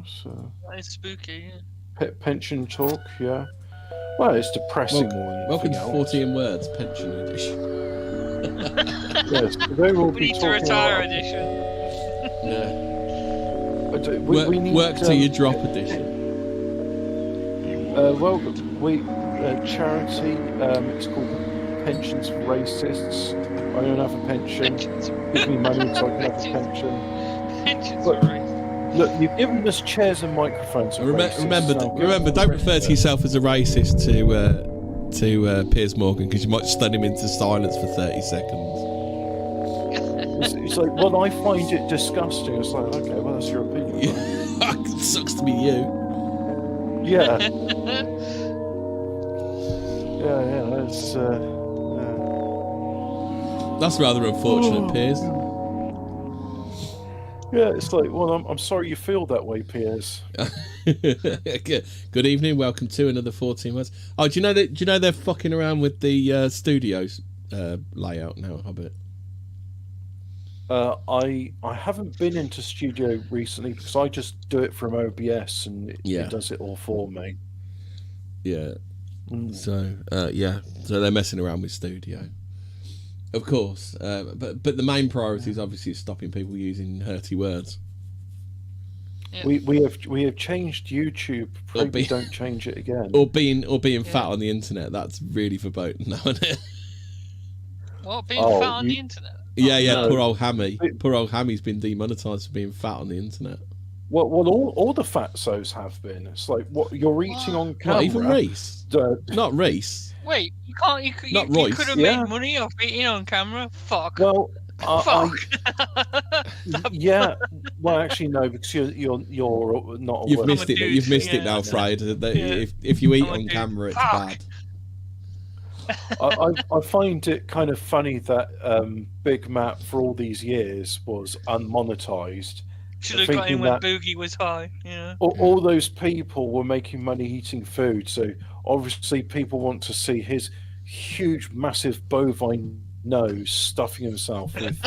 So It's spooky. pension talk, yeah. Well, it's depressing more than Welcome to anything else. 14 Words Pension Edition. Yes, they will We be need to talking retire about- edition. Yeah. We need work till you drop edition. Well, we charity. It's called Pensions for Racists. I don't have a pension. Give me money so I can have a pension. Pensions But- for race. Look, you've given us chairs and microphones. For racists, Remember, so don't refer to yourself as a racist to Piers Morgan, because you might stun him into silence for 30 seconds. It's like, well, I find it disgusting. It's like, okay, well, that's your opinion. It sucks to be you. Yeah. Yeah, it's, That's rather unfortunate, Piers. yeah, it's like, well, I'm sorry you feel that way, Piers. Good evening, welcome to another 14 Words. Oh, do you know they're fucking around with the studios layout now, Hobbit? I haven't been into studio recently because I just do it from OBS and it does it all for me. Yeah. So so they're messing around with studio, of course. But the main priority is obviously stopping people using hurty words. Yeah. We have changed YouTube. Probably don't change it again. Or being fat on the internet. That's really verboten now, isn't it? What, being fat on the internet? Yeah, no. Poor old Hammy. Poor old Hammy's been demonetised for being fat on the internet. Well, all the fatsos have been. It's like what you're eating on camera. Not even Reese. Not Reese. Wait, you can't. You could have made money off eating on camera. Fuck. Well, Fuck. Yeah. Well, actually, no, because you're not. You've aware. missed it. You've missed it now, Fried. If you eat on camera, it's bad. I find it kind of funny that Big Matt for all these years was unmonetized. Should have got him when Boogie was high. Yeah. All those people were making money eating food, so obviously people want to see his huge, massive bovine nose stuffing himself with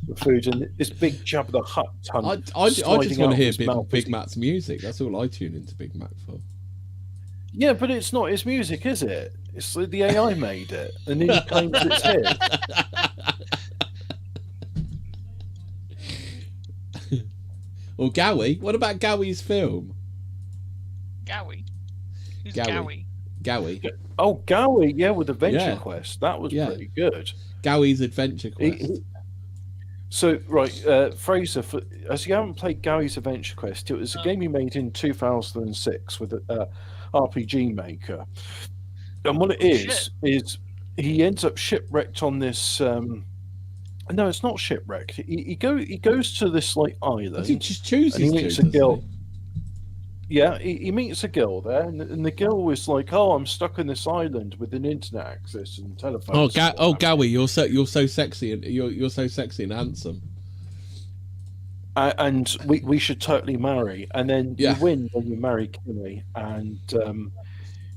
the food and this big Jabba the Hutt tongue. I just want to hear Big Matt's music. That's all I tune into Big Matt for. Yeah, but it's not his music, is it? It's the AI made it, and then he claims it's his. Or Gowie? What about Gowie's film? Gowie? Who's Gowie? Gowie. Oh, Gowie, yeah, with Adventure Quest. That was pretty good. Gowie's Adventure Quest. So, right, Fraser, as you haven't played Gowie's Adventure Quest, it was a game he made in 2006 with RPG Maker. And what it is he ends up shipwrecked on this... no, it's not shipwrecked. He goes to this like island. He just chooses and he meets a girl. Yeah, he meets a girl there, and the girl was like, "Oh, I'm stuck on this island with an internet access and telephone." Oh, Gowie, you're so sexy and you're so sexy and handsome. And we should totally marry. And then you win when you marry Kimmy. And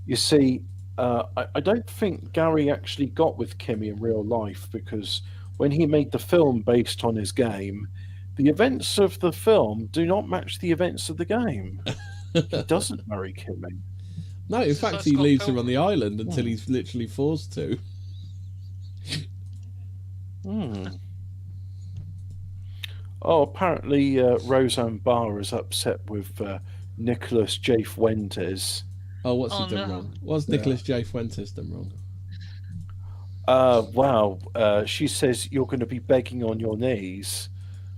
you see, I don't think Gary actually got with Kimmy in real life, because when he made the film based on his game, the events of the film do not match the events of the game. He doesn't marry Kimmy. No, in fact, he leaves her on the island until he's literally forced to. Oh, apparently Roseanne Barr is upset with Nicholas J. Fuentes. Oh, what's he done wrong? What's Nicholas J. Fuentes done wrong? Wow. She says you're going to be begging on your knees.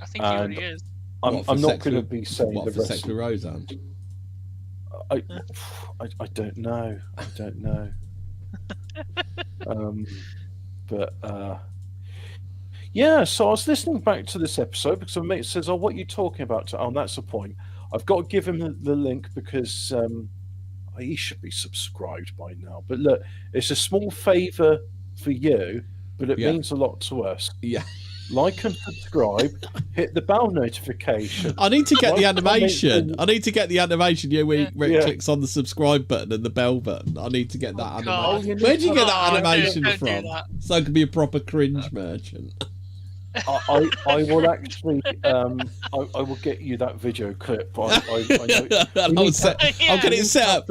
I think he already is. I'm not going to be saying the rest. Sex with Roseanne? I don't know. I don't know. Yeah, so I was listening back to this episode because a mate says, "Oh, what are you talking about?" Oh, that's the point. I've got to give him the link because he should be subscribed by now. But look, it's a small favour for you, but it means a lot to us. Yeah. Like and subscribe, hit the bell notification. I need to get the animation. I need to get the animation. Where it clicks on the subscribe button and the bell button. I need to get that animation. Where do you get that animation from? So I can be a proper cringe merchant. I will actually I will get you that video clip. I know I'll get it set up.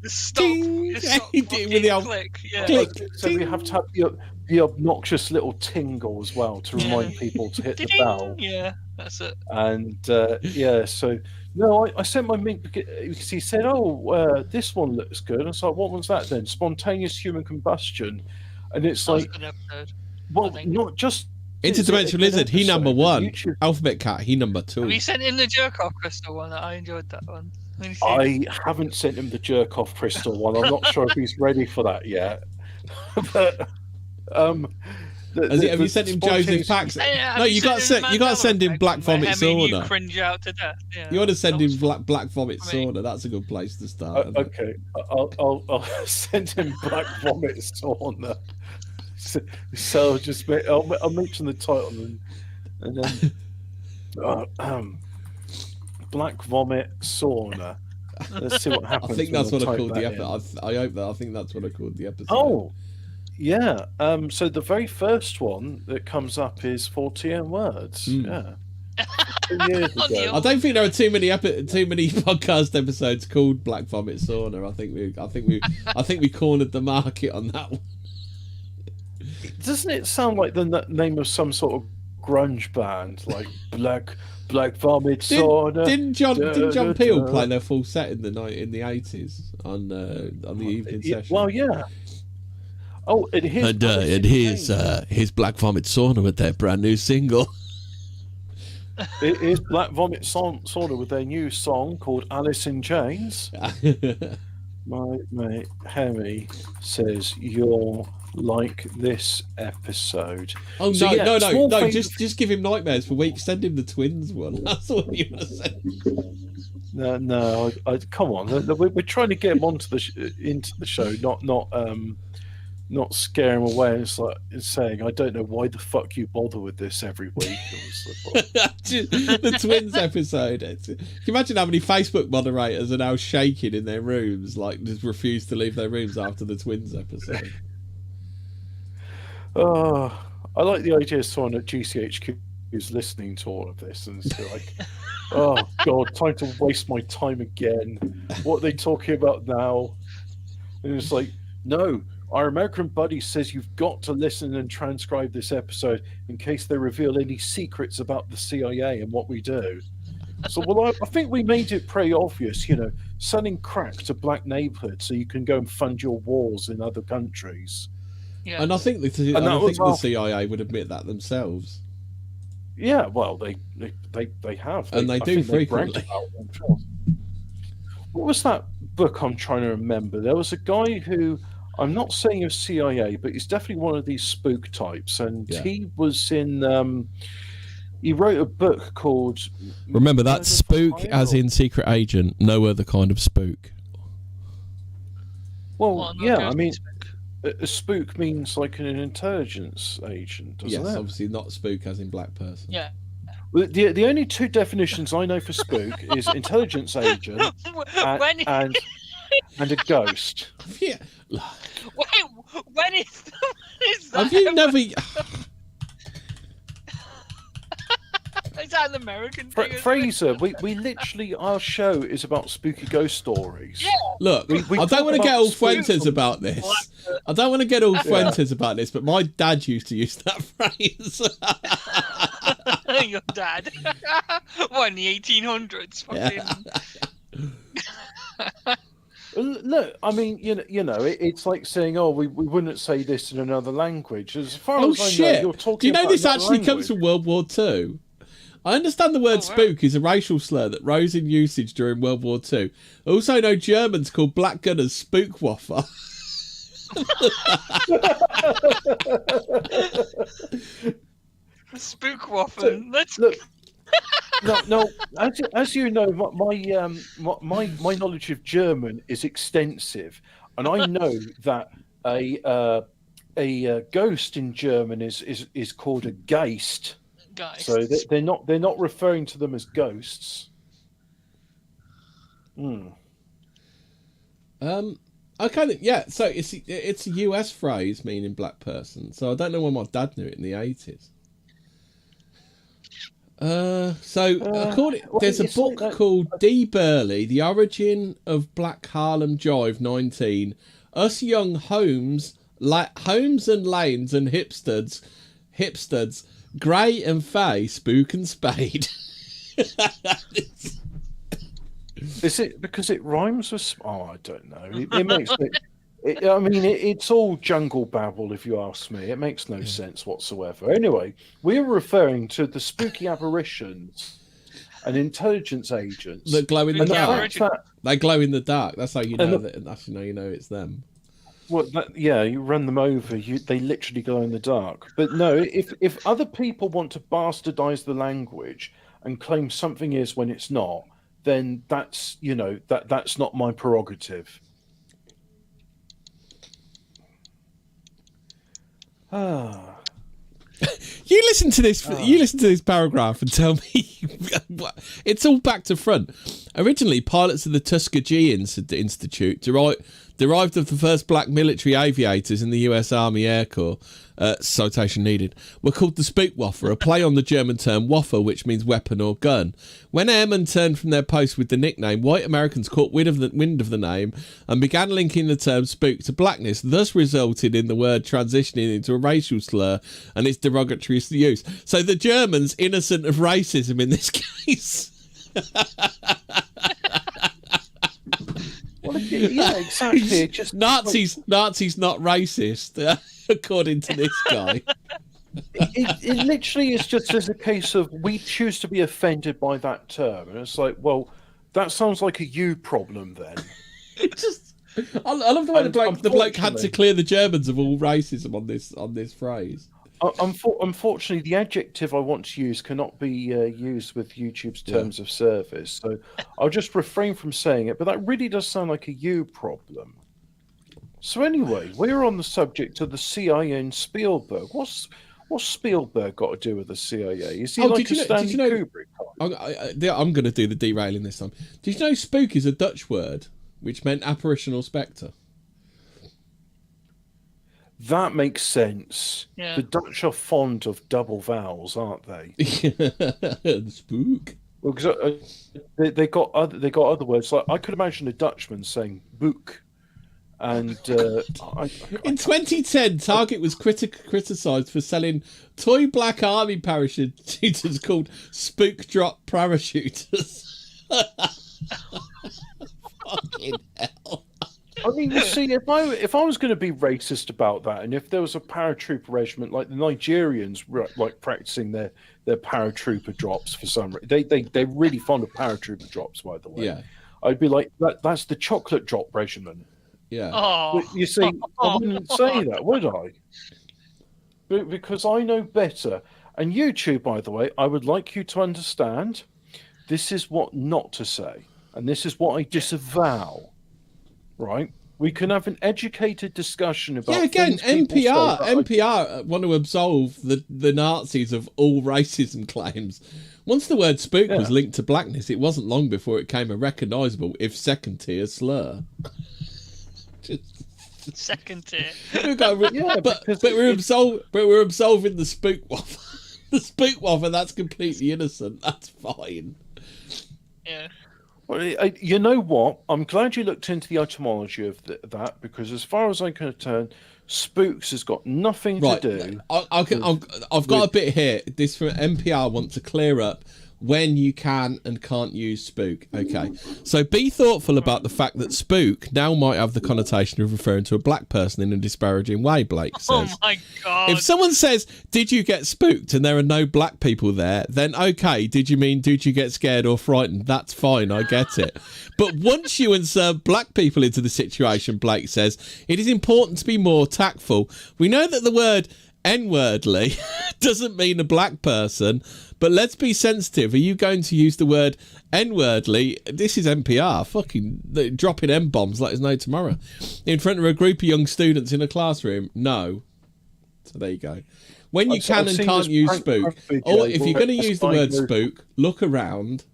Stop. With the old click. click. So we have to have the obnoxious little tingle as well to remind people to hit the bell. Yeah, that's it. And so no, I sent my link because he said, "Oh, this one looks good." And I was like, "What was that then?" Spontaneous human combustion, and it's like, well, not just Interdimensional Lizard. He number 1. Alphabet Cat. He number 2. Have you sent in the jerk off crystal one? I enjoyed that one. I haven't sent him the jerk off crystal one. I'm not sure if he's ready for that yet. But have you sent him Joseph Pax? No, you got to send him Black Vomit Sauna. You cringe out to death. Yeah, you want to send him Black Vomit Sauna. That's a good place to start. Okay, I'll send him Black Vomit Sauna. So just I'll mention the title and then Black Vomit Sauna. Let's see what happens. I think that's what I called the episode. I hope that. I think that's what I called the episode. Oh, yeah. So the very first one that comes up is Fortean Words. Yeah. 2 years ago. I don't think there are too many podcast episodes called Black Vomit Sauna. I think we cornered the market on that one. Doesn't it sound like the name of some sort of grunge band, like Black Vomit Sauna? Didn't John Peel play their full set in the 80s on the evening session? Well, yeah. Oh, and here's Black Vomit Sauna with their brand new single. It is Black Vomit Sauna with their new song called Alice in Chains. My mate Hemi says you're like this episode. Oh so, no! Just give him nightmares for weeks. Send him the twins one. That's what you want to say. No, come on. We're trying to get him into the show, not scare him away. It's like saying, I don't know why the fuck you bother with this every week. The twins episode. Can you imagine how many Facebook moderators are now shaking in their rooms, like just refuse to leave their rooms after the twins episode? Oh, I like the idea of someone at GCHQ who's listening to all of this and it's like, oh God, time to waste my time again. What are they talking about now? And it's like, no, our American buddy says you've got to listen and transcribe this episode in case they reveal any secrets about the CIA and what we do. So, well, I think we made it pretty obvious, selling crack to black neighborhoods so you can go and fund your wars in other countries. Yeah. And I think the CIA would admit that themselves. Yeah, well, they have, and they do frequently. What was that book I'm trying to remember? There was a guy who, I'm not saying he was CIA, but he's definitely one of these spook types, and he was in. He wrote a book called. Remember that spook, as in secret agent, no other kind of spook. Well, yeah, I mean. A spook means like an intelligence agent, doesn't it? Yes, obviously not spook as in black person. Yeah. Well, the only two definitions I know for spook is intelligence agent and a ghost. Yeah. Wait, when is that? Have you never... Is that an American thing? Fraser, we literally, our show is about spooky ghost stories. Yeah. Look, I don't want to get all Fuentes about this. I don't want to get all Fuentes about this, but my dad used to use that phrase. Your dad? What, in the 1800s? Yeah. Look, I mean, it's like saying, "Oh, we wouldn't say this in another language." As far as I know, you're talking. Do you know about this actually language. comes from World War II? I understand the word spook is a racial slur that rose in usage during World War II. I also know Germans called black gunners Spookwaffe. Spookwaffe. Let's look. No. As you know, my knowledge of German is extensive, and I know that a ghost in German is called a Geist. So they're not referring to them as ghosts. Okay, yeah. So it's a US phrase meaning black person. So I don't know why my dad knew it in the 80s. There's a book called D. Burley, The Origin of Black Harlem Jive 19. Us young Holmes and Lanes and hipsters, Grey and Fay, Spook and Spade. Is it because it rhymes with... Oh, I don't know. It makes it... it's all jungle babble, if you ask me. It makes no sense whatsoever. Anyway, we're referring to the spooky apparitions and intelligence agents that glow in the dark. They glow in the dark. That's how you know that's you know it's them. Well, you run them over. They literally glow in the dark. But no, if other people want to bastardize the language and claim something is when it's not, then that's that's not my prerogative. You listen to this. You listen to this paragraph and tell me it's all back to front. Originally, pilots of the Tuskegee Institute derived of the first black military aviators in the U.S. Army Air Corps. Citation needed. Were called the Spookwaffe, a play on the German term Waffe, which means weapon or gun. When airmen turned from their post with the nickname, white Americans caught wind of the name and began linking the term spook to blackness, thus resulted in the word transitioning into a racial slur and its derogatory use. So the Germans innocent of racism in this case. Well, yeah, exactly. Just Nazis not racist, according to this guy. It literally is just as a case of we choose to be offended by that term, and it's like, well, that sounds like a you problem then. I love the way the bloke had to clear the Germans of all racism on this phrase. Unfortunately, the adjective I want to use cannot be used with YouTube's terms of service, so I'll just refrain from saying it. But that really does sound like a you problem. So anyway, we're on the subject of the CIA and Spielberg. What's Spielberg got to do with the CIA? Is he like a Stanley Kubrick? I'm going to do the derailing this time. Did you know spook is a Dutch word which meant apparition or spectre? That makes sense. Yeah. The Dutch are fond of double vowels, aren't they? Spook. Well, because they got other words. Like I could imagine a Dutchman saying "book," and in 2010, Target was criticised for selling toy black army parachuters called Spook Drop parachuters. Fucking hell. I mean, you see, if I was going to be racist about that, and if there was a paratrooper regiment like the Nigerians, like practicing their paratrooper drops for some reason, they're really fond of paratrooper drops, by the way. Yeah, I'd be like, that's the chocolate drop regiment. Yeah. But you see, I wouldn't say that, would I? Because I know better. And YouTube, by the way, I would like you to understand, this is what not to say, and this is what I disavow. Right, we can have an educated discussion about. Yeah, again, NPR want to absolve the Nazis of all racism claims. Once the word spook was linked to blackness, it wasn't long before it became a recognisable, if second-tier, slur. Second tier. But we're absolving the Spookwaffe. The Spookwaffe, and that's completely innocent. That's fine. Yeah. Well, you know what? I'm glad you looked into the etymology of that, because as far as I can turn, spooks has got nothing to do. I've got a bit here. This from NPR want to clear up when you can and can't use spook. Okay, so be thoughtful about the fact that spook now might have the connotation of referring to a black person in a disparaging way, Blake says. Oh my God. If someone says, did you get spooked, and there are no black people there, then okay, did you get scared or frightened? That's fine, I get it. But once you insert black people into the situation, Blake says, it is important to be more tactful. We know that the word N-wordly doesn't mean a black person, but let's be sensitive. Are you going to use the word N-wordly? This is NPR, fucking dropping M-bombs like there's no tomorrow. In front of a group of young students in a classroom? No. So there you go. When you can and can't use spook, or if you're going to use the word spook, look around.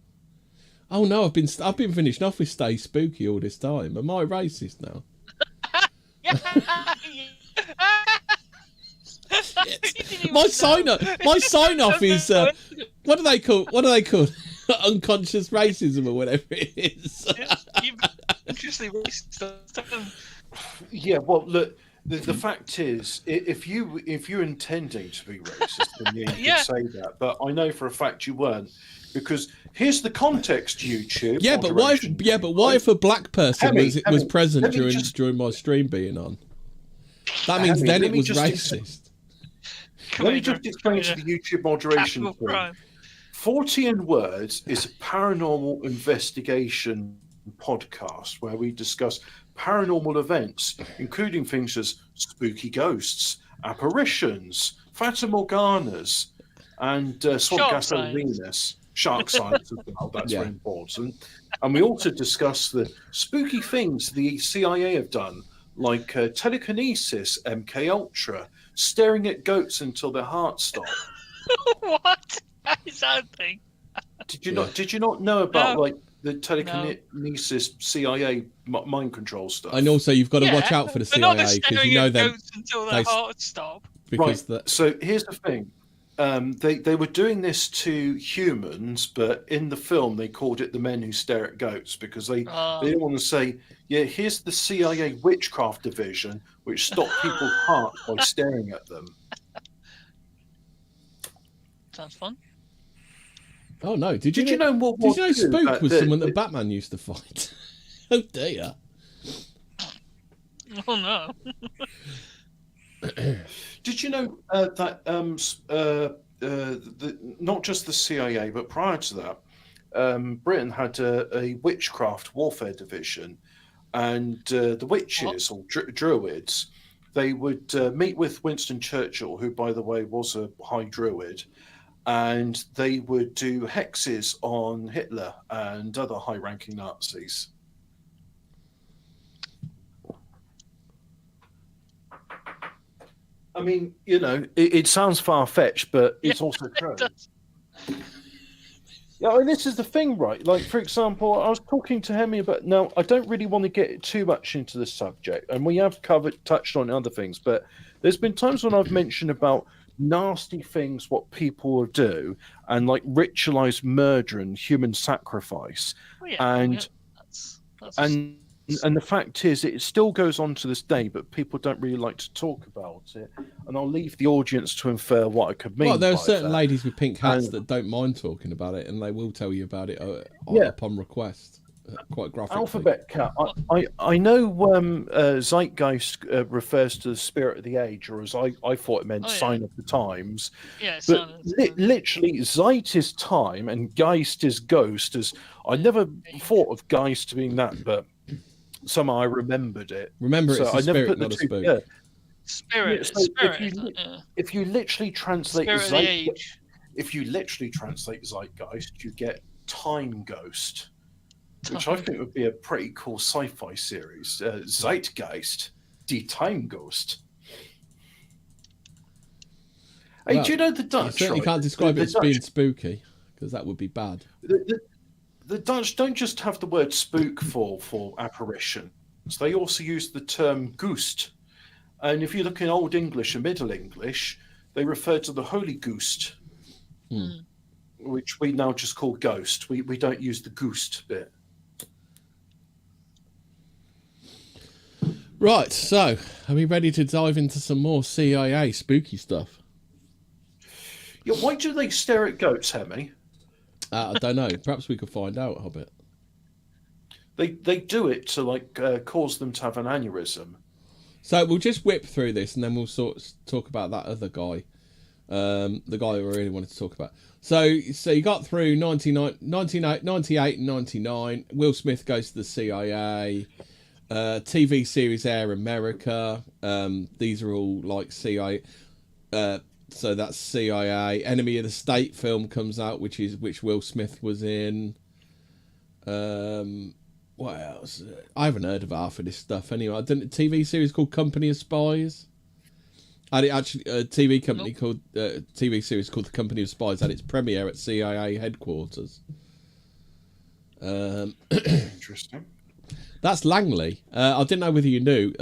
Oh no, I've been finishing off with stay spooky all this time. Am I racist now? My sign off is What do they call? Unconscious racism or whatever it is. Unconsciously racist. Yeah. Well, look. The fact is, if you're intending to be racist, then you can say that. But I know for a fact you weren't, because here's the context. YouTube. Yeah, but why? Why if a black person was present during my stream being on? That means then it was racist. Let me just explain to the YouTube moderation thing. Fortean Words is a paranormal investigation podcast where we discuss paranormal events, including things as spooky ghosts, apparitions, Fata Morganas, and Gasolinas, shark signs as well. That's very important. And we also discuss the spooky things the CIA have done, like telekinesis, MK Ultra, staring at goats until their hearts stop. What? That is that thing? Did you not know about the telekinesis CIA mind control stuff? And also, you've got to watch out for the CIA because you know them until their hearts stop. So here's the thing: they were doing this to humans, but in the film they called it the men who stare at goats because they didn't want to say, here's the CIA witchcraft division which stopped people's hearts by staring at them. Sounds fun. Oh no! Did you know Spook was someone that Batman used to fight? Oh dear! Oh no! Did you know that not just the CIA, but prior to that, Britain had a witchcraft warfare division, and the witches or druids, they would meet with Winston Churchill, who, by the way, was a high druid. And they would do hexes on Hitler and other high-ranking Nazis. I mean, it sounds far-fetched, but it's also true. Yeah, and this is the thing, right? Like, for example, I was talking to Hemi about... Now, I don't really want to get too much into the subject, and we have touched on other things, but there's been times when I've mentioned about nasty things what people will do and like ritualized murder and human sacrifice. And the fact is it still goes on to this day, but people don't really like to talk about it, and I'll leave the audience to infer what I could mean. Well, there are certain ladies with pink hats that don't mind talking about it, and they will tell you about it upon request. Quite graphically. Alphabet Cat. I know Zeitgeist refers to the spirit of the age, or as I thought it meant sign of the times. Yeah, but literally, Zeit is time and Geist is ghost. I never thought of Geist being that, but somehow I remembered it. Remember, it's a spirit, not a spook. Yeah. Spirit. If you literally translate Zeitgeist, you get Time Ghost. Which I think would be a pretty cool sci-fi series. Zeitgeist, Die Time Ghost. Hey, do you know the Dutch? You certainly can't describe it as being spooky, because that would be bad. The Dutch don't just have the word spook for apparitions. They also use the term Ghost. And if you look in Old English and Middle English, they refer to the Holy Ghost, which we now just call ghost. We don't use the Ghost bit. Right, so are we ready to dive into some more CIA spooky stuff? Yeah, why do they stare at goats, Hemi? I don't know. Perhaps we could find out, Hobbit. They do it to cause them to have an aneurysm. So we'll just whip through this, and then we'll talk about that other guy, the guy we really wanted to talk about. So you got through 98 and 99. Will Smith goes to the CIA. TV series Air America. These are all like CIA. So that's CIA. Enemy of the State film comes out, which Will Smith was in. What else? I haven't heard of half of this stuff anyway. I didn't. A TV series called Company of Spies. And it actually a TV company called TV series called The Company of Spies had its premiere at CIA headquarters. Interesting. That's Langley. I didn't know whether you knew.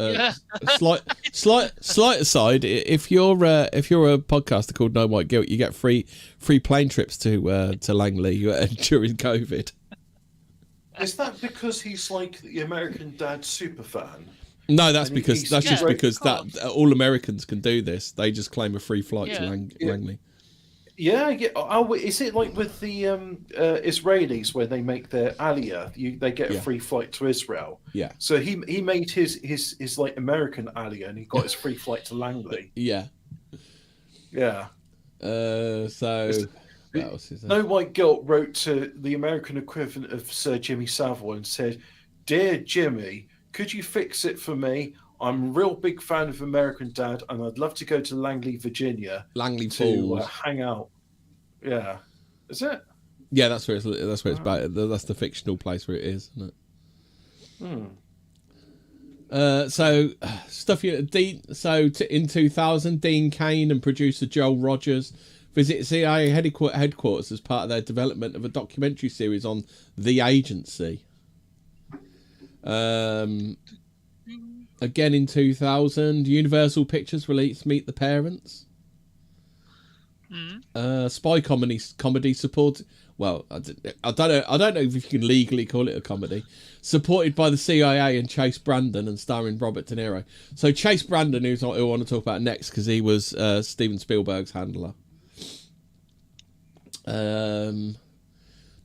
Slight aside. If you're a podcaster called No White Guilt, you get free plane trips to Langley during COVID. Is that because he's like the American Dad super fan? No, that's because that all Americans can do this. They just claim a free flight to Langley. Yeah. Oh, is it like with the Israelis where they make their Aliyah? They get a free flight to Israel. Yeah. So he made his like American Aliyah, and he got his free flight to Langley. Yeah. Yeah. What else is there? No White Guilt wrote to the American equivalent of Sir Jimmy Savile and said, "Dear Jimmy, could you fix it for me? I'm a real big fan of American Dad, and I'd love to go to Langley, Virginia, to hang out." Yeah, is it? Yeah, that's where it's about. That's the fictional place where it is, isn't it? So stuff. In 2000, Dean Cain and producer Joel Rogers visit CIA headquarters as part of their development of a documentary series on the agency. Again in 2000, Universal Pictures released Meet the Parents. Spy comedy support. Well, I don't know if you can legally call it a comedy. Supported by the CIA and Chase Brandon and starring Robert De Niro. So Chase Brandon, who I want to talk about next, because he was Steven Spielberg's handler.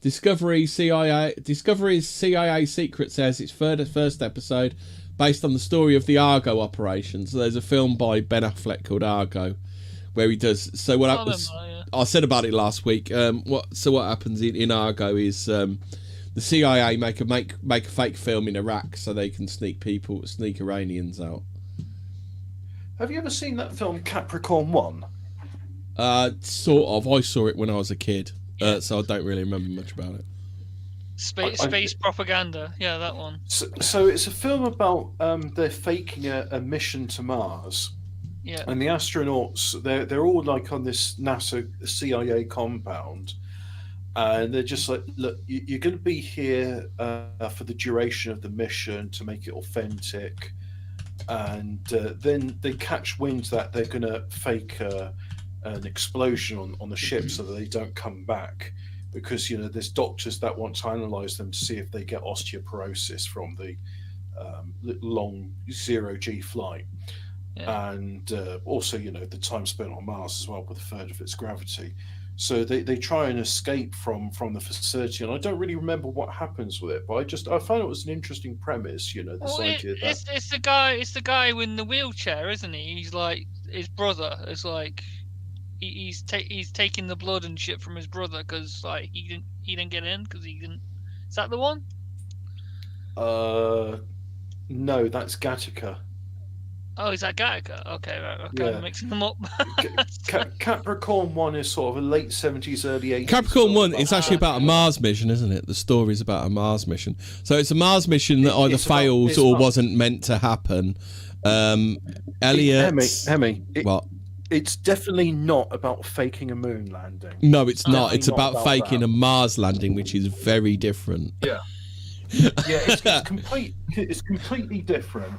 Discovery's CIA Secret says its first episode based on the story of the Argo operation. So there's a film by Ben Affleck called Argo, where he does. So what happens? I said about it last week. What happens in Argo is the CIA make a fake film in Iraq so they can sneak Iranians out. Have you ever seen that film Capricorn 1? Sort of. I saw it when I was a kid, so I don't really remember much about it. Space propaganda, yeah, that one. So it's a film about they're faking a mission to Mars. Yeah. And the astronauts, they're all like on this NASA CIA compound, and they're just like, look, you're going to be here for the duration of the mission to make it authentic, and then they catch wind that they're going to fake an explosion on the ship so that they don't come back, because there's doctors that want to analyze them to see if they get osteoporosis from the long 0G flight. Yeah. And also, the time spent on Mars as well with a third of its gravity. So they try and escape from the facility, and I don't really remember what happens with it, but I found it was an interesting premise. Idea that it's the guy in the wheelchair, isn't he? He's like his brother. It's like he's taking the blood and shit from his brother because like he didn't get in because he didn't. Is that the one? No, that's Gattaca. Oh, is that Gattaca? Okay, right. Okay, yeah. I'm mixing them up. Capricorn 1 is sort of a late 70s, early 80s. Capricorn 1 is actually about a Mars mission, isn't it? The story is about a Mars mission. So it's a Mars mission that either fails or wasn't meant to happen. Elliot... Hemi, what? It's definitely not about faking a moon landing. No, it's not. It's about faking a Mars landing, which is very different. Yeah. It's completely different.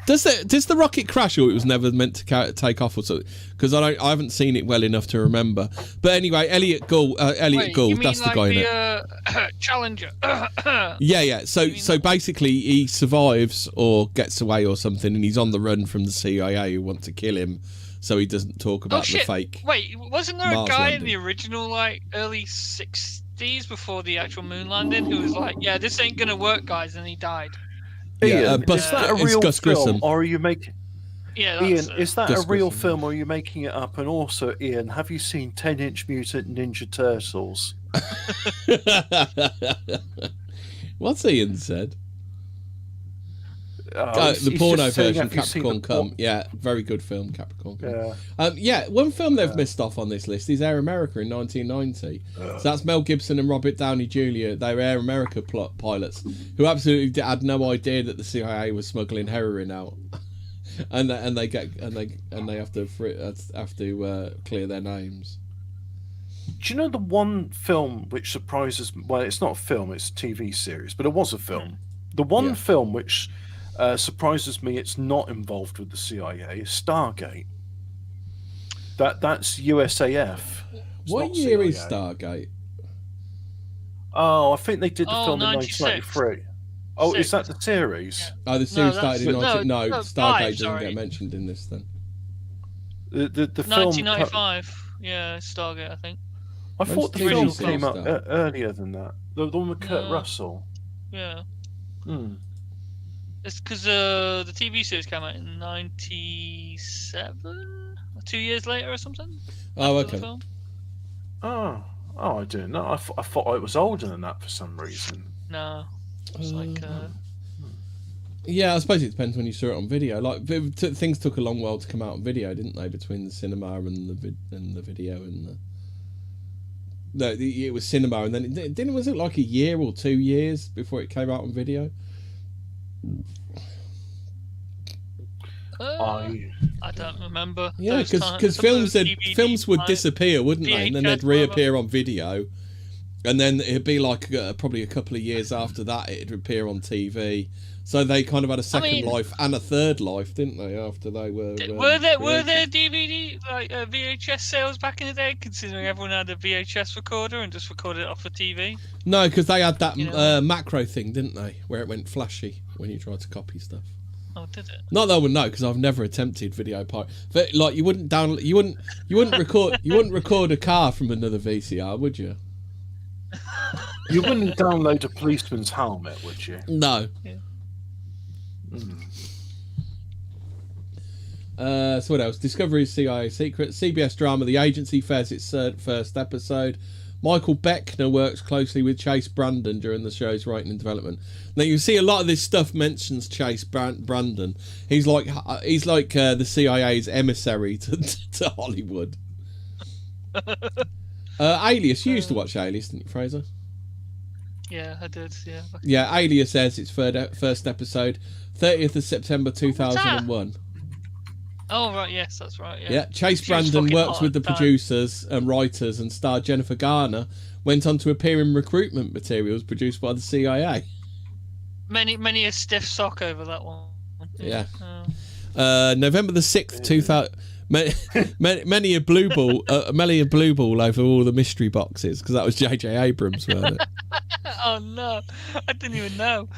Does the rocket crash, or it was never meant to take off, or something? Because I haven't seen it well enough to remember. But anyway, Elliot Gould, that's the guy in it. Challenger. Yeah. So basically, he survives or gets away or something, and he's on the run from the CIA who want to kill him, so he doesn't talk about the fake. Wait, wasn't there Mars a guy landing in the original early 60s before the actual moon landing who was like, "Yeah, this ain't gonna work, guys," and he died? Ian, is that a real film, or are you making? Yeah, Ian, is that a real film, or are you making it up? And also, Ian, have you seen 10-Inch Mutant Ninja Turtles? What's Ian said? The porno version, Capricorn Come. Yeah, very good film, Capricorn Come. One film they've missed off on this list is Air America in 1990. So that's Mel Gibson and Robert Downey Jr. They were Air America pilots who absolutely had no idea that the CIA was smuggling heroin out, and they have to clear their names. Do you know the one film which surprises? Well, it's not a film; it's a TV series, but it was a film. The one film which surprises me it's not involved with the CIA is Stargate. That's USAF. What year is Stargate? Oh, I think they did the film in 96. 1993. Oh, Six. is that the series? Yeah. Oh, the series started in no, Stargate five, doesn't sorry. get mentioned in this then. The film. 1995. Yeah, Stargate, I think. I thought the TV film series came out started. earlier than that. The one with Kurt No. Russell. Yeah. Hmm. It's because the TV series came out in 97, 2 years later or something. Oh, after the okay. film. Oh, I didn't know. I thought it was older than that for some reason. No, it's like Yeah, I suppose it depends when you saw it on video. Like things took a long while to come out on video, didn't they? Between the cinema and the video and the. No, it was cinema, and then was it like a year or 2 years before it came out on video? I don't remember. Yeah, those because times. films would disappear, wouldn't they? And then they'd VHS, reappear on video, and then it'd be like probably a couple of years after that it'd appear on TV. So they kind of had a second life and a third life, didn't they? After they were were there DVD like VHS sales back in the day? Considering everyone had a VHS recorder and just recorded it off the TV. No, because they had that macro thing, didn't they? Where it went flashy when you tried to copy stuff. Oh, did it? Not that I would know, because I've never attempted video pirate. But like, you wouldn't record a car from another VCR, would you? You wouldn't download a policeman's helmet, would you? No. Yeah. So what else? Discovery CIA secret. CBS drama The Agency fares its first episode. Michael Beckner works closely with Chase Brandon during the show's writing and development. Now you see a lot of this stuff mentions Chase Brandon. He's like the CIA's emissary to Hollywood. Alias. You used to watch Alias, didn't you, Fraser? Yeah, I did. Yeah. Yeah, Alias airs its first episode, 30th of September 2001. Oh right, yes, that's right. Yeah, Chase Brandon works with the producers and writers, and star Jennifer Garner went on to appear in recruitment materials produced by the CIA. Many a stiff sock over that one. Yeah. November the 6th, 2000. Many a blue ball over all the mystery boxes, because that was J.J. Abrams, wasn't it? Oh no, I didn't even know.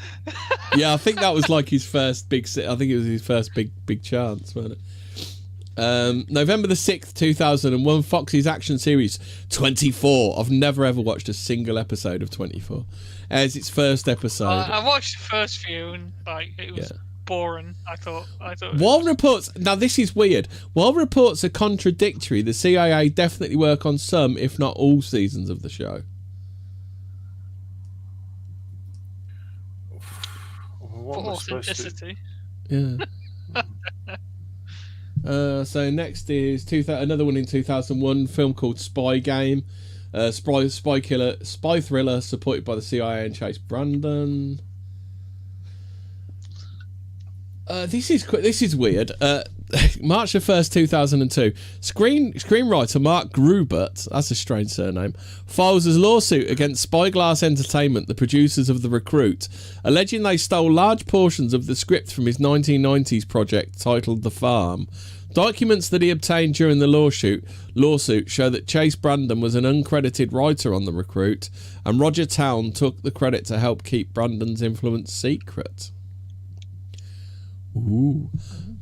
Yeah, I think that was like his first big. I think it was his first big chance, wasn't it? November the 6th, 2001, Fox's action series 24. I've never ever watched a single episode of 24. As its first episode. I watched the first few and it was boring. I thought. While reports, now this is weird. While reports are contradictory, the CIA definitely work on some, if not all, seasons of the show. What am I supposed to do? Authenticity. Yeah. So next is another one in 2001, film called Spy Game, spy thriller supported by the CIA and Chase Brandon. This is weird. March the 1st, 2002. Screenwriter Mark Grubert, that's a strange surname, files a lawsuit against Spyglass Entertainment, the producers of The Recruit, alleging they stole large portions of the script from his 1990s project titled The Farm. Documents that he obtained during the lawsuit show that Chase Brandon was an uncredited writer on The Recruit, and Roger Town took the credit to help keep Brandon's influence secret. Ooh.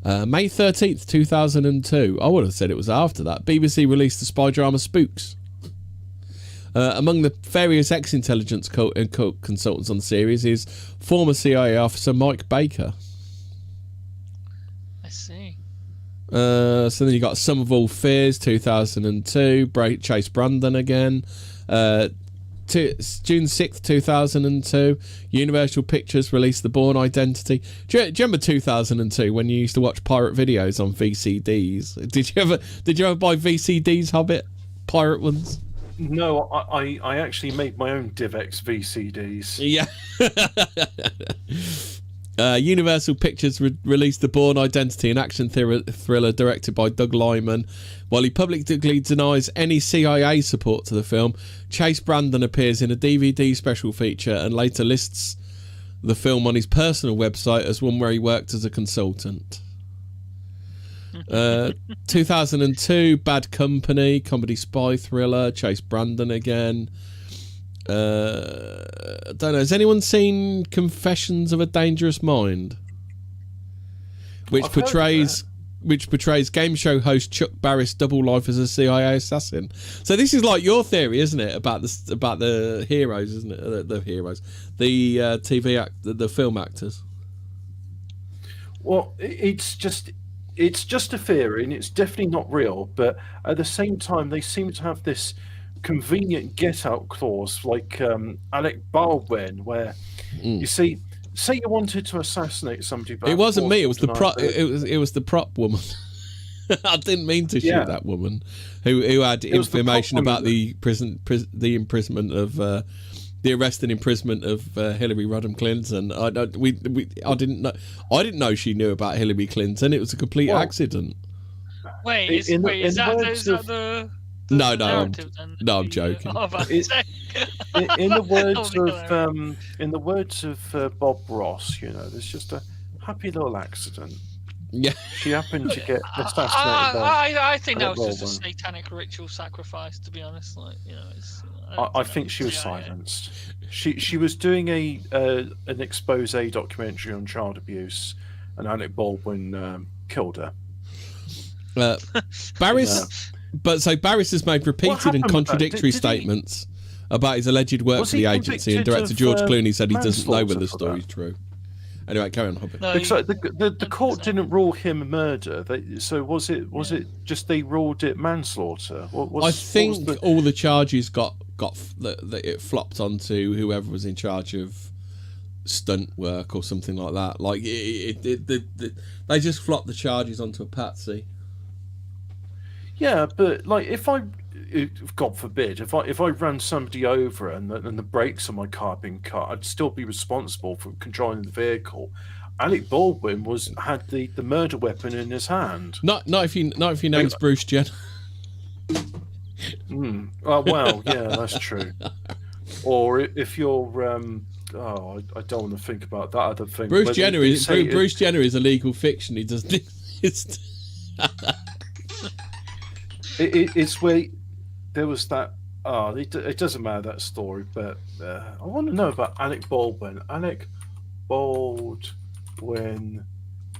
May 13th, 2002. I would have said it was after that. BBC released the spy drama Spooks. Among the various ex-intelligence consultants on the series is former CIA officer Mike Baker. I see. So then you got Sum of All Fears, 2002. Chase Brandon again. June 6th, 2002, Universal Pictures released The Bourne Identity. Do you remember 2002 when you used to watch pirate videos on VCDs? Did you ever buy VCDs, Hobbit? Pirate ones? No, I actually made my own DivX VCDs. Yeah. Universal Pictures released The Bourne Identity, an action thriller directed by Doug Liman. While he publicly denies any CIA support to the film, Chase Brandon appears in a DVD special feature and later lists the film on his personal website as one where he worked as a consultant. 2002, Bad Company, comedy spy thriller, Chase Brandon again. I don't know, has anyone seen Confessions of a Dangerous Mind? Which portrays game show host Chuck Barris' double life as a CIA assassin. So this is like your theory, isn't it, about the heroes, isn't it? The heroes, the the film actors. Well, it's just a theory, and it's definitely not real. But at the same time, they seem to have this convenient get-out clause, like Alec Baldwin, where you see. Say you wanted to assassinate somebody. It wasn't me. It was the prop. It was the prop woman. I didn't mean to shoot that woman, who had information about the imprisonment of the arrest and imprisonment of Hillary Rodham Clinton. I didn't know she knew about Hillary Clinton. It was a complete accident. Wait, is that the? No, I'm joking. In the words of Bob Ross, there's just a happy little accident. Yeah, she happened to get assassinated. I think that was just a satanic ritual sacrifice. To be honest, I think she was silenced. She was doing an expose documentary on child abuse, and Alec Baldwin killed her. Barris. But so Barris has made repeated and contradictory statements about his alleged work for the agency, and director George Clooney said he doesn't know whether the story's true. Anyway, carry on, Hobbit. No, the court didn't rule him murder. So was it just they ruled it manslaughter? I think all the charges got it flopped onto whoever was in charge of stunt work or something like that. Like they just flopped the charges onto a patsy. Yeah, but like God forbid, if I ran somebody over and the brakes on my car had been cut, I'd still be responsible for controlling the vehicle. Alec Baldwin had the murder weapon in his hand. Not if your name's Bruce Jenner. Oh well, yeah, that's true. Or if you're I don't want to think about that other thing. Bruce Jenner is a legal fiction. He doesn't exist. It's where there was that. It doesn't matter, that story, but I want to know about Alec Baldwin. Alec Baldwin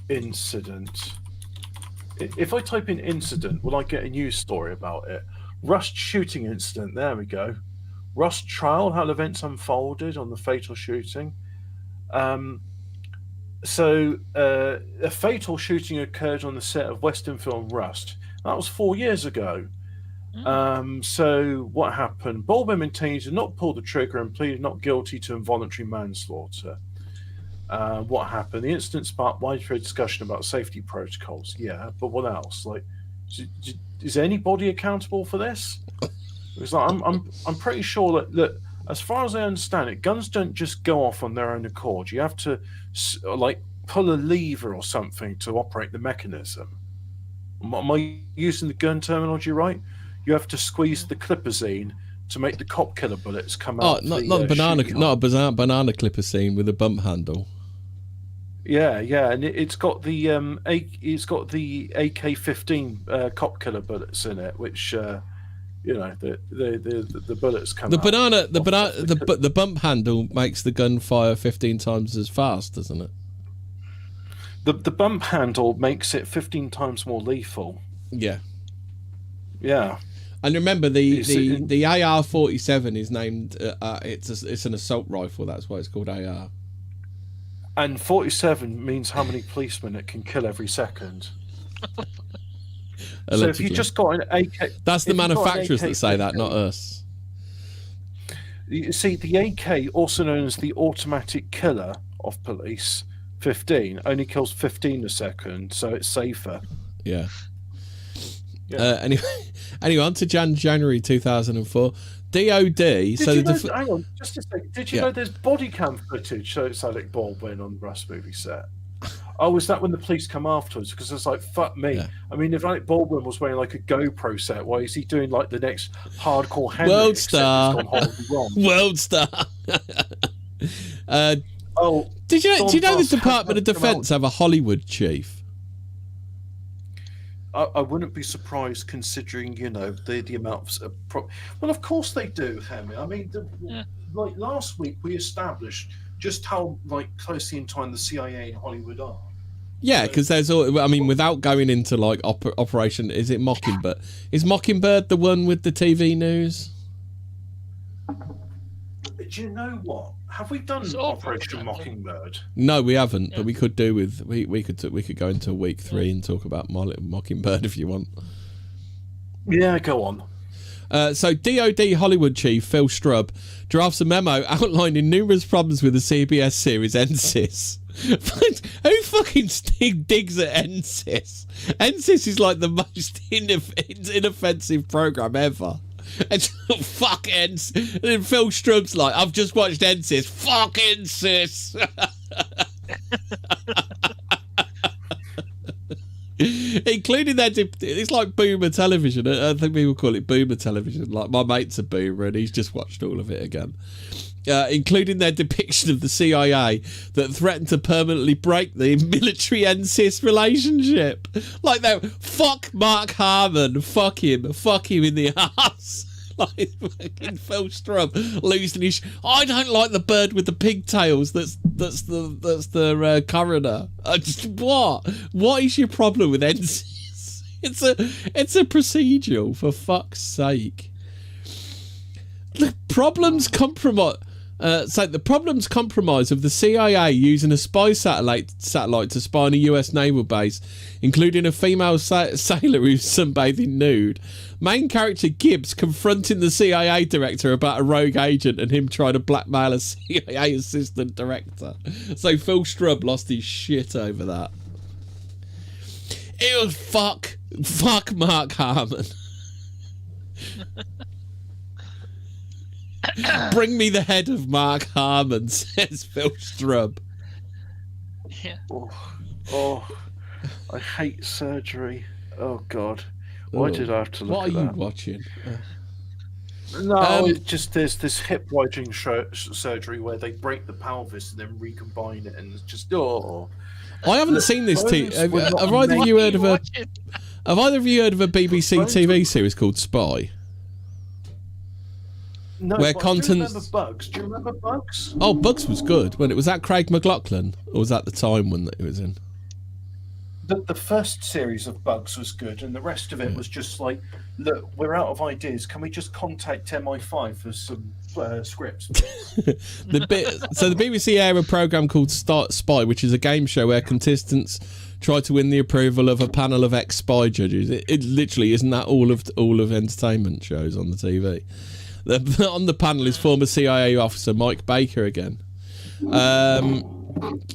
incident. If I type in incident, will I get a news story about it? Rust shooting incident. There we go. Rust trial, how events unfolded on the fatal shooting. So a fatal shooting occurred on the set of Western film Rust. That was 4 years ago. So what happened? Baldwin maintained he did not pull the trigger and pleaded not guilty to involuntary manslaughter. What happened? The incident sparked widespread discussion about safety protocols. Yeah, but what else? Like, is anybody accountable for this? It's like I'm pretty sure that, look, as far as I understand it, guns don't just go off on their own accord. You have to like pull a lever or something to operate the mechanism. Am I using the gun terminology right? You have to squeeze the clipazine to make the cop killer bullets come out. Not a banana clipper scene with a bump handle. Yeah, and it's got the AK-15 cop killer bullets in it, which the bullets come. The bump handle makes the gun fire 15 times as fast, doesn't it? The bump handle makes it 15 times more lethal. Yeah. And remember, the AR-47 is named. It's an assault rifle. That's why it's called AR. And 47 means how many policemen it can kill every second. So if you just got an AK, that's the manufacturers that say that, not us. You see, the AK, also known as the automatic killer of police, 15 only kills 15 a second, so it's safer. Yeah. Anyway, on to January 2004. DOD. Hang on, just a second. Did you know there's body cam footage? So it's Alec Baldwin on the Rust movie set. Oh, was that when the police come afterwards? Because it's like, fuck me. Yeah. I mean, if Alec Baldwin was wearing like a GoPro set, why is he doing like the next hardcore Henry? World star. World star. Do you know the Voss Department of had come Defense have a Hollywood chief? I wouldn't be surprised, considering the amount of well, of course they do, Hemi. I mean, like last week we established just how closely in time the CIA and Hollywood are. Yeah, because there's all. I mean, without going into like Operation, is it Mockingbird? Is Mockingbird the one with the TV news? Do you know what? Have we done Operation Mockingbird? No, we haven't. Yeah. But we could do with we could go into week 3 and talk about Mockingbird if you want. Yeah, go on. So DOD Hollywood chief Phil Strubb drafts a memo outlining numerous problems with the CBS series NSYS. Who fucking digs at NSYS? NSYS is like the most inoffensive program ever. And fuck NSYS. And then Phil Strubb's like, I've just watched NSYS. Fuck NSYS. Including their it's like boomer television. I think people call it boomer television. Like, my mate's a boomer and he's just watched all of it again. Including their depiction of the CIA that threatened to permanently break the military NSYS relationship. Like, fuck Mark Harmon, fuck him in the ass. Like fucking Phil Strubb losing his. I don't like the bird with the pigtails. That's the coroner. What is your problem with NSYS? It's a procedural, for fuck's sake. The problems compromise. The problems compromise of the CIA using a spy satellite to spy on a US naval base, including a female sailor who's sunbathing nude. Main character Gibbs confronting the CIA director about a rogue agent and him trying to blackmail a CIA assistant director. So Phil Strubb lost his shit over that. It was fuck Mark Harmon. Bring me the head of Mark Harmon, says Phil Strubb. Yeah. Oh, I hate surgery. Oh, God. Why did I have to look at that? What are you watching? No, it's just there's this hip widing surgery where they break the pelvis and then recombine it, and it's just I haven't seen this. Have either of you heard of a BBC TV series called Spy? No, where do you remember Bugs? Do you remember Bugs? Oh, Bugs was good. Was that Craig McLachlan, or was that the Time one that it was in? The first series of Bugs was good, and the rest of it was just like, look, we're out of ideas. Can we just contact MI5 for some scripts? So the BBC air a programme called Spy, which is a game show where contestants try to win the approval of a panel of ex-spy judges. It literally isn't that all of entertainment shows on the TV. On the panel is former CIA officer Mike Baker again.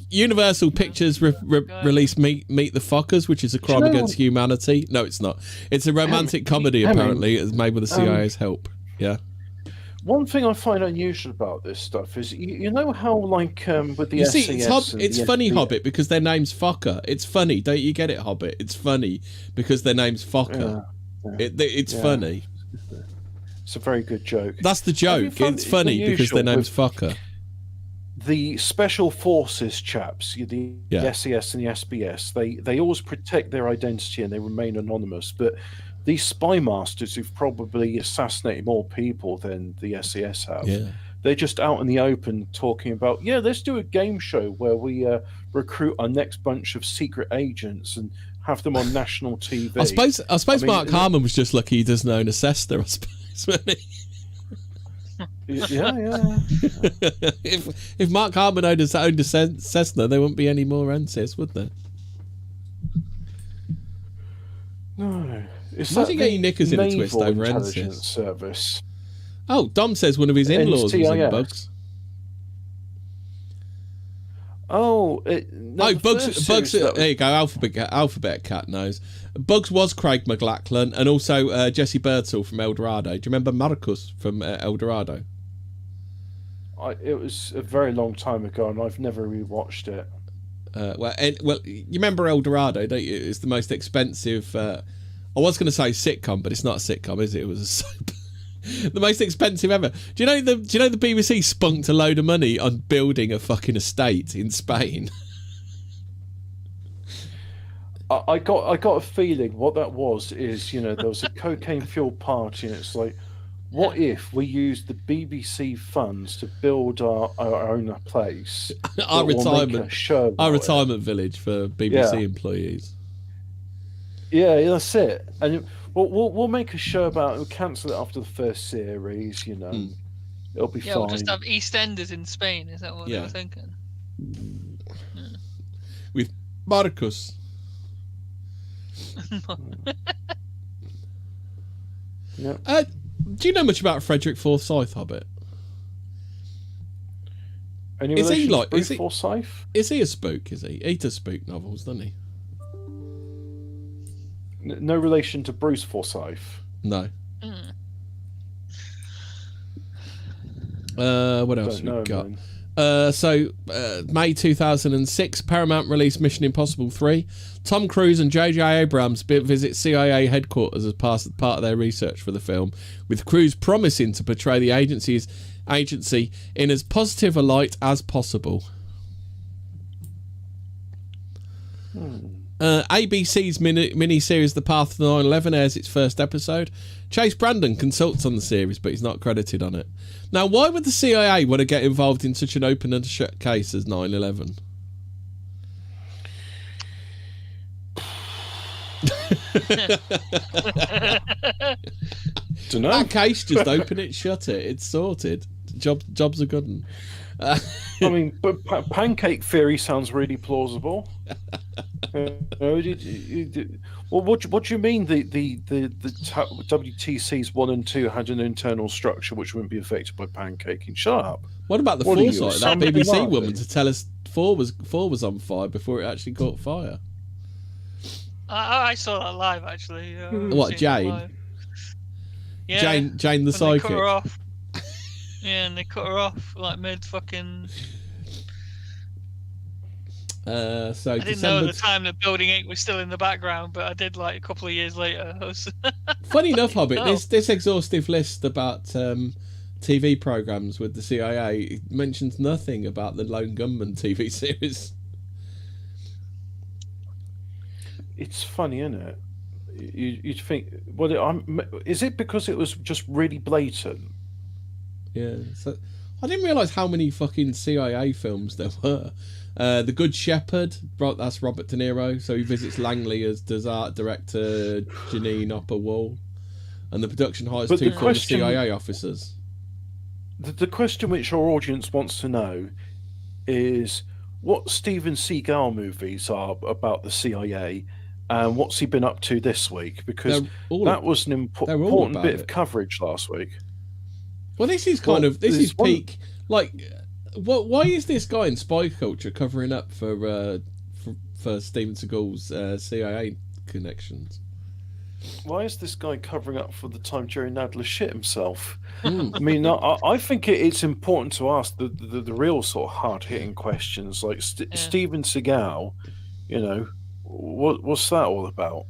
Universal Pictures released Meet the Fockers, which is a crime against humanity. No, it's not. It's a romantic comedy, apparently. It's made with the CIA's help. Yeah. One thing I find unusual about this stuff is, you know how, like, with the SCS... it's funny, Hobbit, because their name's Fokker. It's funny. Don't you get it, Hobbit? It's funny because their name's Fokker. It's funny. It's a very good joke. That's the joke. It's funny because their name's Fokker. The special forces chaps, the SES and the SBS, they always protect their identity and they remain anonymous. But these spy masters who've probably assassinated more people than the SES have, they're just out in the open talking about, let's do a game show where we recruit our next bunch of secret agents and have them on national TV. I suppose Mark Harmon was just lucky he doesn't own a Cessna, I suppose. If Mark Harmon owned a Cessna, there wouldn't be any more NSYS, would there? No. Imagine getting knickers in a twist over NSYS. Service. Oh, Dom says one of his in-laws was in Bugs. Bugs. There you go. Alphabet Cat knows. Bugs was Craig McLachlan and also Jesse Birdsall from El Dorado. Do you remember Marcus from El Dorado? It was a very long time ago, and I've never rewatched it. You remember El Dorado, don't you? It's the most expensive. I was going to say sitcom, but it's not a sitcom, is it? It was a soap. The most expensive ever. Do you know the BBC spunked a load of money on building a fucking estate in Spain? I got a feeling what that was is, there was a cocaine fueled party, and it's like, what if we used the BBC funds to build our own place, our retirement village for BBC employees. Yeah, that's it. And we'll make a show about it. We'll cancel it after the first series. It'll be fine. Yeah, we'll just have EastEnders in Spain. Is that what they were thinking? Yeah. With Marcus. Yeah. Do you know much about Frederick Forsyth, Hobbit? Is he like Forsyth? Is he a spook? Is he? He does spook novels, doesn't he? No relation to Bruce Forsyth. No. What else we got? May 2006, Paramount released Mission Impossible 3. Tom Cruise and J.J. Abrams visit CIA headquarters as part of their research for the film, with Cruise promising to portray the agency in as positive a light as possible. ABC's mini-series The Path to 9/11 airs its first episode. Chase Brandon consults on the series, but he's not credited on it. Now, why would the CIA want to get involved in such an open and shut case as 9/11? Dunno. That case, just open it, shut it. It's sorted. Job's a good one. I mean, but pancake theory sounds really plausible. What do you mean the WTCs 1 and 2 had an internal structure which wouldn't be affected by pancaking? Shut up. What about the foresight that BBC woman to tell us 4 was on fire before it actually caught fire? I saw that live actually. What, Jane? Yeah, Jane the psychic. They cut her off. Yeah, and they cut her off like mid fucking. I didn't know at the time that Building 8 was still in the background, but I did like a couple of years later. Funny enough, Hobbit, this exhaustive list about TV programs with the CIA mentions nothing about the Lone Gunman TV series. It's funny, isn't it? You'd think, is it because it was just really blatant? Yeah, so I didn't realise how many fucking CIA films there were. The Good Shepherd, that's Robert De Niro, so he visits Langley as does art director Janine Upper-Wall, and the production hires 2 former CIA officers. The question which our audience wants to know is what Steven Seagal movies are about the CIA, and what's he been up to this week, because that was an important bit of coverage last week. Well, this is peak. Like, why is this guy in Spy Culture covering up for Steven Seagal's CIA connections? Why is this guy covering up for the time Jerry Nadler shit himself? I mean, I think it's important to ask the real sort of hard-hitting questions, like Steven Seagal. What's that all about?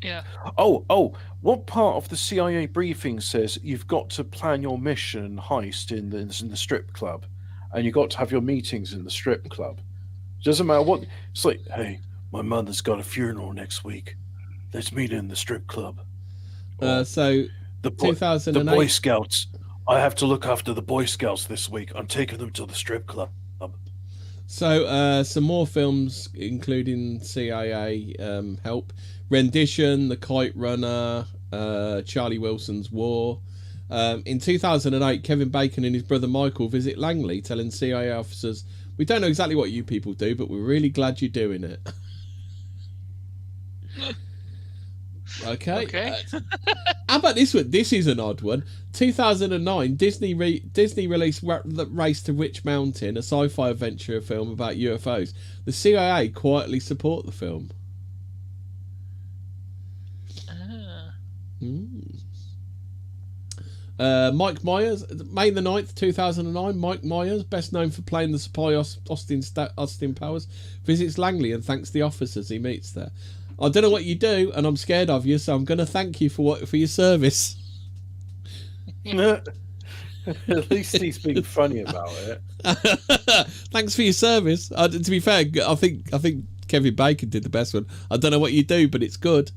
Yeah. Oh, what part of the CIA briefing says you've got to plan your mission heist in the strip club, and you've got to have your meetings in the strip club? Doesn't matter what. It's like, hey, my mother's got a funeral next week. Let's meet in the strip club. So the 2008. The Boy Scouts. I have to look after the Boy Scouts this week. I'm taking them to the strip club. So some more films, including CIA help. Rendition, The Kite Runner, Charlie Wilson's War. In 2008, Kevin Bacon and his brother Michael visit Langley, telling CIA officers, "We don't know exactly what you people do, but we're really glad you're doing it." Okay. How about this one? This is an odd one. 2009, Disney released Race to Witch Mountain, a sci-fi adventure film about UFOs. The CIA quietly support the film. Mike Myers, May the 9th, 2009. Mike Myers, best known for playing the spy Austin Powers, visits Langley and thanks the officers he meets there. "I don't know what you do, and I'm scared of you, so I'm going to thank you for your service." At least he's being funny about it. Thanks for your service. To be fair, I think Kevin Bacon did the best one. I don't know what you do, but it's good.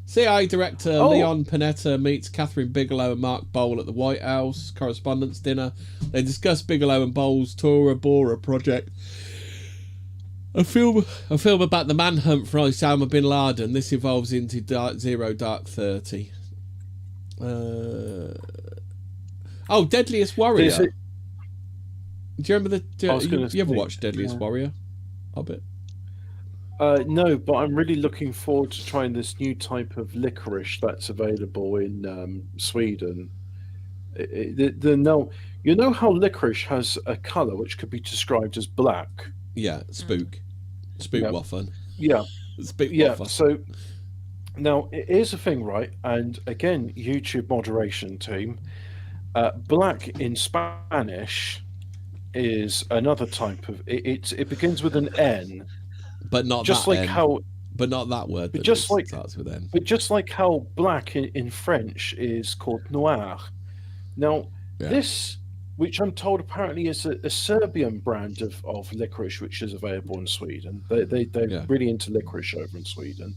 CIA Director Leon Panetta meets Catherine Bigelow and Mark Bowl at the White House Correspondents' Dinner. They discuss Bigelow and Bowl's Tora Bora project, a film about the manhunt for Osama bin Laden. This evolves into Zero Dark 30. Deadliest Warrior. Do you remember you ever watched Deadliest Warrior? Hobbit? No, but I'm really looking forward to trying this new type of licorice that's available in Sweden. You know how licorice has a colour which could be described as black? Yeah, spook waffen. Yeah, spook waffen. So now here's the thing, right? And again, YouTube moderation team, black in Spanish is another type of it begins with an N. But not just that like N. how, but not that word. But that just like starts with N. But just like how black in French is called noir. Now this, which I'm told apparently is a Serbian brand of licorice, which is available in Sweden. They're really into licorice over in Sweden.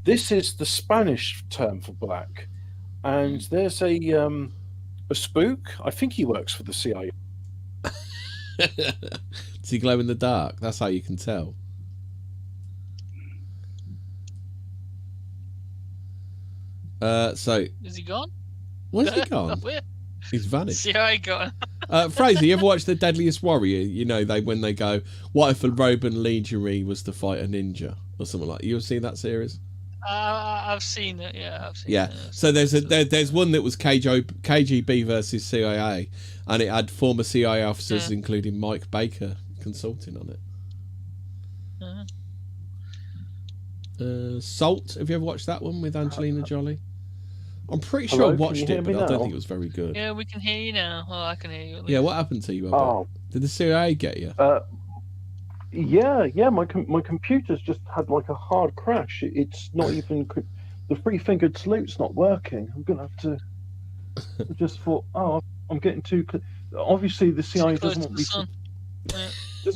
This is the Spanish term for black, and there's a spook. I think he works for the CIA. Does he glow in the dark? That's how you can tell. So is he gone? Where's he gone? He's vanished. See how he gone. Fraser, you ever watched The Deadliest Warrior? You know, when they go, what if a Roman legionary was to fight a ninja or something like that? You ever seen that series? I've seen it. Yeah, I've seen it. So there's one that was KGB versus CIA, and it had former CIA officers, including Mike Baker, consulting on it. Salt. Have you ever watched that one with Angelina Jolie? I'm pretty sure I watched it, but I don't think it was very good. Yeah, we can hear you now. Oh, I can hear you. Yeah, what happened to you? Did the CIA get you? Yeah. My computer's just had like a hard crash. It's not even the three-fingered salute's not working. I'm gonna have to. I just thought, I'm getting too. Obviously, the CIA doesn't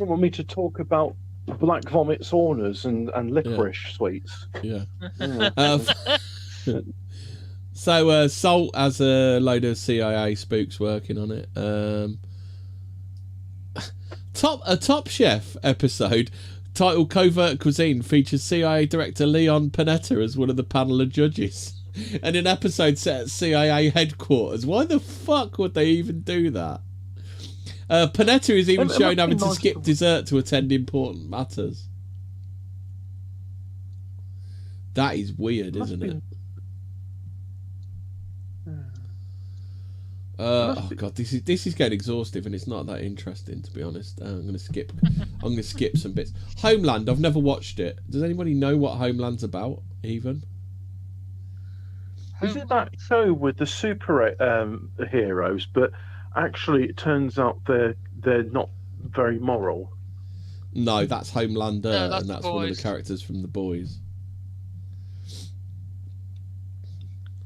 want me to talk about black vomit saunas and licorice sweets. Yeah. So Salt has a load of CIA spooks working on it. A Top Chef episode titled Covert Cuisine features CIA Director Leon Panetta as one of the panel of judges. And an episode set at CIA headquarters. Why the fuck would they even do that? Panetta is even shown having to skip dessert to attend important matters. That is weird, isn't it? Oh god, this is getting exhaustive and it's not that interesting, to be honest. I'm gonna skip some bits. Homeland, I've never watched it. Does anybody know what Homeland's about even? Is it that show with the super heroes, but actually it turns out they're not very moral? No, that's Homelander, that's and that's one of the characters from The Boys.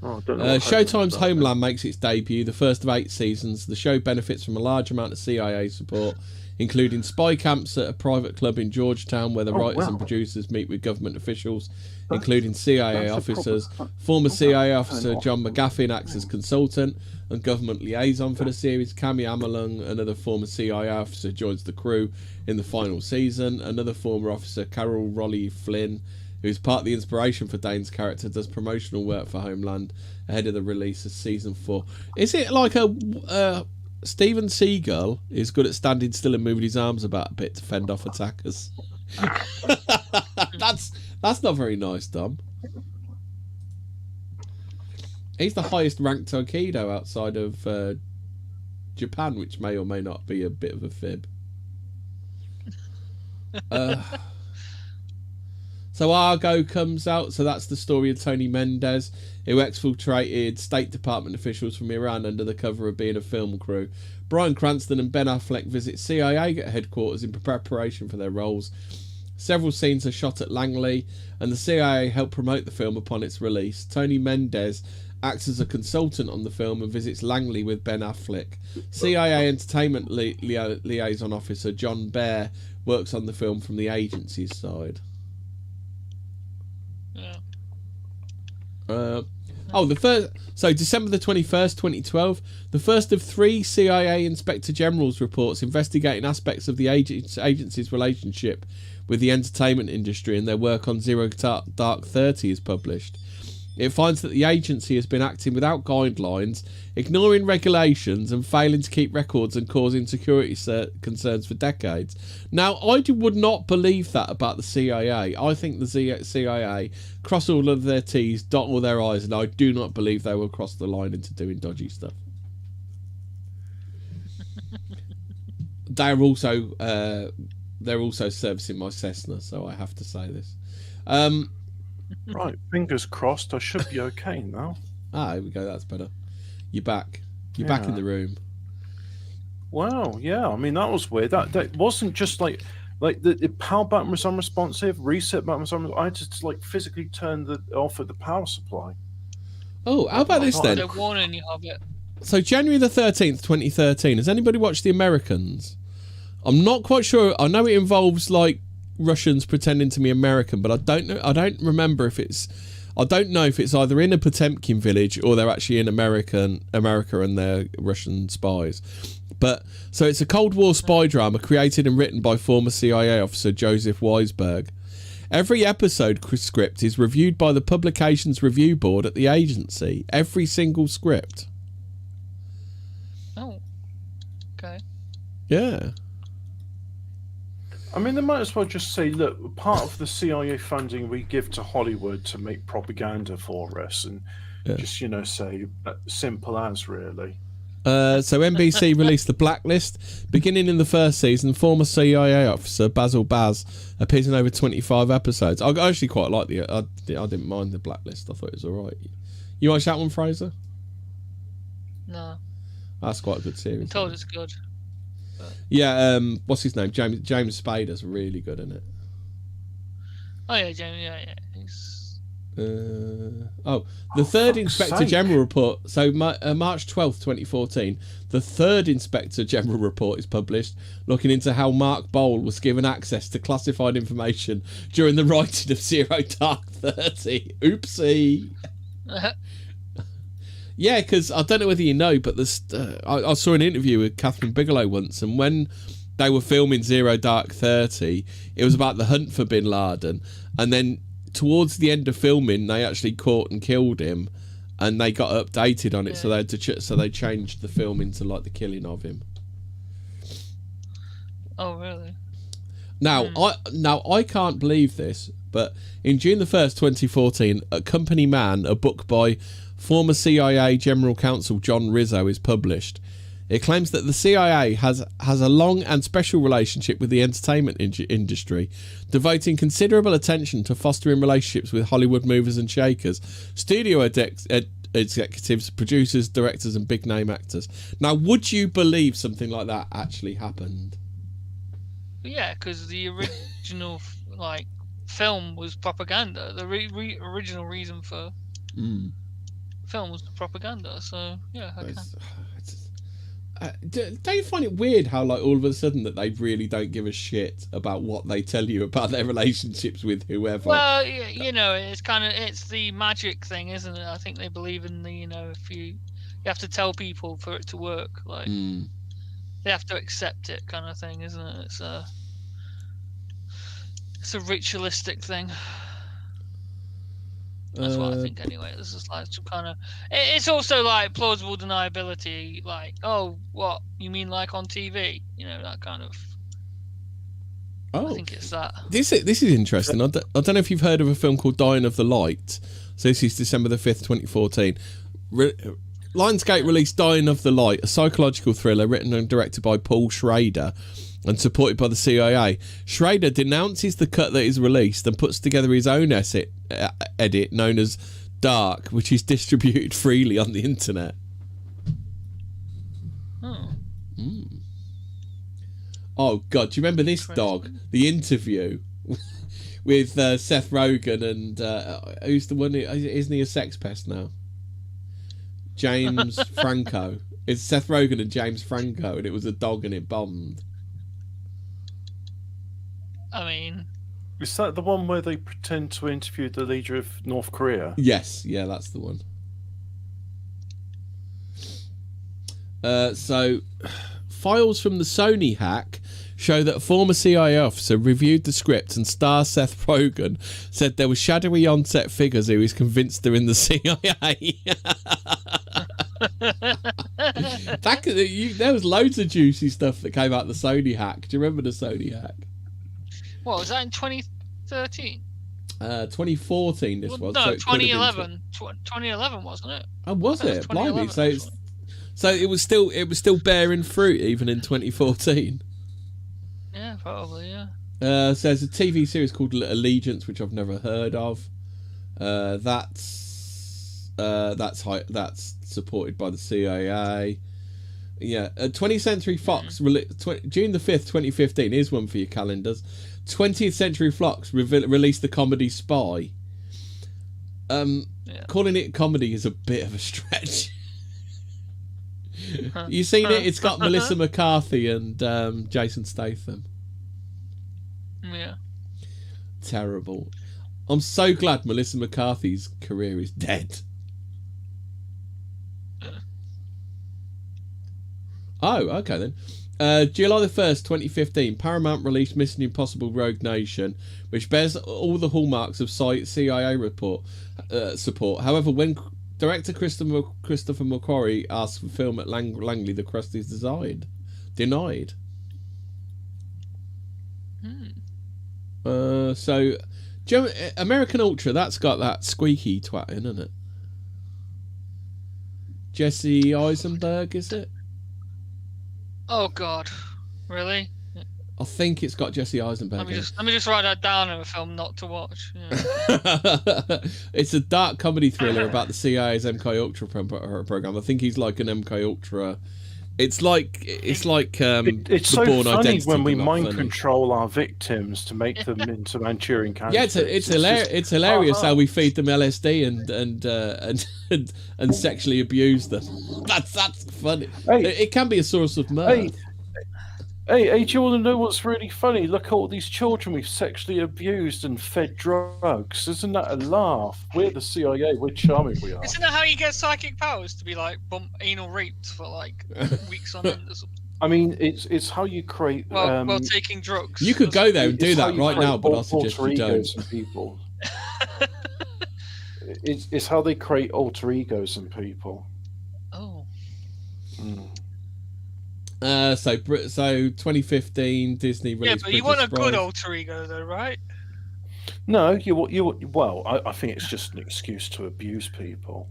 Showtime's Homeland makes its debut, the first of 8 seasons. The show benefits from a large amount of CIA support, including spy camps at a private club in Georgetown where the writers and producers meet with government officials, including CIA officers. Former CIA officer John McGaffin acts as consultant and government liaison for the series. Cami Amalung, another former CIA officer, joins the crew in the final season. Another former officer, Carol Raleigh Flynn, who's part of the inspiration for Dane's character, does promotional work for Homeland ahead of the release of season 4. Is it like a Steven Seagal is good at standing still and moving his arms about a bit to fend off attackers? That's not very nice, Dom. He's the highest ranked Aikido outside of Japan, which may or may not be a bit of a fib. So Argo comes out, so that's the story of Tony Mendez, who exfiltrated State Department officials from Iran under the cover of being a film crew. Bryan Cranston and Ben Affleck visit CIA headquarters in preparation for their roles. Several scenes are shot at Langley, and the CIA helped promote the film upon its release. Tony Mendez acts as a consultant on the film and visits Langley with Ben Affleck. CIA Entertainment Liaison Officer John Baer works on the film from the agency's side. Yeah. December the 21st, 2012, the first of 3 CIA Inspector General's reports investigating aspects of the agency's relationship with the entertainment industry and their work on Zero Dark 30 is published. It finds that the agency has been acting without guidelines, ignoring regulations and failing to keep records and causing security concerns for decades. Now, I would not believe that about the CIA. I think the CIA cross all of their T's, dot all their I's, and I do not believe they will cross the line into doing dodgy stuff. They're also servicing my Cessna, so I have to say this. Right, fingers crossed. I should be okay now. Here we go. That's better. You're back. You're back in the room. Wow. Yeah. I mean, that was weird. That wasn't just like the power button was unresponsive. Reset button was unresponsive. I had to like physically turn off of the power supply. Oh, how about this then? They're warning you, Hobbit. So January the 13th, 2013. Has anybody watched The Americans? I'm not quite sure. I know it involves like Russians pretending to be American, but I don't know. I don't remember if it's. I don't know if it's either in a Potemkin village or they're actually in America and they're Russian spies. But so it's a Cold War spy drama created and written by former CIA officer Joseph Weisberg. Every episode script is reviewed by the Publications Review Board at the agency. Every single script. Oh. Okay. Yeah. I mean, they might as well just say, look, part of the CIA funding we give to Hollywood to make propaganda for us, and just, say simple as, really. So NBC released The Blacklist. Beginning in the first season, former CIA officer Basil Baz appears in over 25 episodes. I actually quite like I didn't mind The Blacklist. I thought it was all right. You watched that one, Fraser? No. That's quite a good series. I'm told it's good. Yeah, what's his name? James Spader's really good in it. Oh yeah, James. Yeah. He's... The third Inspector General report. So March 12th, 2014, the third Inspector General report is published, looking into how Mark Bowl was given access to classified information during the writing of Zero Dark 30. Oopsie. Yeah, because I don't know whether you know, but I saw an interview with Catherine Bigelow once, and when they were filming Zero Dark 30, it was about the hunt for Bin Laden, and then towards the end of filming, they actually caught and killed him, and they got updated on it, so they had to so they changed the film into like the killing of him. Oh, really? Now, I can't believe this, but in June the 1st, 2014, A Company Man, a book by former CIA General Counsel John Rizzo, is published. It claims that the CIA has a long and special relationship with the entertainment industry, devoting considerable attention to fostering relationships with Hollywood movers and shakers, studio executives, producers, directors, and big-name actors. Now, would you believe something like that actually happened? Yeah, because the original film was propaganda. The original reason for film was the propaganda. So yeah, I can. Don't you find it weird how all of a sudden that they really don't give a shit about what they tell you about their relationships with whoever? Well, it's the magic thing, isn't it? I think they believe in the if you have to tell people for it to work, they have to accept it, kind of thing, isn't it? It's a ritualistic thing. That's what I think anyway. This is like some kind of... It's also like plausible deniability. Like, oh, what? You mean like on TV? That kind of... Oh. I think it's that. This is interesting. I don't know if you've heard of a film called Dying of the Light. So this is December the 5th, 2014. Lionsgate released Dying of the Light, a psychological thriller written and directed by Paul Schrader and supported by the CIA. Schrader denounces the cut that is released and puts together his own edit known as Dark, which is distributed freely on the internet. Oh God, do you remember this dog? The interview with Seth Rogen and who's the one? Isn't he a sex pest now? James Franco. It's Seth Rogen and James Franco, and it was a dog and it bombed. I mean, is that the one where they pretend to interview the leader of North Korea? Yes, yeah, that's the one. So, files from the Sony hack show that a former CIA officer reviewed the script, and star Seth Rogen said there were shadowy on-set figures who was convinced they're in the CIA. There was loads of juicy stuff that came out of the Sony hack. Do you remember the Sony hack? What was that in 2013? 2014 this was. No, so 2011. 2011 wasn't it? Oh, was it? Blimey. So it was still bearing fruit even in 2014. Yeah, probably, yeah. So there's a TV series called Allegiance, which I've never heard of. That's supported by the CIA. Yeah, 20th Century Fox, June the 5th, 2015. Here's one for your calendars. 20th Century Fox released the comedy Spy. Calling it comedy is a bit of a stretch. You seen it? It's got Melissa McCarthy and Jason Statham. Yeah. Terrible. I'm so glad Melissa McCarthy's career is dead. Oh, okay then. July the 1st, 2015, Paramount released Mission Impossible Rogue Nation, which bears all the hallmarks of CIA support. However, when director Christopher McQuarrie asked for film at Langley, the crust is denied. So, American Ultra, that's got that squeaky twat in, isn't it? Jesse Eisenberg, is it? Oh God, really? I think it's got Jesse Eisenberg. Let me just write that down in a film not to watch. Yeah. It's a dark comedy thriller about the CIA's MK Ultra program. I think he's like an MK Ultra. It's like it's the so Bourne funny Identity, when we but not mind funny. control our victims to make them into Manchurian candidates. Yeah, it's hilarious how we feed them LSD and sexually abuse them. That's funny. Hey, it can be a source of mirth. Hey, do you want to know what's really funny? Look at all these children we've sexually abused and fed drugs. Isn't that a laugh? We're the CIA. We're charming, we are. Isn't that how you get psychic powers? To be like anal raped for like weeks on end or something? I mean, it's how you create. Well, taking drugs. You could go there and do that right now, but I suggest you don't. In people. It's how they create alter egos in people. Oh. Mm. So 2015 Disney released. Yeah, but you want a Bride. good alter ego, though, right? No, well, I think it's just an excuse to abuse people.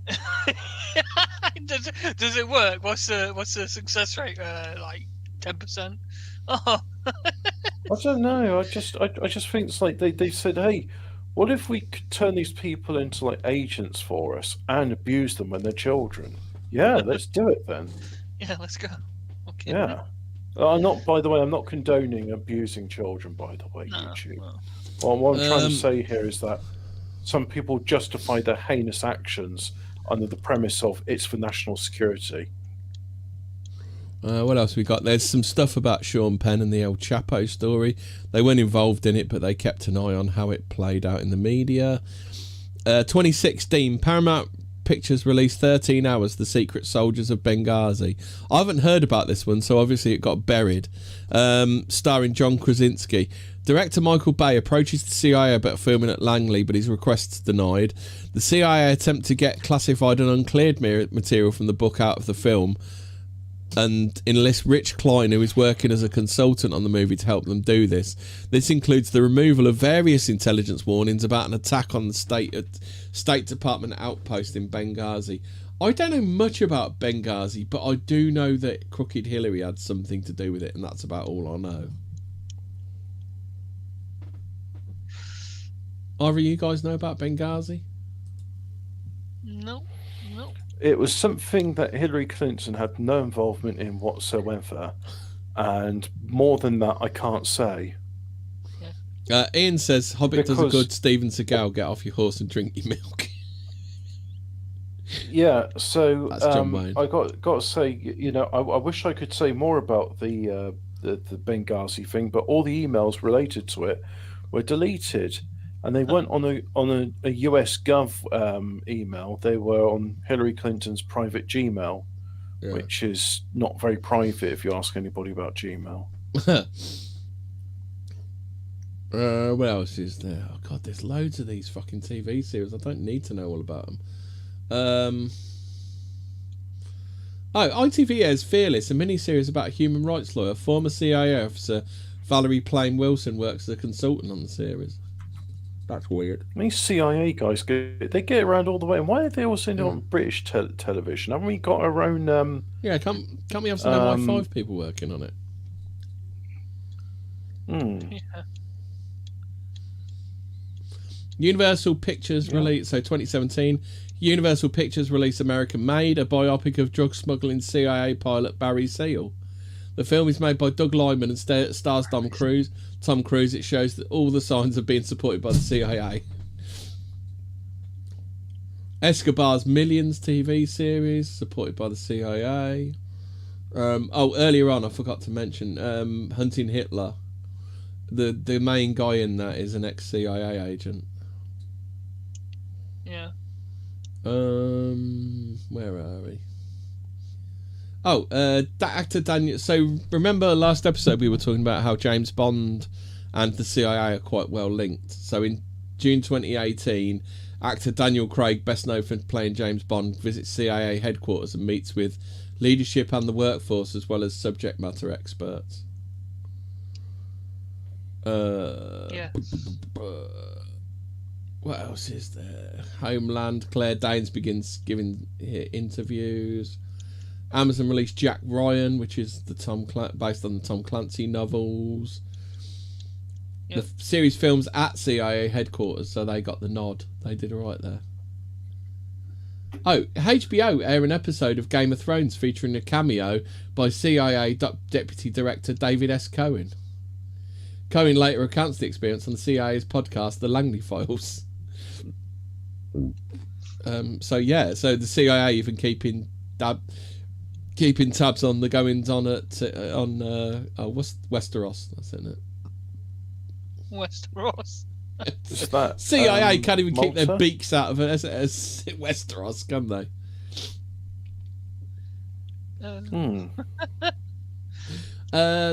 Does it work? What's the success rate? Like 10%? Oh. I don't know. I just think it's like they said, hey, what if we could turn these people into like agents for us and abuse them when they're children? Yeah, let's do it then. Yeah, let's go. Okay. Yeah. I'm not condoning abusing children, by the way, No, YouTube. no. Well, what I'm trying to say here is that some people justify their heinous actions under the premise of it's for national security. What else we got? There's some stuff about Sean Penn and the El Chapo story. They weren't involved in it, but they kept an eye on how it played out in the media. 2016, Paramount Pictures released 13 Hours, The Secret Soldiers of Benghazi. I haven't heard about this one, so obviously it got buried. Starring John Krasinski. Director Michael Bay approaches the CIA about filming at Langley, but his request's denied. The CIA attempt to get classified and uncleared material from the book out of the film and enlist Rich Klein, who is working as a consultant on the movie, to help them do this. This includes the removal of various intelligence warnings about an attack on the State Department outpost in Benghazi. I don't know much about Benghazi, but I do know that Crooked Hillary had something to do with it, and that's about all I know. Either of you guys know about Benghazi? No. It was something that Hillary Clinton had no involvement in whatsoever, and more than that, I can't say. Yeah. Ian says Hobbit does a good Steven Seagal, get off your horse and drink your milk. Yeah, so That's John Wayne. I got to say, I wish I could say more about the Benghazi thing, but all the emails related to it were deleted, and they weren't on a US Gov email. They were on Hillary Clinton's private Gmail, which is not very private if you ask anybody about Gmail. What else is there? Oh god, there's loads of these fucking TV series. I don't need to know all about them. ITV airs Fearless, a mini-series about a human rights lawyer. Former CIA officer Valerie Plain Wilson works as a consultant on the series. That's weird. These CIA guys they get around all the way. And why are they all sending on British television? Haven't we got our own? Yeah, can't we have some MI5 people working on it? Yeah. Universal Pictures released, so 2017, Universal Pictures released American Made, a biopic of drug smuggling CIA pilot Barry Seal. The film is made by Doug Liman and stars Tom Cruise. It shows that all the signs of being supported by the CIA. Escobar's Millions TV series, supported by the CIA. Earlier on, I forgot to mention Hunting Hitler. The main guy in that is an ex-CIA agent. Yeah. Where are we? That actor Daniel. So remember last episode we were talking about how James Bond and the CIA are quite well linked. So in June 2018, actor Daniel Craig, best known for playing James Bond, visits CIA headquarters and meets with leadership and the workforce as well as subject matter experts. Yeah. What else is there? Homeland. Claire Danes begins giving interviews. Amazon released Jack Ryan, which is the based on the Tom Clancy novels. Yep. The series films at CIA headquarters, so they got the nod. They did alright there. HBO air an episode of Game of Thrones featuring a cameo by CIA Deputy Director David S. Cohen. Cohen later recounts the experience on the CIA's podcast, The Langley Files. So the CIA even keeping tabs on the goings on at Westeros. That's it, isn't it? Westeros. Is that, CIA can't even Malta? keep their beaks out of it as Westeros, can they?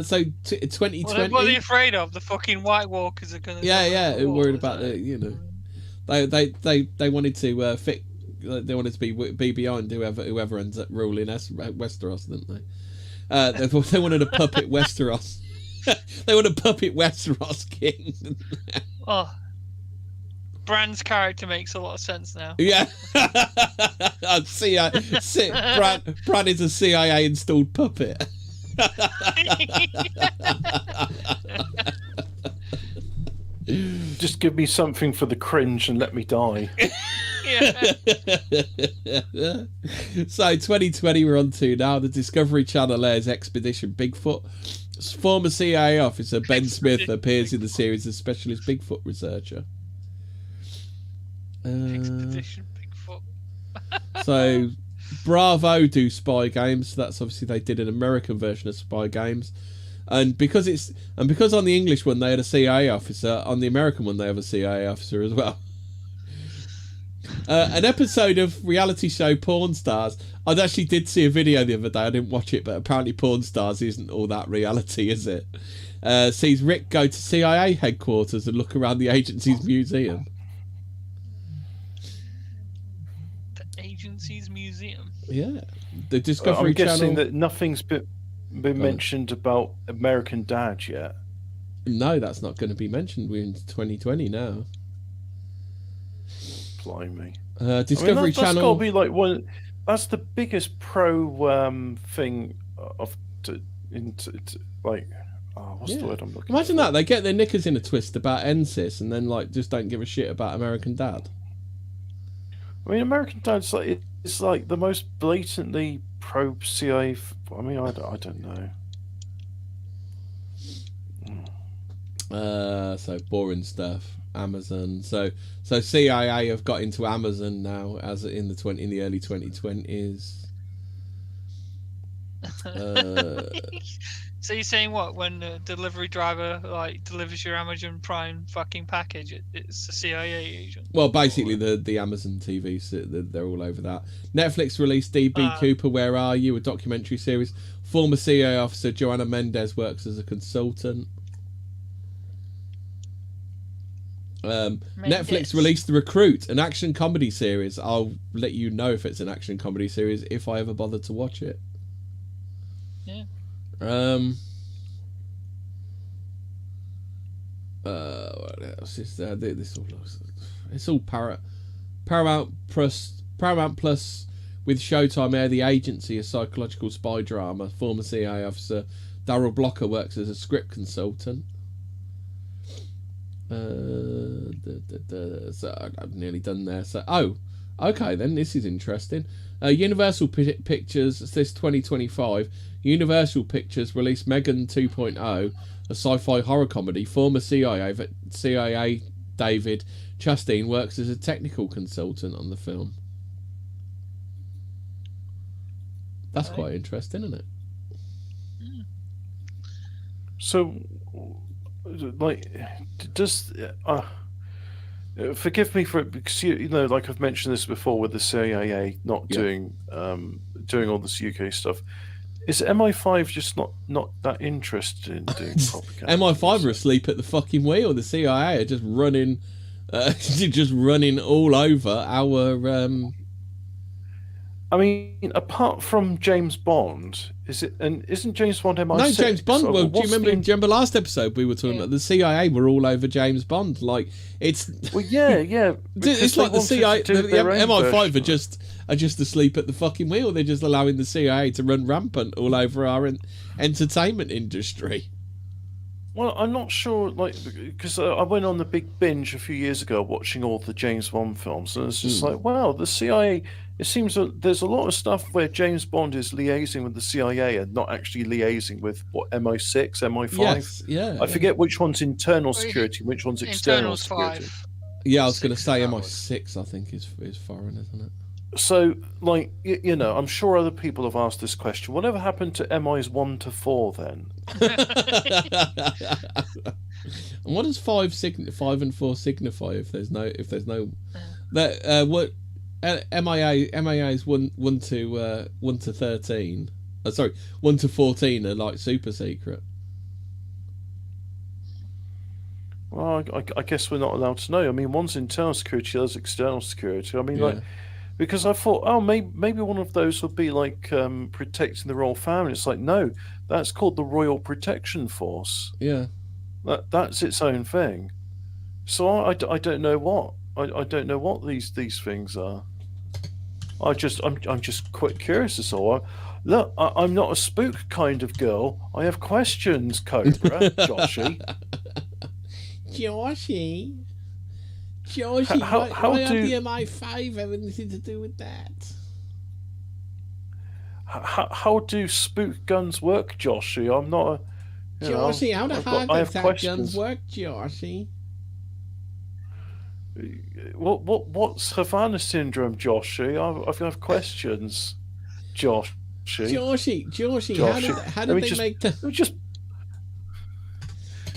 So 2020. What are they afraid of? The fucking White Walkers are going to. Yeah. Worried about they wanted to they wanted to be behind whoever ends up ruling Westeros, didn't they? They wanted a puppet Westeros. They want a puppet Westeros king. Oh, Bran's character makes a lot of sense now. Yeah. Bran is a CIA installed puppet. Just give me something for the cringe and let me die. So 2020 we're on to now. The Discovery Channel airs Expedition Bigfoot. Former CIA officer Ben Smith appears in the series as specialist Bigfoot researcher. Expedition Bigfoot. So Bravo do spy games. So that's obviously they did an American version of spy games. And because on the English one they had a CIA officer, on the American one they have a CIA officer as well. An episode of reality show Porn Stars. I actually did see a video the other day. I didn't watch it, but apparently Porn Stars isn't all that reality, is it? Sees Rick go to CIA headquarters and look around the agency's museum. The agency's museum? Yeah. The Discovery Channel... I'm guessing that nothing's been mentioned about American Dad yet. No, that's not going to be mentioned. We're in 2020 now. Blimey. Discovery that's Channel... That's got to be like one... That's the biggest pro thing of like... Oh, what's the word I'm looking Imagine for? that. They get their knickers in a twist about NSYS and then like just don't give a shit about American Dad. I mean, American Dad's like... It's like the most blatantly pro-CIA... I mean, I don't know. So boring stuff. Amazon. So CIA have got into Amazon now, as in the early 2020s. So you're saying what? When the delivery driver delivers your Amazon Prime fucking package, it's a CIA agent? Well, basically the Amazon TV, they're all over that. Netflix released DB Cooper, Where Are You? A documentary series. Former CIA officer Joanna Mendez works as a consultant. Netflix released The Recruit, an action comedy series. I'll let you know if it's an action comedy series if I ever bother to watch it. Yeah. What else is there? This all looks. It's all Paramount Plus with Showtime air The Agency, a psychological spy drama. Former CIA officer Darryl Blocker works as a script consultant. So I've nearly done there. So okay then, this is interesting. Universal Pictures this 2025. Universal Pictures released Megan 2.0, a sci-fi horror comedy. Former CIA David Chastain works as a technical consultant on the film. That's quite interesting, isn't it? So, like, does forgive me for it, because you know, like I've mentioned this before with the CIA not doing all this UK stuff. Is MI5 just not that interested in doing propaganda? MI5 are asleep at the fucking wheel. The CIA are just running all over our. I mean, apart from James Bond, isn't James Bond MI6? No, James Bond. So Well, do you remember last episode we were talking about the CIA were all over James Bond? Like it's. Well, yeah. It's like the CIA, the MI5 version. are just asleep at the fucking wheel. They're just allowing the CIA to run rampant all over our entertainment industry. Well, I'm not sure, like, because I went on the big binge a few years ago watching all the James Bond films, and it's just like, wow, the CIA. It seems that there's a lot of stuff where James Bond is liaising with the CIA and not actually liaising with MI6, MI5. Yes, yeah. I forget which one's internal security, which one's external security. 5. Yeah, I was going to say MI6. I think is foreign, isn't it? So, like, you know, I'm sure other people have asked this question. Whatever happened to MIs 1 to 4 then? And what does 5 and 4 signify if there's no that what MIA is 1 to 13. Sorry, 1 to 14 are like super secret. Well, I guess we're not allowed to know. I mean, one's internal security, the other's external security. I mean, like, because I thought, oh, maybe one of those would be like protecting the royal family. It's like, no, that's called the Royal Protection Force. Yeah, that's its own thing. So I don't know what I don't know what these things are. I'm just quite curious as all. Look, I'm not a spook kind of girl. I have questions, Cobra, Joshy. Joshy, how why do the MI5 have anything to do with that? How do spook guns work, Joshy? I'm not a... Joshy, how do I have questions. guns work, Joshy? What's Havana syndrome, Joshy? I have questions, Joshy. Joshy, how did they make the... Let me just...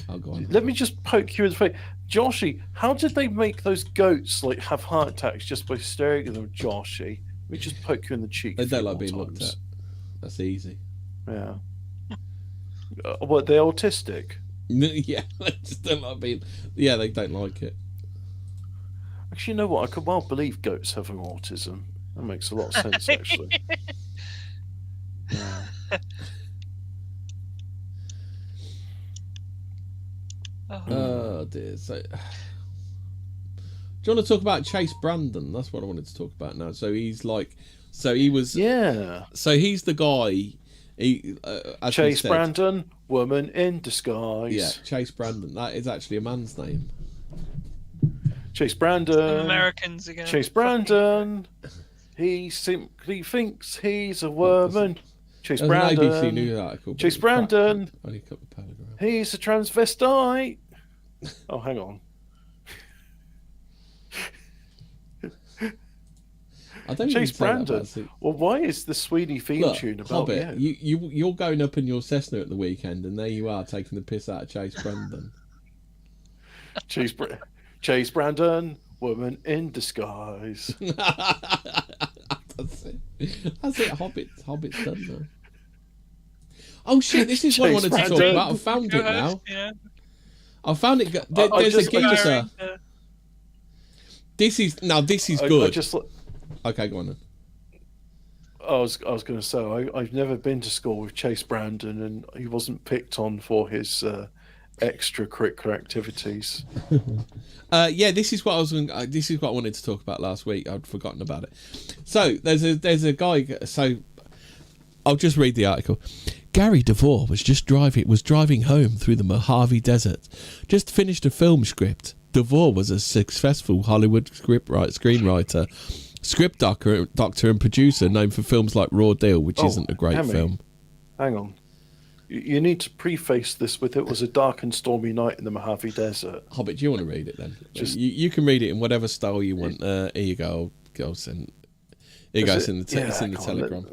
Oh, go on. Let me just poke you in the face. Joshy, how did they make those goats like have heart attacks just by staring at them, Joshy? Let me just poke you in the cheek. They don't like being looked at. That's easy. Yeah. What, they're autistic? Yeah, they just don't like being... Yeah, they don't like it. Actually, you know what? I could well believe goats have autism. That makes a lot of sense, actually. Yeah. Oh dear. So, do you want to talk about Chase Brandon? That's what I wanted to talk about now. So he's like, so he was, yeah. So he's the guy. Chase Brandon, woman in disguise. Yeah, Chase Brandon. That is actually a man's name. Chase Brandon. Americans again. Chase Brandon. He simply thinks he's a woman. Chase Brandon. An ABC News article. Chase Brandon. Only a couple of paragraphs. He's a transvestite. Oh, hang on. I don't Chase Brandon. That well, why is the Sweeney theme tune about Hobbit, you're going up in your Cessna at the weekend, and there you are taking the piss out of Chase Brandon. Chase Brandon, woman in disguise. That's it. Hobbit's done now. Oh shit! This is what I wanted to talk about. I found it now. Yeah. I found it. There's a geezer. This is good. Okay, go on then. I was going to say I've never been to school with Chase Brandon, and he wasn't picked on for his extracurricular activities. This is what I wanted to talk about last week. I'd forgotten about it. So there's a guy. So I'll just read the article. Gary DeVore was driving home through the Mojave Desert. Just finished a film script. DeVore was a successful Hollywood screenwriter, script doctor and producer known for films like Raw Deal, which isn't a great film. Hang on. You need to preface this with it was a dark and stormy night in the Mojave Desert. Hobbit, do you want to read it then? You can read it in whatever style you want. Here you go. I'll send. Here goes in the Telegram.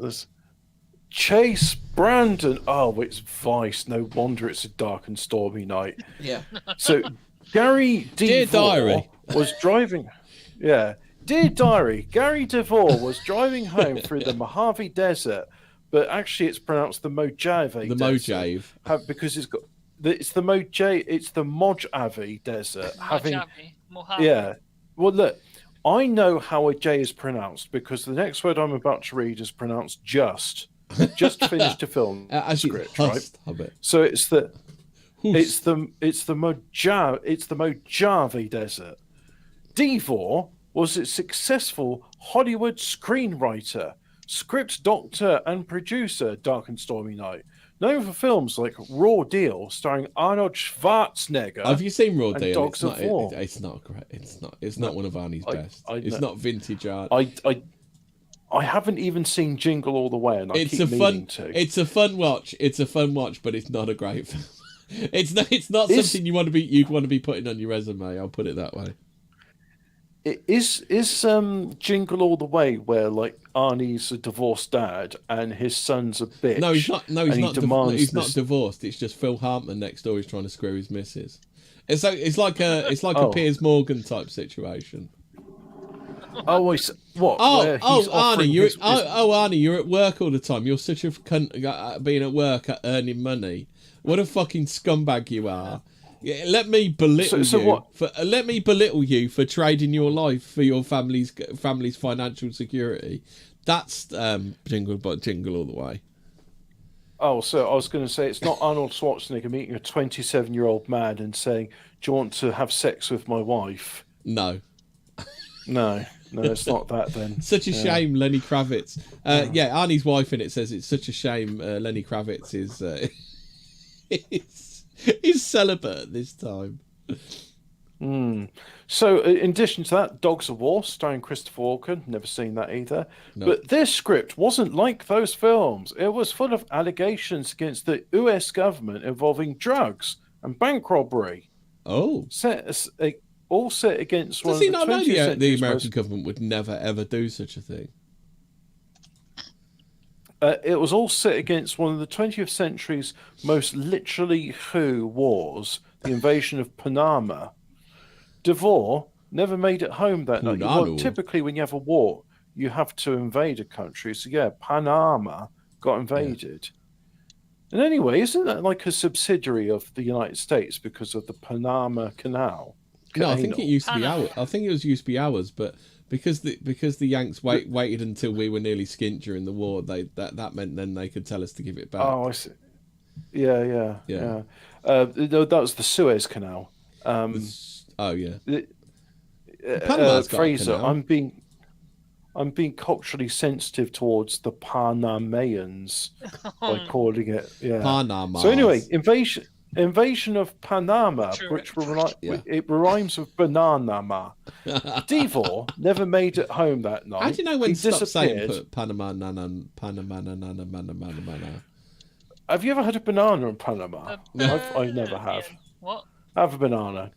Chase Brandon. Oh, it's Vice. No wonder it's a dark and stormy night. Yeah. So Gary DeVore was driving. Yeah. Dear Diary, Gary DeVore was driving home through the Mojave Desert, but actually it's pronounced the Mojave. The Mojave. Because it's the Mojave Desert. Mojave. Yeah. Well, look, I know how a J is pronounced because the next word I'm about to read is pronounced just. Just finished a film script, right? Hobbit. So it's the Mojave Desert. DeVore was a successful Hollywood screenwriter, script doctor, and producer. Dark and Stormy Night, known for films like Raw Deal, starring Arnold Schwarzenegger. Have you seen Raw Deal? Dogs of War. It's not great. It's not one of Arnie's best. It's not vintage art. I haven't even seen Jingle All the Way, and I keep meaning to. It's a fun watch. But it's not a great film. It's not something you'd want to be putting on your resume. I'll put it that way. Is Jingle All the Way where like Arnie's a divorced dad and his son's a bitch? No, he's not. No, he's not divorced. It's just Phil Hartman next door is trying to screw his missus. It's like a Piers Morgan type situation. Oh, what? Arnie, Arnie, you're at work all the time. You're such a cunt being at work earning money. What a fucking scumbag you are. Yeah, let me belittle you for trading your life for your family's financial security. That's jingle all the way. Oh, so I was going to say it's not Arnold Schwarzenegger meeting a 27-year-old man and saying, "Do you want to have sex with my wife?" No. No, it's not that then. Such a shame, Lenny Kravitz. Arnie's wife in it says it's such a shame Lenny Kravitz is celibate at this time. So, in addition to that, Dogs of War, starring Christopher Walken. Never seen that either. No. But this script wasn't like those films. It was full of allegations against the US government involving drugs and bank robbery. Oh. All set against one of the 20th century's Does he not know the American government would never, ever do such a thing? It was all set against one of the 20th century's most literally wars, the invasion of Panama. DeVore never made it home that night. Well, typically, when you have a war, you have to invade a country. So, yeah, Panama got invaded. Yeah. And anyway, isn't that like a subsidiary of the United States because of the Panama Canal? No, I think it used to be ours. I think it used to be ours, but because the Yanks waited until we were nearly skint during the war, that meant then they could tell us to give it back. Oh, I see. Yeah. That was the Suez Canal. Fraser, I'm being culturally sensitive towards the Panamayans by calling it Panama. So anyway, Invasion of Panama, which it rhymes with banana. DeVore never made it home that night. How do you know when to stop saying Panama? Panama? Have you ever had a banana in Panama? I never have. What? Have a banana.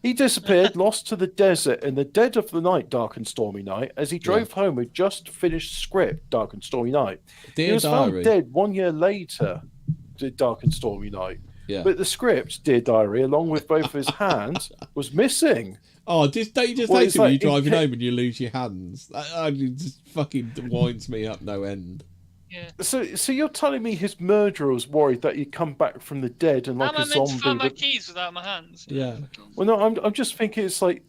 He disappeared, lost to the desert in the dead of the night, dark and stormy night, as he drove home with just finished script, dark and stormy night. Dear he was Diary. found dead 1 year later, dark and stormy night. Yeah. But the script, Dear Diary, along with both of his hands, was missing. Oh, don't you just hate it when you're driving home and you lose your hands? That just fucking winds me up no end. Yeah. So you're telling me his murderer was worried that he'd come back from the dead and like How a am I meant to zombie? find my keys without my hands? Yeah. Well, no, I'm just thinking it's like,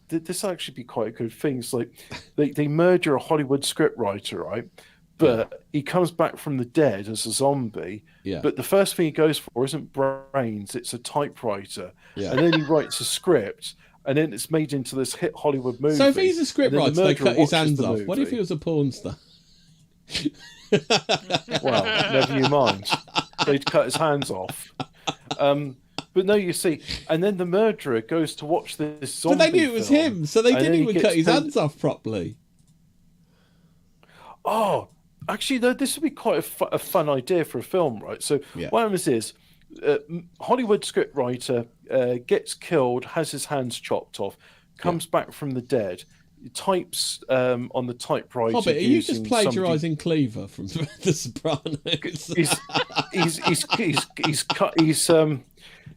this actually be quite a good thing. It's like they murder a Hollywood scriptwriter, right? But he comes back from the dead as a zombie. Yeah. But the first thing he goes for isn't brains; it's a typewriter. Yeah. And then he writes a script, and then it's made into this hit Hollywood movie. So if he's a scriptwriter, they cut his hands off. Movie. What if he was a porn star? Well, never you mind. They'd cut his hands off. But no, you see, and then the murderer goes to watch this zombie. But they knew it was him, so they didn't even cut his hands off properly. Oh, actually, though, this would be quite a fun idea for a film, right? So what happens is, Hollywood scriptwriter gets killed, has his hands chopped off, comes back from the dead, types on the typewriter. Hobbit, are you just plagiarising Cleaver from The Sopranos?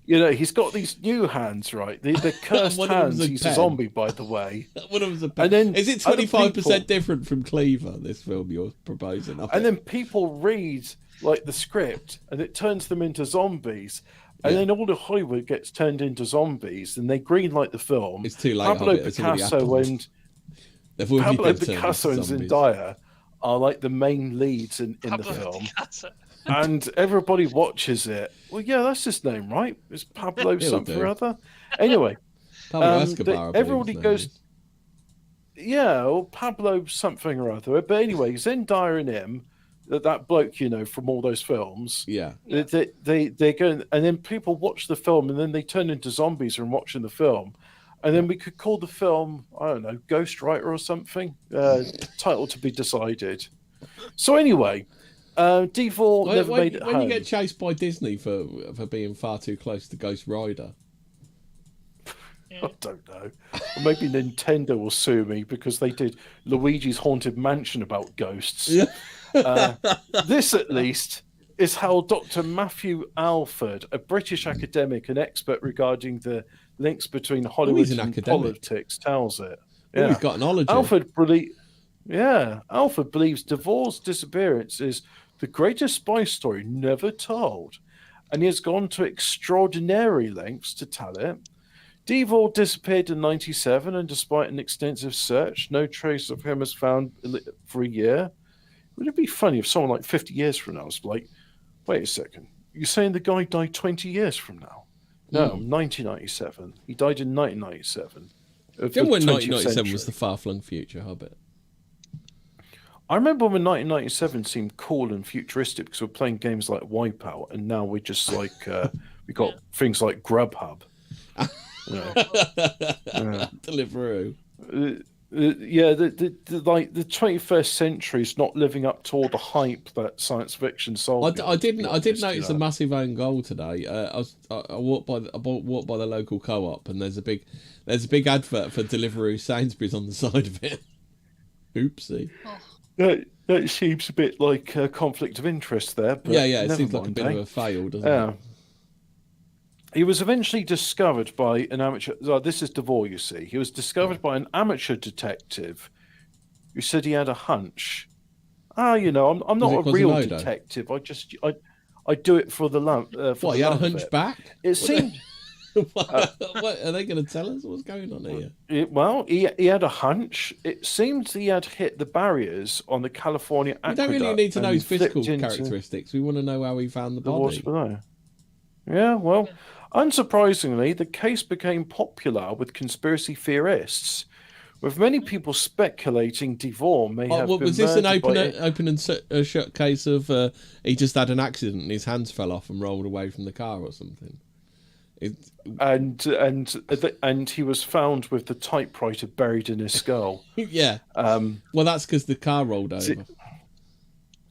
He's got these new hands, right? The cursed hands. He's a zombie, by the way. One of them's a pen. And then, is it 25% different from Cleaver? This film you're proposing? And then people read like the script, and it turns them into zombies. And then all of Hollywood gets turned into zombies, and they greenlight the film. It's too late. Pablo Hobbit. Picasso and Zendaya are like the main leads in the film. Picasso. And everybody watches it. Well, yeah, that's his name, right? It's Pablo something or other. Anyway, everybody goes. Yeah, or Pablo something or other. But anyway, Zendaya and him, that bloke, from all those films. Yeah. They go, and then people watch the film, and then they turn into zombies from watching the film. And then we could call the film, I don't know, Ghostwriter or something. Title to be decided. So anyway. Devil never made it home. When you get chased by Disney for being far too close to Ghost Rider. I don't know. Or maybe Nintendo will sue me because they did Luigi's Haunted Mansion about ghosts. This, at least, is how Dr. Matthew Alford, a British academic and expert regarding the links between Hollywood and politics, tells it. Yeah. He's got an ology. Alford believes Duvall's disappearance is the greatest spy story never told, and he has gone to extraordinary lengths to tell it. Duvall disappeared in 1997, and despite an extensive search, no trace of him was found for a year. Would it be funny if someone like 50 years from now was like, wait a second, you're saying the guy died 20 years from now? No, 1997. He died in 1997. Then when 1997 was the far-flung future, Hobbit. I remember when 1997 seemed cool and futuristic because we're playing games like Wipeout, and now we're just like we got things like Grubhub. Deliveroo. The 21st century is not living up to all the hype that science fiction sold. I did notice a massive own goal today. I walked by the local co-op, and there's a big advert for Deliveroo Sainsbury's on the side of it. Oopsie. That seems a bit like a conflict of interest there. But it seems like a bit of a fail, doesn't it? He was eventually discovered by an amateur. This is Duvall, you see. He was discovered by an amateur detective who said he had a hunch. I'm not a real detective. I do it for the love. What, he had a hunchback? It seemed. What are they going to tell us? What's going on here? He had a hunch. It seemed he had hit the barriers on the California aqueduct. We don't really need to know his physical characteristics. We want to know how he found the body. Yeah, well, unsurprisingly, the case became popular with conspiracy theorists, with many people speculating Duvall may have been. Was this an open and shut case of he just had an accident and his hands fell off and rolled away from the car or something? And he was found with the typewriter buried in his skull. Yeah. Well, that's because the car rolled over.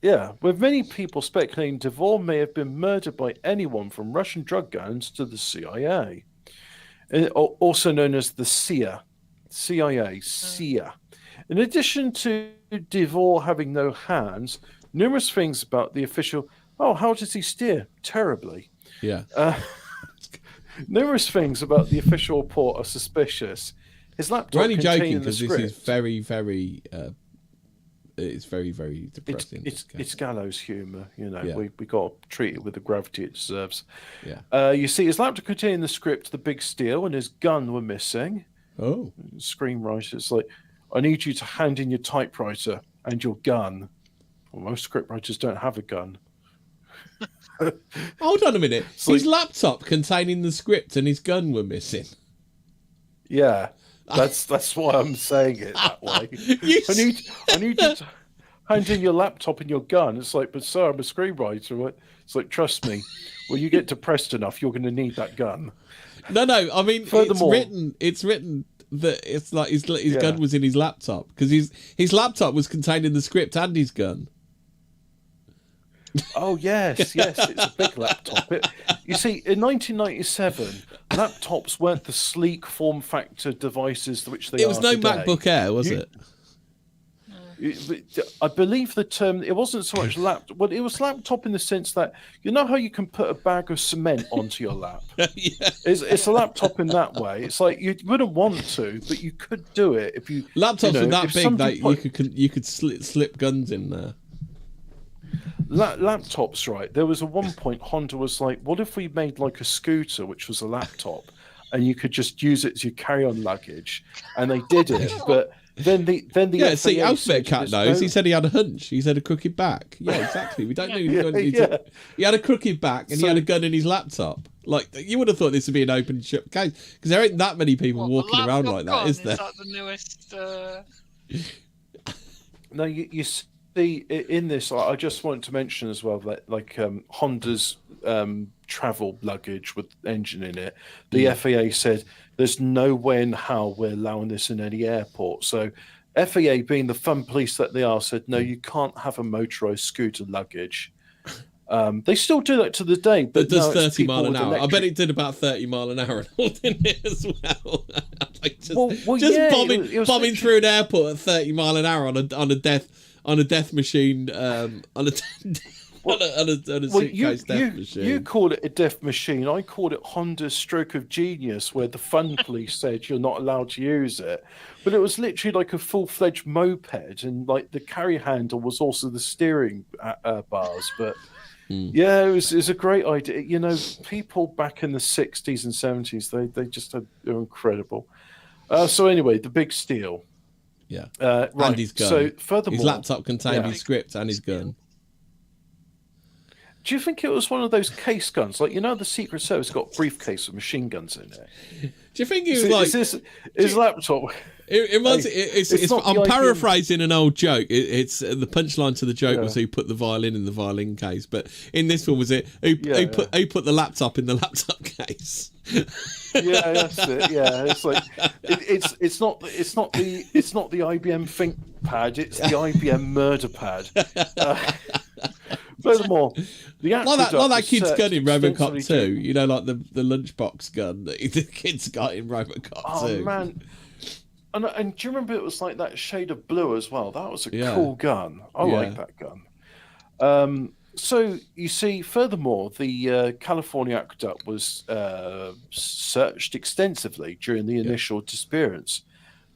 Yeah, with many people speculating DeVore may have been murdered by anyone from Russian drug gangs to the CIA, also known as the CIA, CIA. In addition to DeVore having no hands, numerous things about the official. Oh, how does he steer? Terribly. Yeah. Numerous things about the official report are suspicious. His laptop. We're only joking containing the because this script. is very, very. It's very, very depressing. It's gallows humour, you know. Yeah. We got to treat it with the gravity it deserves. Yeah. You see, his laptop containing the script, The Big Steal, and his gun were missing. Oh. Screenwriters like, I need you to hand in your typewriter and your gun. Well, most scriptwriters don't have a gun. Hold on a minute. So, his laptop containing the script and his gun were missing. Yeah, that's why I'm saying it that way. I need you to hand in your laptop and your gun. It's like, but sir, I'm a screenwriter. It's like, trust me, when you get depressed enough, you're going to need that gun. No. I mean, Furthermore, it's written that it's like his gun was in his laptop because his laptop was containing the script and his gun. Oh yes, it's a big laptop. You see, in 1997, laptops weren't the sleek form factor devices which they are. It was no today. MacBook Air, was it? I believe the term, it wasn't so much laptop, but it was laptop in the sense that, you know how you can put a bag of cement onto your lap? Yeah. It's a laptop in that way. It's like you wouldn't want to, but you could do it if you. Laptops are that big that you could slip guns in there. Laptops, right? There was one point Honda was like, what if we made like a scooter which was a laptop and you could just use it as your carry-on luggage? And they did it, but then the yeah. FAA See, Alphabet Cat knows. no. He said he had a hunch. He said a crooked back. Yeah, exactly. We don't know. He had a crooked back and he had a gun in his laptop. Like, you would have thought this would be an open shut case because there ain't that many people walking around like that, is there? Is that the newest? No, you see in this. I just want to mention as well that like Honda's travel luggage with engine in it, the FAA said there's no way in how we're allowing this in any airport. So FAA, being the fun police that they are, said no, you can't have a motorized scooter luggage. They still do that to the day, but it does no, 30 mile an hour. I bet it did about 30 mile an hour and all, didn't it, as well? Like bombing through an airport at 30 mile an hour on a death machine, on a suitcase death machine. You call it a death machine. I call it Honda's stroke of genius, where the fun police said you're not allowed to use it. But it was literally like a full-fledged moped, and like the carry handle was also the steering bars. But yeah, it was a great idea. You know, people back in the 60s and 70s, they just they're incredible. So anyway, The Big Steal. Yeah, right. And his gun. So furthermore, his laptop contained his script and his gun. Do you think it was one of those case guns? Like, you know, the Secret Service got a briefcase with machine guns in it. Do you think it was like... Is this his laptop? I'm paraphrasing an old joke. It's the punchline to the joke was who put the violin in the violin case, but in this one was it who put the laptop in the laptop case. Yeah, that's it. Yeah, it's like it's not the IBM ThinkPad. It's the IBM Murder Pad. Furthermore, the like that kid's gun in RoboCop 2. You know, like the lunchbox gun that the kids got in RoboCop 2. Oh man. And do you remember it was like that shade of blue as well? That was a cool gun. I like that gun. So you see, furthermore, the California aqueduct was searched extensively during the initial disappearance.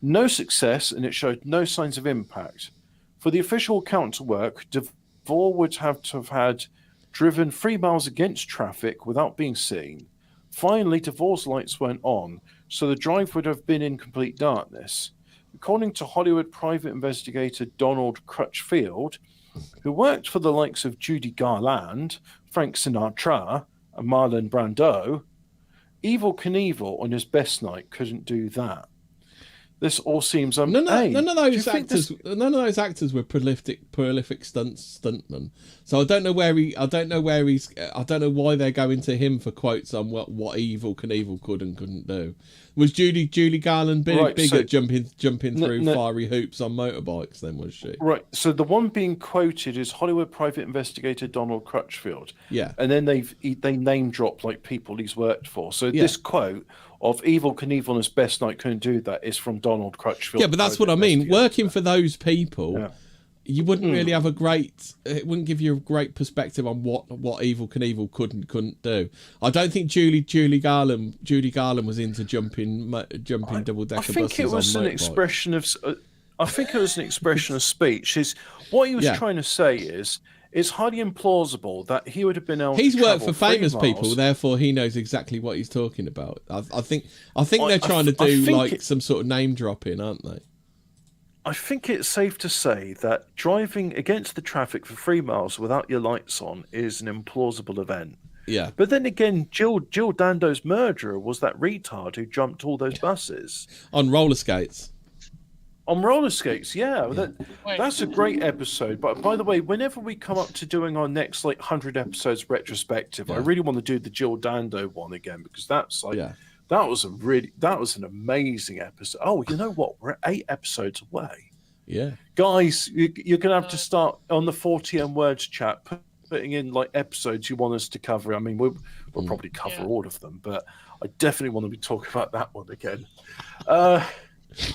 No success, and it showed no signs of impact. For the official account to work, DeVore would have to have had driven 3 miles against traffic without being seen. Finally, DeVore's lights weren't on, so the drive would have been in complete darkness. According to Hollywood private investigator Donald Crutchfield, who worked for the likes of Judy Garland, Frank Sinatra, and Marlon Brando, Evel Knievel on his best night couldn't do that. This all seems none of those actors were prolific stuntmen. So I don't know why they're going to him for quotes on what Evil Knievel could and couldn't do. Was Judy Garland big at jumping through fiery hoops on motorbikes? Then was she? Right. So the one being quoted is Hollywood private investigator Donald Crutchfield. Yeah. And then they name drop like people he's worked for. So this quote of Evil Knievel as best night couldn't do that is from Donald Crutchfield. Yeah, but that's what I mean. Working for those people, you wouldn't really have it wouldn't give you a great perspective on what Evil Knievel couldn't do. I don't think Judy Garland was into jumping double decker buses. I think it was an expression of. I think it was an expression of speech. Is what he was trying to say is. It's highly implausible that he would have been able. He's worked for famous people, therefore he knows exactly what he's talking about. I think they're trying to do some sort of name dropping, aren't they? I think it's safe to say that driving against the traffic for 3 miles without your lights on is an implausible event. Yeah. But then again, Jill Dando's murderer was that retard who jumped all those buses on roller skates. On roller skates, that's a great episode. But by the way, whenever we come up to doing our next 100 episodes retrospective, I really want to do the Jill Dando one again because that's that was an amazing episode. Oh, you know what? We're 8 episodes away. Yeah, guys, you're gonna have to start on the Fortean Words chat, putting in episodes you want us to cover. I mean, we'll probably cover all of them, but I definitely want to be talking about that one again.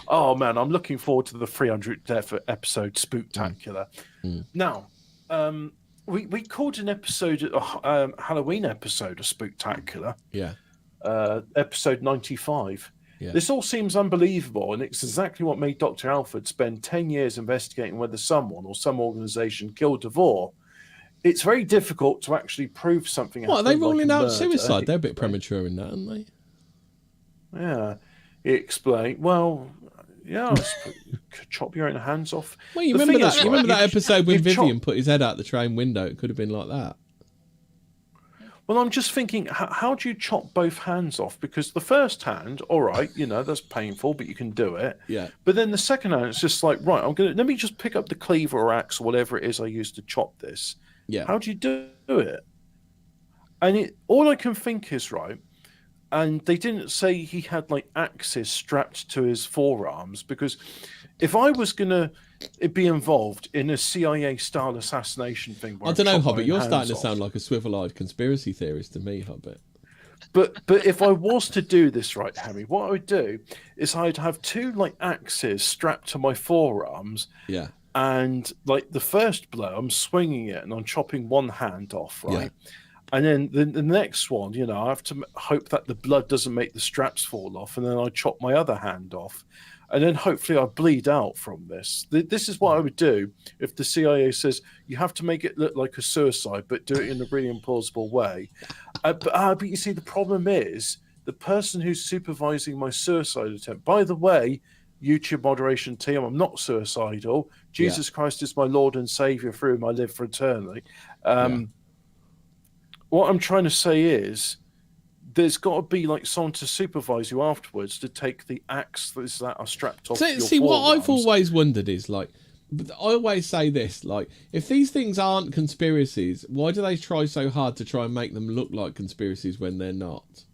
Oh man, I'm looking forward to the 300th episode, Spooktacular. Now, we called an episode Halloween episode of Spooktacular. Yeah. Episode 95. Yeah. This all seems unbelievable, and it's exactly what made Dr. Alfred spend 10 years investigating whether someone or some organization killed DeVore. It's very difficult to actually prove something. What, are they ruling out suicide? They're a bit premature in that, aren't they? Yeah. He explained, well, chop your own hands off. Well, you remember that? You remember that episode when Vivian put his head out the train window? It could have been like that. Well, I'm just thinking, how do you chop both hands off? Because the first hand, all right, that's painful, but you can do it. Yeah. But then the second hand, it's just like, right, let me just pick up the cleaver or axe or whatever it is I use to chop this. Yeah. How do you do it? And all I can think is, right. And they didn't say he had axes strapped to his forearms, because if I was going to be involved in a CIA-style assassination thing... I don't know, Hobbit, you're starting to sound like a swivel-eyed conspiracy theorist to me, Hobbit. But if I was to do this right, Hammy, what I would do is I'd have 2 axes strapped to my forearms. Yeah. And the first blow, I'm swinging it and I'm chopping one hand off, right? Yeah. And then the next one, I have to hope that the blood doesn't make the straps fall off, and then I chop my other hand off, and then hopefully I bleed out from this. This is what I would do if the CIA says you have to make it look like a suicide, but do it in a really implausible way. But you see, the problem is the person who's supervising my suicide attempt. By the way, YouTube moderation team, I'm not suicidal. Jesus Christ is my Lord and Savior, through whom I live for eternity. What I'm trying to say is there's got to be someone to supervise you afterwards to take the axe that are strapped off your forearms. What I've always wondered is, I always say this, if these things aren't conspiracies, why do they try so hard to try and make them look like conspiracies when they're not?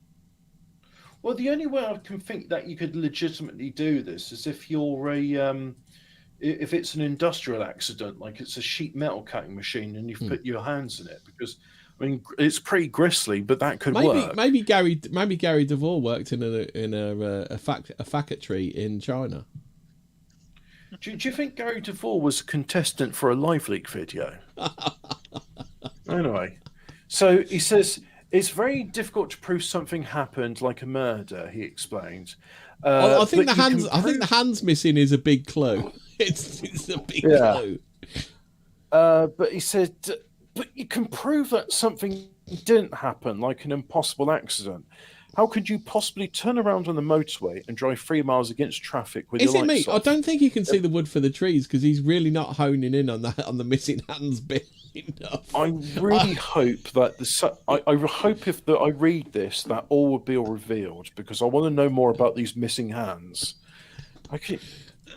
Well, the only way I can think that you could legitimately do this is if you're if it's an industrial accident, it's a sheet metal cutting machine and you've put your hands in it, because it's pretty grisly, but that could work. Maybe Gary DeVore worked in a factory in China. Do you think Gary DeVore was a contestant for a Live Leak video? Anyway, so he says it's very difficult to prove something happened, like a murder. He explains. I think the hands missing is a big clue. It's a big clue. But he said. But you can prove that something didn't happen, like an impossible accident. How could you possibly turn around on the motorway and drive 3 miles against traffic with your lights off? I don't think you can see the wood for the trees, because he's really not honing in on the missing hands bit enough. I really hope that I hope if I read this that all will be revealed, because I want to know more about these missing hands. I keep.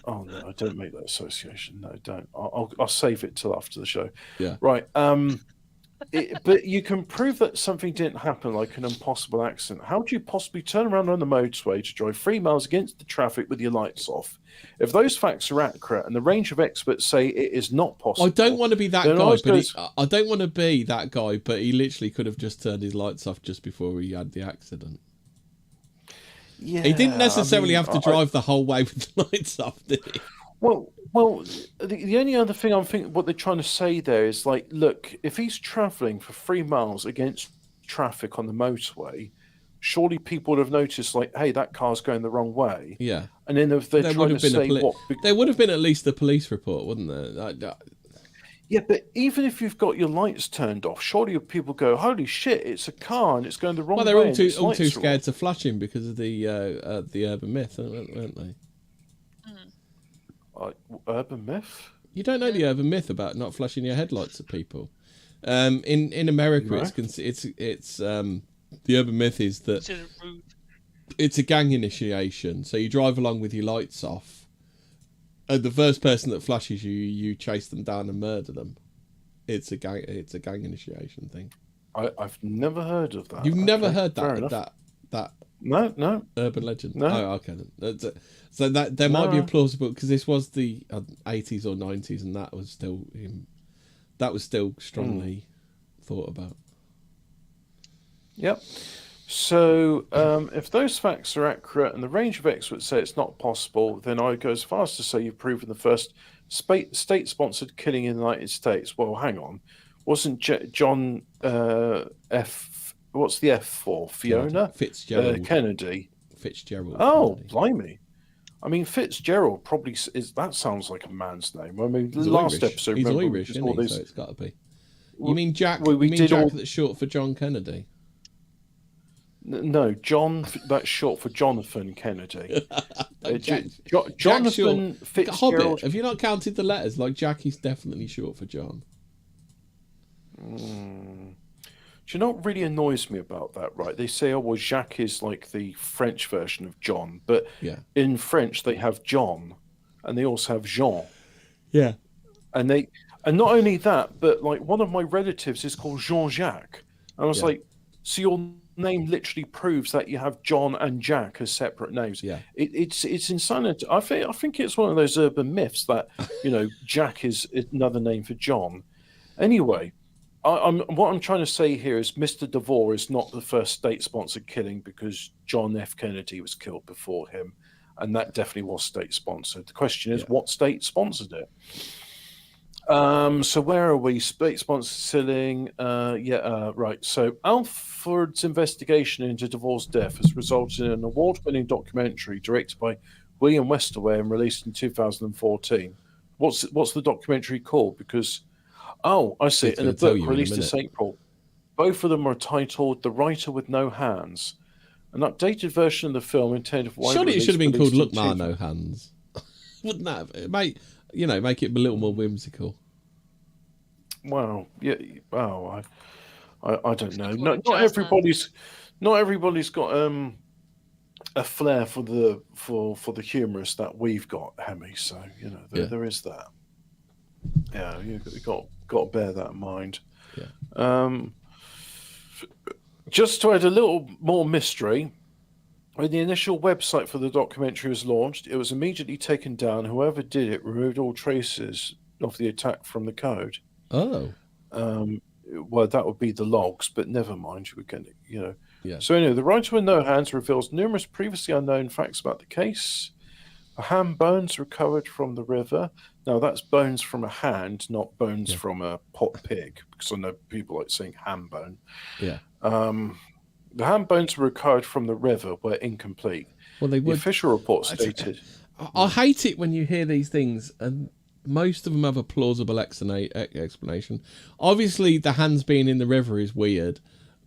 Oh no, don't make that association. No, don't. I'll save it till after the show. Yeah. Right. But you can prove that something didn't happen, like an impossible accident. How do you possibly turn around on the motorway to drive 3 miles against the traffic with your lights off? If those facts are accurate and the range of experts say it is not possible, I don't want to be that guy, but I don't want to be that guy. But he literally could have just turned his lights off just before he had the accident. Yeah, he didn't necessarily have to drive the whole way with the lights off, did he? Well, the only other thing I'm thinking, what they're trying to say there is like, look, if he's travelling for 3 miles against traffic on the motorway, surely people would have noticed, like, hey, that car's going the wrong way. Yeah. And then if they're trying to say what, there would have been at least a police report, wouldn't there? Yeah, but even if you've got your lights turned off, surely people go, holy shit, it's a car and it's going the wrong way. Well, they're all too scared to flash him because of the urban myth, weren't they? Urban myth? You don't know the urban myth about not flashing your headlights at people. In America, right. it's the urban myth is that it's a gang initiation. So you drive along with your lights off, and the first person that flashes you, you chase them down and murder them. It's a gang initiation thing. I've never heard of that. You've never heard that? No. Urban legend. No. Oh, okay. So that there might be a plausible, because this was the 80s or 90s, and that was still strongly thought about. Yep. So if those facts are accurate and the range of experts say it's not possible, then I go as far as to say you've proven the first state-sponsored killing in the United States. Well, hang on. Wasn't John what's the F for? Fiona? Fitzgerald. Kennedy. Fitzgerald. Oh, Kennedy. Blimey. I mean, Fitzgerald probably is. That sounds like a man's name. I mean, He's last Irish. episode, he's remember, Irish, isn't he? So it's got to be. You mean Jack? We you mean did Jack that's short for John Kennedy? No, John. That's short for Jonathan Kennedy. Jonathan Fitzgerald. Hobbit. Have you not counted the letters? Like Jack is definitely short for John. Do you know what really annoys me about that, right? They say, oh, well, Jacques is like the French version of John, but in French they have John, and they also have Jean. Yeah. And not only that, but like one of my relatives is called Jean-Jacques. And I was like, so your name literally proves that you have John and Jack as separate names. Yeah. It's insanity. I think it's one of those urban myths that, Jack is another name for John. Anyway, what I'm trying to say here is Mr. DeVore is not the first state-sponsored killing, because John F. Kennedy was killed before him, and that definitely was state-sponsored. The question is, what state sponsored it? So where are we? State-sponsored killing. Right. So Alfred's investigation into DeVore's death has resulted in an award-winning documentary directed by William Westerway and released in 2014. What's the documentary called? Because I see it in a book released this April. Both of them are titled "The Writer with No Hands," an updated version of the film intended for. Surely it should have been called "Look, Ma, No Hands." Wouldn't that make it a little more whimsical? Well, yeah. Well, I don't know. Not everybody's got a flair for the humorous that we've got, Hemi. So there is that. Yeah, you've got to bear that in mind. Yeah. Just to add a little more mystery, when the initial website for the documentary was launched, it was immediately taken down. Whoever did it removed all traces of the attack from the code. Oh. Well, that would be the logs, but never mind. You were going to, Yeah. So anyway, the Writer with No Hands reveals numerous previously unknown facts about the case. A hand bones recovered from the river. Now, that's bones from a hand, not bones from a pot pig, because I know people like saying ham bone. Yeah. The hand bones recovered from the river were incomplete. Well, the official report stated... I hate it when you hear these things, and most of them have a plausible explanation. Obviously, the hands being in the river is weird,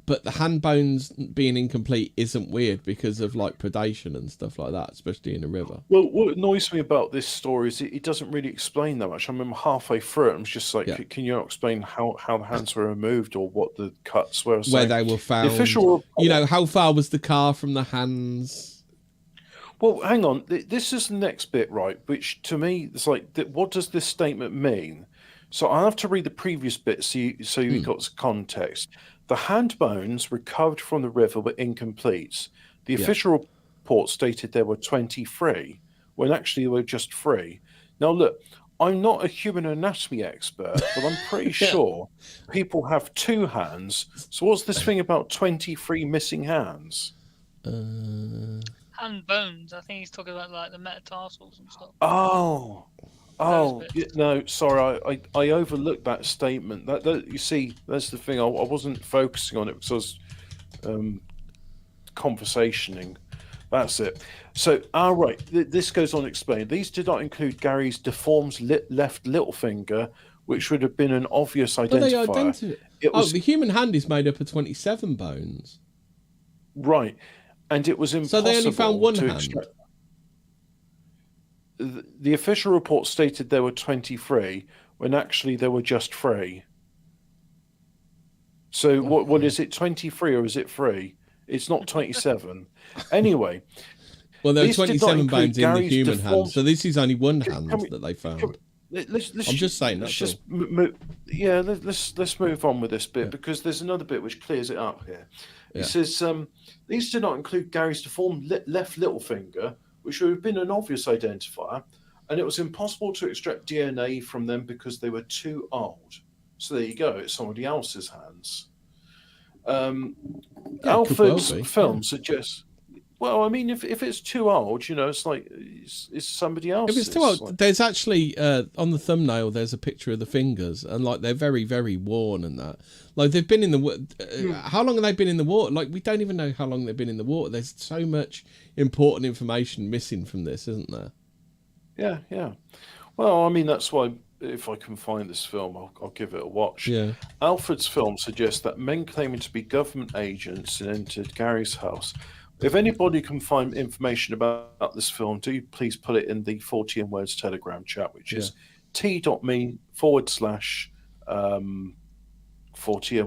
but the hand bones being incomplete isn't weird because of like predation and stuff like that, especially in a river. Well, what annoys me about this story is it doesn't really explain that much. I remember halfway through it, I'm just like, can you explain how the hands were removed or what the cuts were? Where they were found. The official report, how far was the car from the hands? Well, hang on. This is the next bit, right? Which to me, it's like, what does this statement mean? So I have to read the previous bit so you got context. The hand bones recovered from the river were incomplete. The official report stated there were 23, when actually there were just 3. Now, look, I'm not a human anatomy expert, but I'm pretty sure people have 2 hands. So what's this thing about 23 missing hands? Hand bones. I think he's talking about like the metatarsals and stuff. Oh, no, sorry, I overlooked that statement. That you see, that's the thing. I wasn't focusing on it because I was conversationing. That's it. So, right, this goes on to explain. These did not include Gary's deformed left little finger, which would have been an obvious identifier. The human hand is made up of 27 bones. Right, and it was impossible. So they only found one hand. The official report stated there were 23, when actually there were just 3. So what is it, 23 or is it 3? It's not 27. Anyway. Well, there are 27 bones in the human hand, so this is only one hand that they found. I'm just saying that. Let's move on with this bit because there's another bit which clears it up here. It says, these did not include Gary's deformed left little finger, which would have been an obvious identifier, and it was impossible to extract DNA from them because they were too old. So there you go, it's somebody else's hands. Alfred's film suggests, well, I mean, if it's too old, it's like it's somebody else's. If it's too old, there's actually on the thumbnail there's a picture of the fingers, and like they're very, very worn and that. Like they've been in the how long have they been in the water? Like we don't even know how long they've been in the water. There's so much important information missing from this, isn't there? Yeah. Well, I mean, that's why if I can find this film, I'll give it a watch. Yeah. Alfred's film suggests that men claiming to be government agents entered Gary's house. If anybody can find information about this film, do please put it in the Fortean Words Telegram chat, which is t.me/Fortean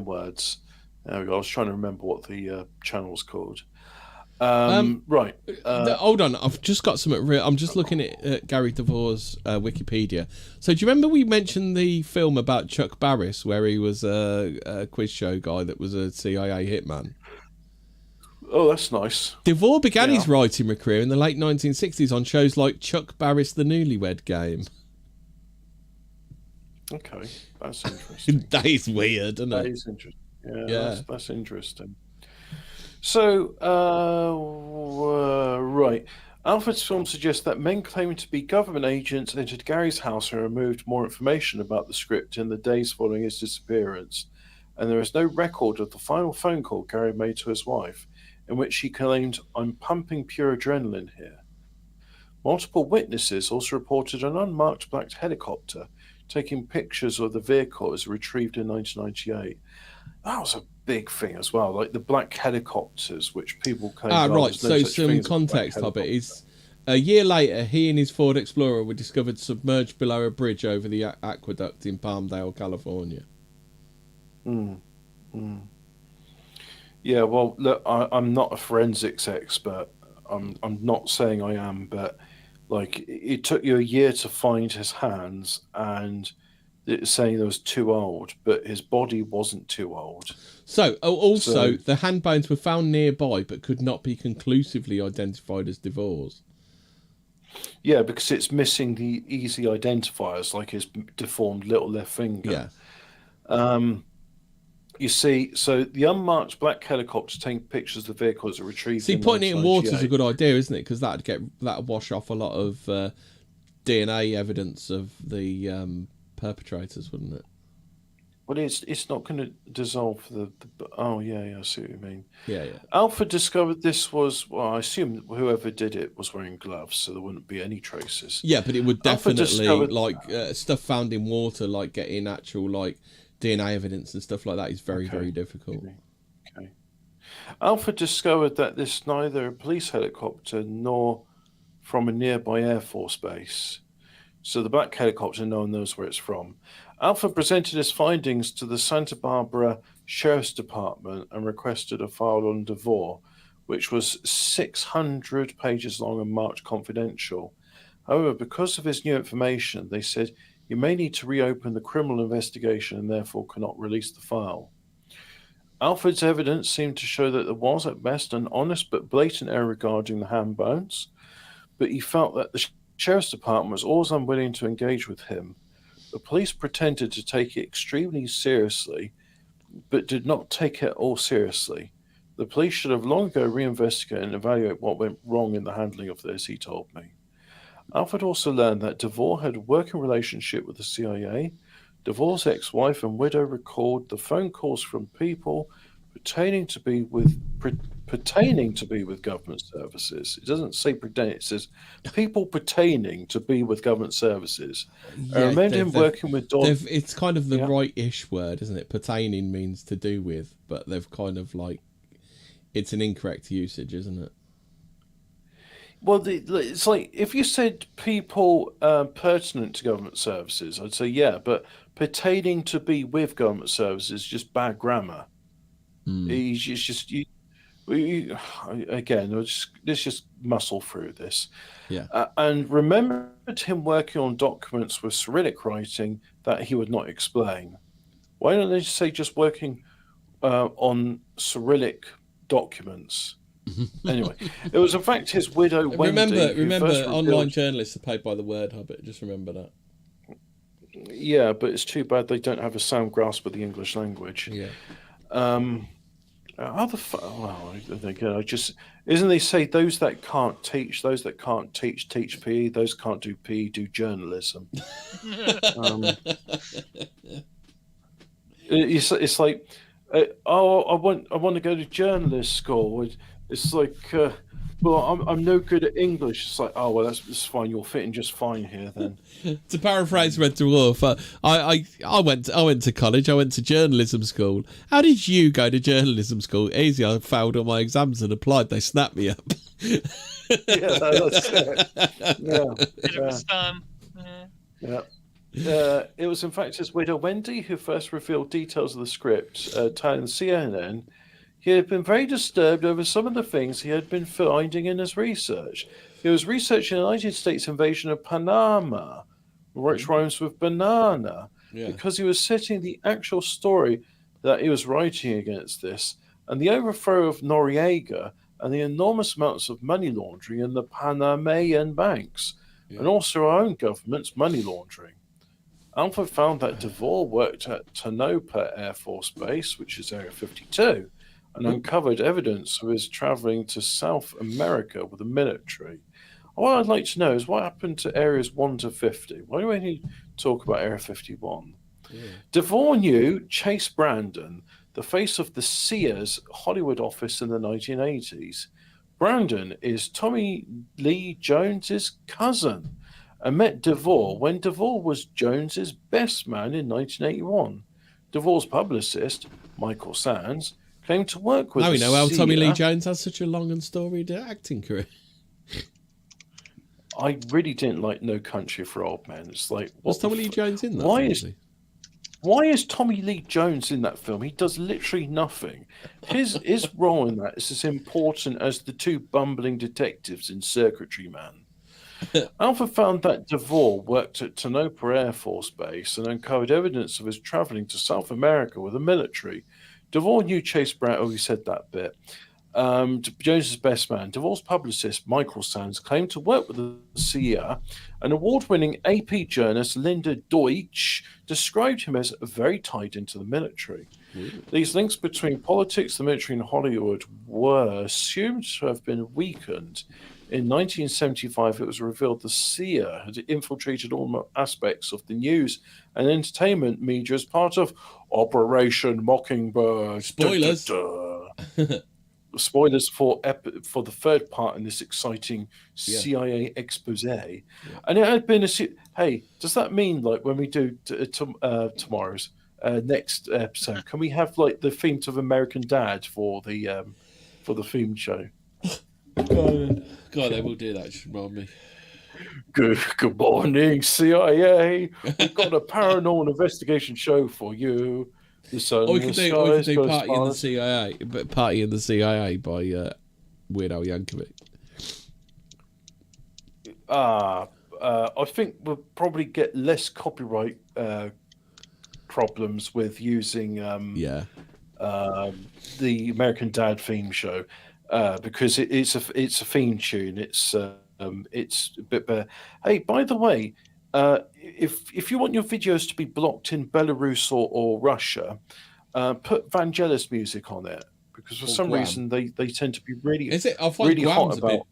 Words. There we go. I was trying to remember what the channel was called. Right. Hold on. I've just got something real. I'm just looking at Gary DeVore's Wikipedia. So do you remember we mentioned the film about Chuck Barris, where he was a quiz show guy that was a CIA hitman? Oh, that's nice. DeVore began his writing career in the late 1960s on shows like Chuck Barris The Newlywed Game. Okay, that's interesting. That is weird, isn't it? That is interesting. Yeah. That's interesting. So, right. Alfred's film suggests that men claiming to be government agents entered Gary's house and removed more information about the script in the days following his disappearance. And there is no record of the final phone call Gary made to his wife, in which he claimed, "I'm pumping pure adrenaline here." Multiple witnesses also reported an unmarked black helicopter taking pictures of the vehicle as retrieved in 1998. That was a big thing as well, like the black helicopters, which people claim. Right. So some context, Hobbit, is a year later, he and his Ford Explorer were discovered submerged below a bridge over the aqueduct in Palmdale, California. Yeah, well, look, I'm not a forensics expert. I'm not saying I am, but like it took you a year to find his hands, and it's saying he was too old, but his body wasn't too old. So, the hand bones were found nearby, but could not be conclusively identified as DeVore's. Yeah, because it's missing the easy identifiers, like his deformed little left finger. Yeah. You see, so the unmarked black helicopter taking pictures of the vehicles are retrieved. See, putting it in water is a good idea, isn't it? Because that'd wash off a lot of DNA evidence of the perpetrators, wouldn't it? Well, it's not going to dissolve the. Oh yeah, I see what you mean. Yeah. Alfred discovered this was. Well, I assume whoever did it was wearing gloves, so there wouldn't be any traces. Yeah, but it would definitely stuff found in water, like getting actual DNA evidence and stuff like that is very, very difficult. Okay. Alfred discovered that this is neither a police helicopter nor from a nearby Air Force base. So the black helicopter, no one knows where it's from. Alfred presented his findings to the Santa Barbara Sheriff's Department and requested a file on DeVore, which was 600 pages long and marked confidential. However, because of his new information, they said you may need to reopen the criminal investigation and therefore cannot release the file. Alfred's evidence seemed to show that there was, at best, an honest but blatant error regarding the hand bones, but he felt that the sheriff's department was always unwilling to engage with him. The police pretended to take it extremely seriously, but did not take it all seriously. The police should have long ago reinvestigated and evaluated what went wrong in the handling of this, he told me. Alfred also learned that DeVore had a working relationship with the CIA. DeVore's ex-wife and widow recalled the phone calls from people pertaining to be with government services. It doesn't say pretend; it says people pertaining to be with government services. I remember him working with Don. It's kind of the right-ish word, isn't it? Pertaining means to do with, but they've kind of like it's an incorrect usage, isn't it? Well, it's like if you said people pertinent to government services, I'd say yeah, but pertaining to be with government services is just bad grammar. It's just again, let's just muscle through this. Yeah. And remembered him working on documents with Cyrillic writing that he would not explain. Why don't they just say just working on Cyrillic documents? Anyway, it was in fact his widow Wendy. Remember, online journalists are paid by the word, Hobbit. Just remember that. Yeah, but it's too bad they don't have a sound grasp of the English language. Yeah. Isn't they say those that can't teach teach PE. Those can't do PE do journalism. It's like, I want to go to journalist school. It's like, well, I'm no good at English. It's like, oh well, that's fine. You'll fit in just fine here then. To paraphrase Red Dwarf, I went to college. I went to journalism school. How did you go to journalism school? Easy. I failed all my exams and applied. They snapped me up. Yeah, that's it. Yeah. It was in fact his widow Wendy who first revealed details of the script, telling CNN he had been very disturbed over some of the things he had been finding in his research. He was researching the United States invasion of Panama, which rhymes with banana, because he was setting the actual story that he was writing against this, and the overthrow of Noriega, and the enormous amounts of money laundering in the Panamanian banks, and also our own government's money laundering. Alfred found that DeVore worked at Tonopah Air Force Base, which is Area 52, and uncovered evidence of his traveling to South America with the military. What I'd like to know is what happened to areas 1 to 50? Why do we need to talk about Area 51? DeVore knew Chase Brandon, the face of the Sears Hollywood office in the 1980s. Brandon is Tommy Lee Jones's cousin and met DeVore when DeVore was Jones's best man in 1981. DeVore's publicist, Michael Sands, claimed to work with. Now we know how Tommy Lee Jones has such a long and storied acting career. I really didn't like No Country for Old Men. It's like, was Tommy Lee Jones in that? Why is Tommy Lee Jones in that film? He does literally nothing. His role in that is as important as the two bumbling detectives in Circuitry Man. Alfred found that DeVore worked at Tonopah Air Force Base and uncovered evidence of his traveling to South America with the military. DeVore knew Chase Brown. Oh, he said that bit. Jones's best man. DeVore's publicist, Michael Sands, claimed to work with the CIA. An award-winning AP journalist, Linda Deutsch, described him as very tied into the military. These links between politics, the military, and Hollywood were assumed to have been weakened. In 1975, it was revealed the CIA had infiltrated all aspects of the news and entertainment media as part of Operation Mockingbird. Spoilers. Spoilers for the third part in this exciting CIA expose. And it had been hey, does that mean like when we do tomorrow's next episode, can we have like the theme of American Dad for the theme show? God, they will do that. Just remind me. Good morning, CIA. We've got a paranormal investigation show for you. The sun, we could do Party in the CIA, but Party in the CIA by Weird Al Yankovic? I think we'll probably get less copyright problems with using the American Dad theme show because it's a theme tune. It's a bit better. Hey, by the way, if you want your videos to be blocked in Belarus or Russia, put Vangelis music on it because for some reason they tend to be really I find really hot about.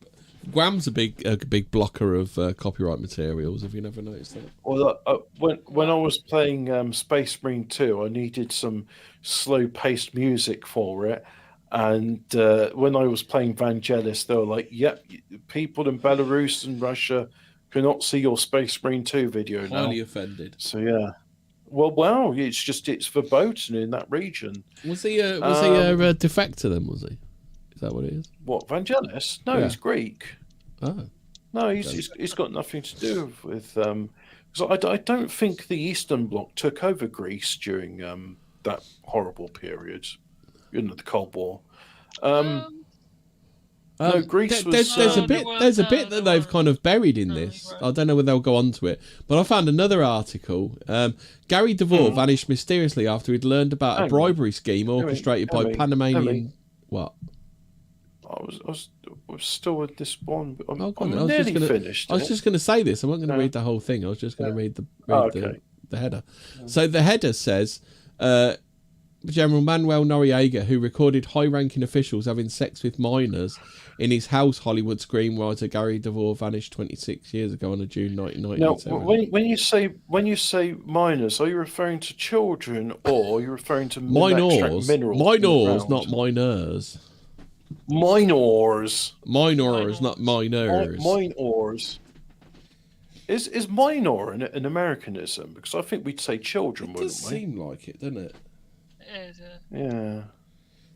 Guam's a big blocker of copyright materials. Have you never noticed that? Well, when I was playing Space Marine 2, I needed some slow-paced music for it, and when I was playing Vangelis, they were like, "Yep, people in Belarus and Russia cannot see your Space Marine 2 video now." Highly offended. So yeah. Well, it's verboten in that region. Was he a defector then? Was he? Is that what it is? What, Vangelis? No, he's Greek. Oh. No, he's got nothing to do with because I don't think the Eastern Bloc took over Greece during that horrible period, the Cold War. No, Greece was. There's a bit that they've kind of buried in this. I don't know whether they'll go on to it, but I found another article. Gary DeVore vanished mysteriously after he'd learned about a bribery scheme orchestrated by Panamanian. What? I was still at this one. I'm nearly finished. I was just going to say this. I wasn't going to read the whole thing. I was just going to read the header. So the header says, General Manuel Noriega, who recorded high-ranking officials having sex with minors in his house, Hollywood screenwriter Gary DeVore vanished 26 years ago on a June 1997. Now, when you say minors, are you referring to children or are you referring to minors? Minors, not minors. Minors, not minors. Minors. Is minor an Americanism? Because I think we'd say children, wouldn't we? It does seem like it, doesn't it? Yeah.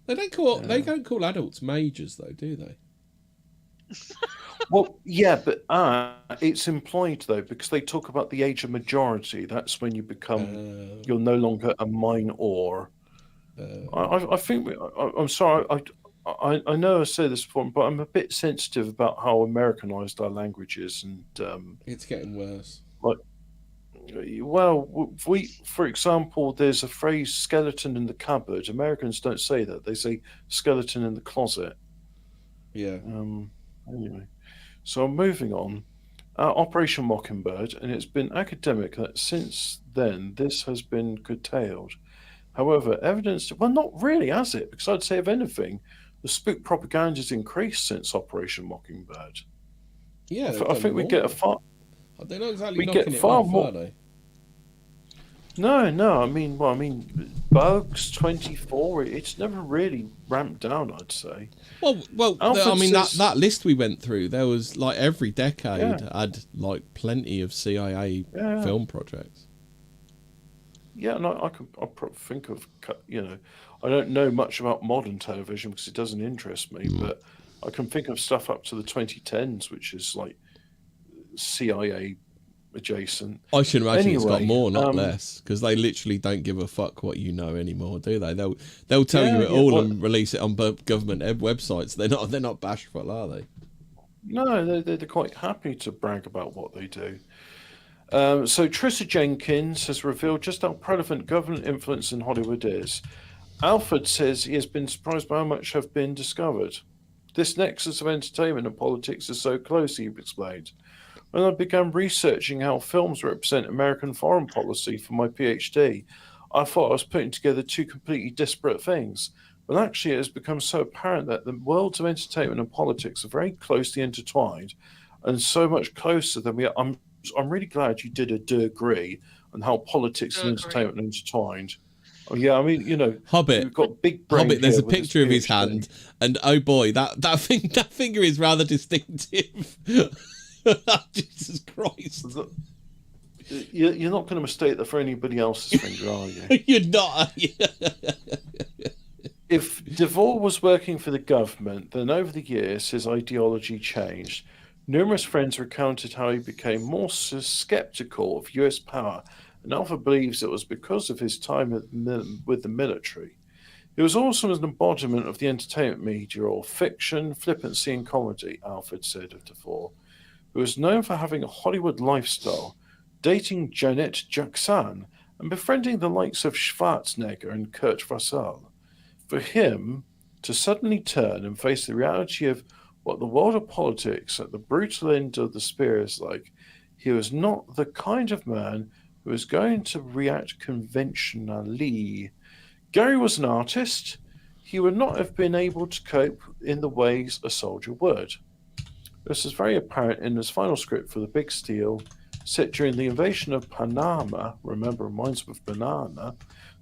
They don't call adults majors though, do they? Well, yeah, but it's implied though because they talk about the age of majority. That's when you become you're no longer a minor. I think I'm sorry. I know I say this before, but I'm a bit sensitive about how Americanized our language is, and it's getting worse. For example, there's a phrase "skeleton in the cupboard." Americans don't say that; they say "skeleton in the closet." Yeah. Anyway, so I'm moving on. Operation Mockingbird, and it's been academic that since then this has been curtailed. However, evidence, not really, has it? Because I'd say, if anything, the spook propaganda has increased since Operation Mockingbird. Yeah, I think we get a far. They're not exactly we knocking get it far off, more. Are they? No. I mean, Bugs 24. It's never really ramped down, I'd say. Well. I mean, that list we went through, there was like every decade had like plenty of CIA film projects. Yeah, and I probably think of, I don't know much about modern television because it doesn't interest me, but I can think of stuff up to the 2010s, which is like CIA adjacent. I should imagine it's got more, not less, because they literally don't give a fuck what you know anymore, do they? They'll tell you it all and release it on government websites. They're not bashful, are they? No, they're quite happy to brag about what they do. So Trissa Jenkins has revealed just how prevalent government influence in Hollywood is. Alfred says he has been surprised by how much have been discovered. This nexus of entertainment and politics is so close, he explained. When I began researching how films represent American foreign policy for my PhD, I thought I was putting together two completely disparate things. But actually, it has become so apparent that the worlds of entertainment and politics are very closely intertwined, and so much closer than we are. I'm really glad you did a degree on how politics and entertainment are intertwined. Oh, yeah, I mean, Hobbit. We've got big brain. Hobbit. There's a picture of his hand, and oh boy, that finger is rather distinctive. Jesus Christ! You're not going to mistake that for anybody else's finger, are you? You're not. If DeVore was working for the government, then over the years his ideology changed. Numerous friends recounted how he became more skeptical of US power, and Alpha believes it was because of his time with the military. He was also an embodiment of the entertainment media, or fiction, flippancy, and comedy, Alfred said of DeVore, who was known for having a Hollywood lifestyle, dating Janet Jackson and befriending the likes of Schwarzenegger and Kurt Russell. For him to suddenly turn and face the reality of what the world of politics at the brutal end of the spear is like, he was not the kind of man who was going to react conventionally. Gary was an artist. He would not have been able to cope in the ways a soldier would. This is very apparent in his final script for The Big Steal, set during the invasion of Panama. Remember, reminds me of banana.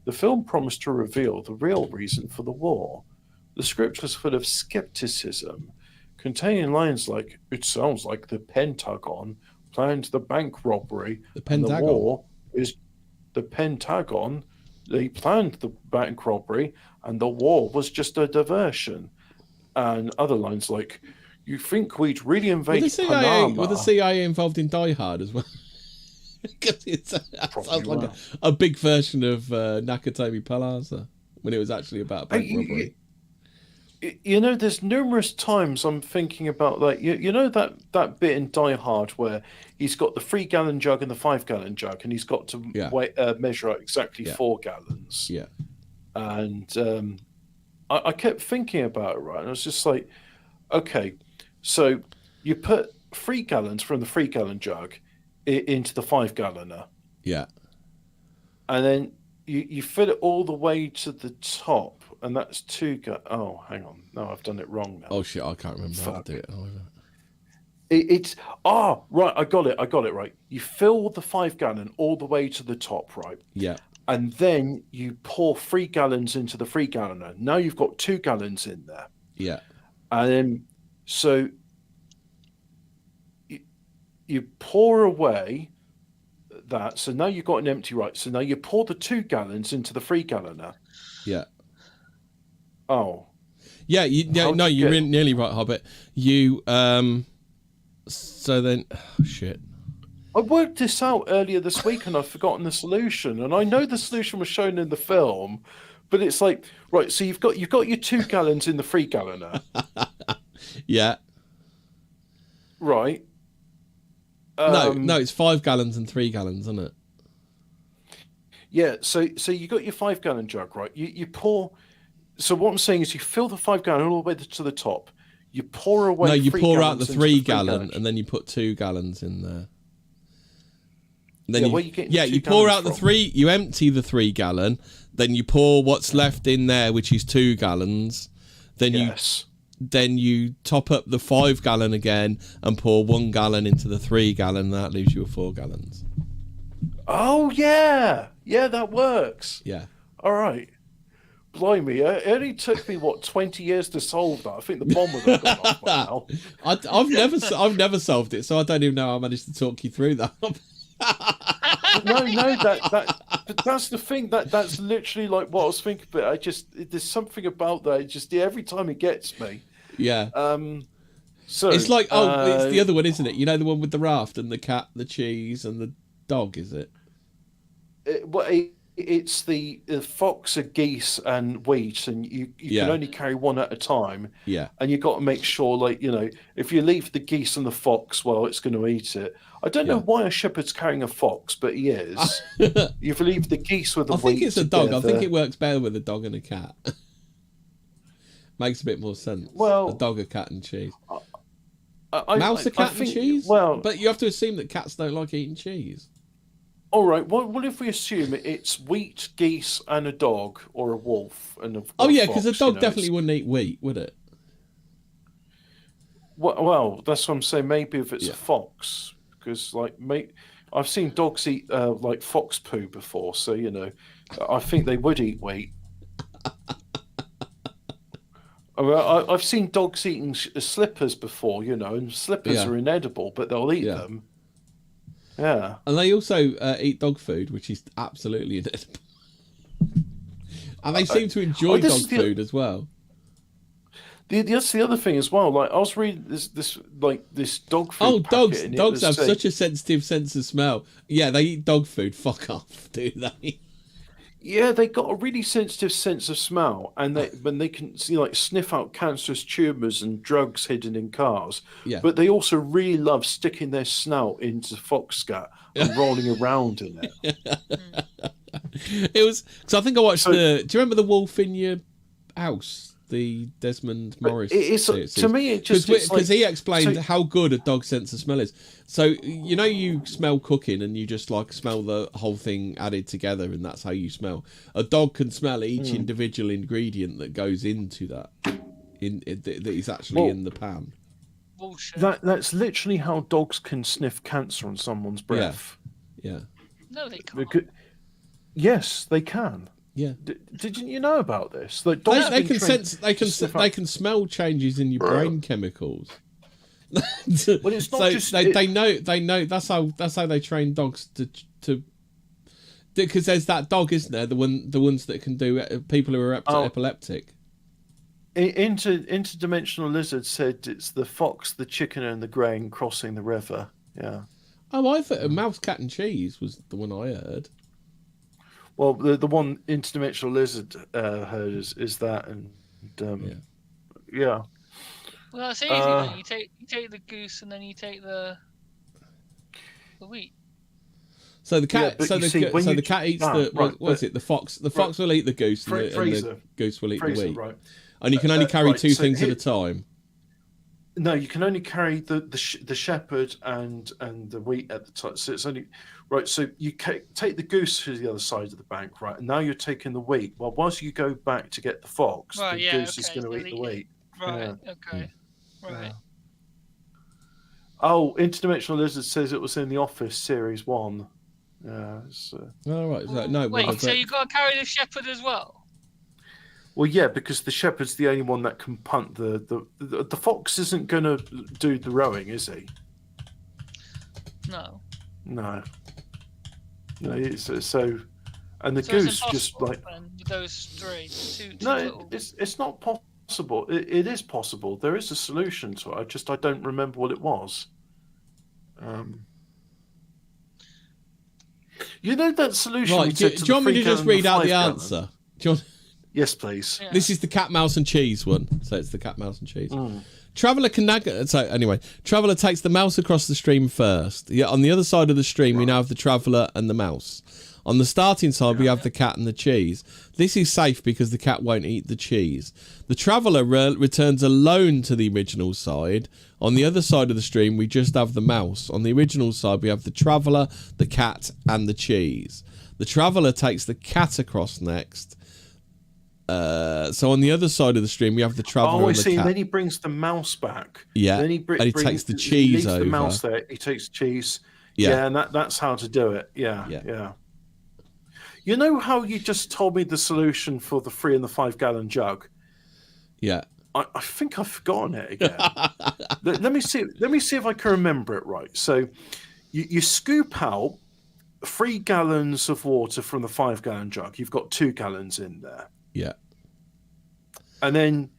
The film promised to reveal the real reason for the war. The script was full of skepticism, containing lines like, "It sounds like the Pentagon planned the bank robbery. The Pentagon. And the war is the Pentagon. They planned the bank robbery, and the war was just a diversion." And other lines like, "You think we'd really invade Panama?" Were the CIA involved in Die Hard as well? Because it sounds like a big version of Nakatomi Plaza when it was actually about a bank robbery. You know, there's numerous times I'm thinking about, like, you know that bit in Die Hard where he's got the 3-gallon jug and the 5-gallon jug, and he's got to measure out exactly 4 gallons. Yeah. And I kept thinking about it, right? And I was just like, okay, so you put 3 gallons from the 3-gallon jug into the 5-galloner. Yeah. And then you fill it all the way to the top, and that's 2 gallons. Oh, hang on. No, I've done it wrong now. Oh, shit, I can't remember how to do it. Right, I got it right. You fill the 5-gallon all the way to the top, right? Yeah. And then you pour 3 gallons into the 3-galloner. Now you've got 2 gallons in there. Yeah. And then, so you pour away that. So now you've got an empty, right? So now you pour the 2 gallons into the 3-galloner. Yeah. Oh. Yeah, you're nearly right, Hobbit. So then, shit. I worked this out earlier this week and I've forgotten the solution. And I know the solution was shown in the film, but it's like, right, so you've got your 2 gallons in the 3-galloner. Yeah. Right. No, it's 5 gallons and 3 gallons, isn't it? Yeah, so you got your 5-gallon jug, right? You pour. So what I'm saying is, you fill the 5-gallon all the way to the top. You pour away. No, you pour out the 3-gallon, and then you put 2 gallons in there. And then you pour out the 3. You empty the 3-gallon. Then you pour what's left in there, which is 2 gallons. Then you top up the 5-gallon again and pour 1 gallon into the 3-gallon. That leaves you with 4 gallons. Oh yeah, that works. Yeah. All right. Blimey, it only took me 20 years to solve that. I think the bomb would have gone off by now. I've never solved it, so I don't even know how I managed to talk you through that. No, that's the thing. That's literally like what I was thinking. But there's something about that. Every time it gets me. Yeah. So it's like it's the other one, isn't it? You know, the one with the raft and the cat, the cheese, and the dog. Is it? It's the fox, a geese, and wheat, and you can only carry one at a time. Yeah. And you've got to make sure, like, you know, if you leave the geese and the fox, well, it's going to eat it. I don't know why a shepherd's carrying a fox, but he is. You leave the geese with the wheat. I think it's a dog. I think it works better with a dog and a cat. Makes a bit more sense. Well, a dog, a cat, and cheese. Mouse, a cat, and cheese? Well, but you have to assume that cats don't like eating cheese. All right. What if we assume it's wheat, geese, and a dog, or a wolf and a because a dog definitely wouldn't eat wheat, would it? Well, that's what I'm saying. Maybe if it's a fox, because I've seen dogs eat like fox poo before, so you know, I think they would eat wheat. I've seen dogs eating slippers before, you know, and slippers are inedible, but they'll eat them. Yeah. And they also eat dog food, which is absolutely inedible. And they seem to enjoy dog food as well. That's the other thing as well. Like, I was reading this dog food. Oh, dogs have such a sensitive sense of smell. Yeah, they eat dog food. Fuck off, do they? Yeah, they got a really sensitive sense of smell, and they can see like sniff out cancerous tumors and drugs hidden in cars. Yeah. But they also really love sticking their snout into fox scat and rolling around in it. It was because I think I watched the. Do you remember the Wolf in Your House? The Desmond Morris. To me, it just because he explained how good a dog's sense of smell is. So you smell cooking and you just like smell the whole thing added together, and that's how you smell. A dog can smell each individual ingredient that goes into that. That is actually in the pan. Bullshit. That's literally how dogs can sniff cancer on someone's breath. Yeah. No, they can't. Yes, they can. Yeah. Didn't you know about this? Like, they can sense. They can smell changes in your brain chemicals. Well, it's not just they know. That's how they train dogs to. Because there's that dog, isn't there? The ones that can do people who are epileptic. Interdimensional Lizard said it's the fox, the chicken, and the grain crossing the river. Yeah. Oh, I thought a mouse, cat, and cheese was the one I heard. Well, the one Interdimensional Lizard heard is that, and yeah. Well, that's easy. Then. You take the goose, and then you take the wheat. So the cat, the cat eats the fox. The fox will eat the goose, and the goose will eat the wheat. Right. And you can only carry two things at a time. No, you can only carry the shepherd and the wheat at the time. So it's only right. So you take the goose to the other side of the bank, right? And now you're taking the wheat. Well, whilst you go back to get the fox, the goose is going to eat the wheat. Right. Yeah. Okay. Right. Yeah. Oh, Interdimensional Lizard says it was in The Office series 1. Yeah. All right. No. Wait. So you got to carry the shepherd as well? Well, yeah, because the shepherd's the only one that can punt the fox isn't going to do the rowing, is he? No. So, and the goose just like with those three. It's not possible. It is possible. There is a solution to it. I don't remember what it was. You know that solution. Right. Do you want me to just read out the answer? Do you want... Yes, please. Yeah. This is the cat, mouse, and cheese one. So it's the cat, mouse, and cheese. Traveller Traveller takes the mouse across the stream first. Yeah, on the other side of the stream, we now have the traveller and the mouse. On the starting side, we have the cat and the cheese. This is safe because the cat won't eat the cheese. The traveller returns alone to the original side. On the other side of the stream, we just have the mouse. On the original side, we have the traveller, the cat, and the cheese. The traveller takes the cat across next. So on the other side of the stream, we have the traveller and the cat. And then he brings the mouse back. Yeah, then he takes the cheese over. The mouse there. He takes cheese. Yeah, and that's how to do it. Yeah. You know how you just told me the solution for the 3 and the 5 gallon jug? Yeah. I think I've forgotten it again. Let me see. Let me see if I can remember it right. So, you scoop out 3 gallons of water from the 5 gallon jug. You've got 2 gallons in there. Yeah. And then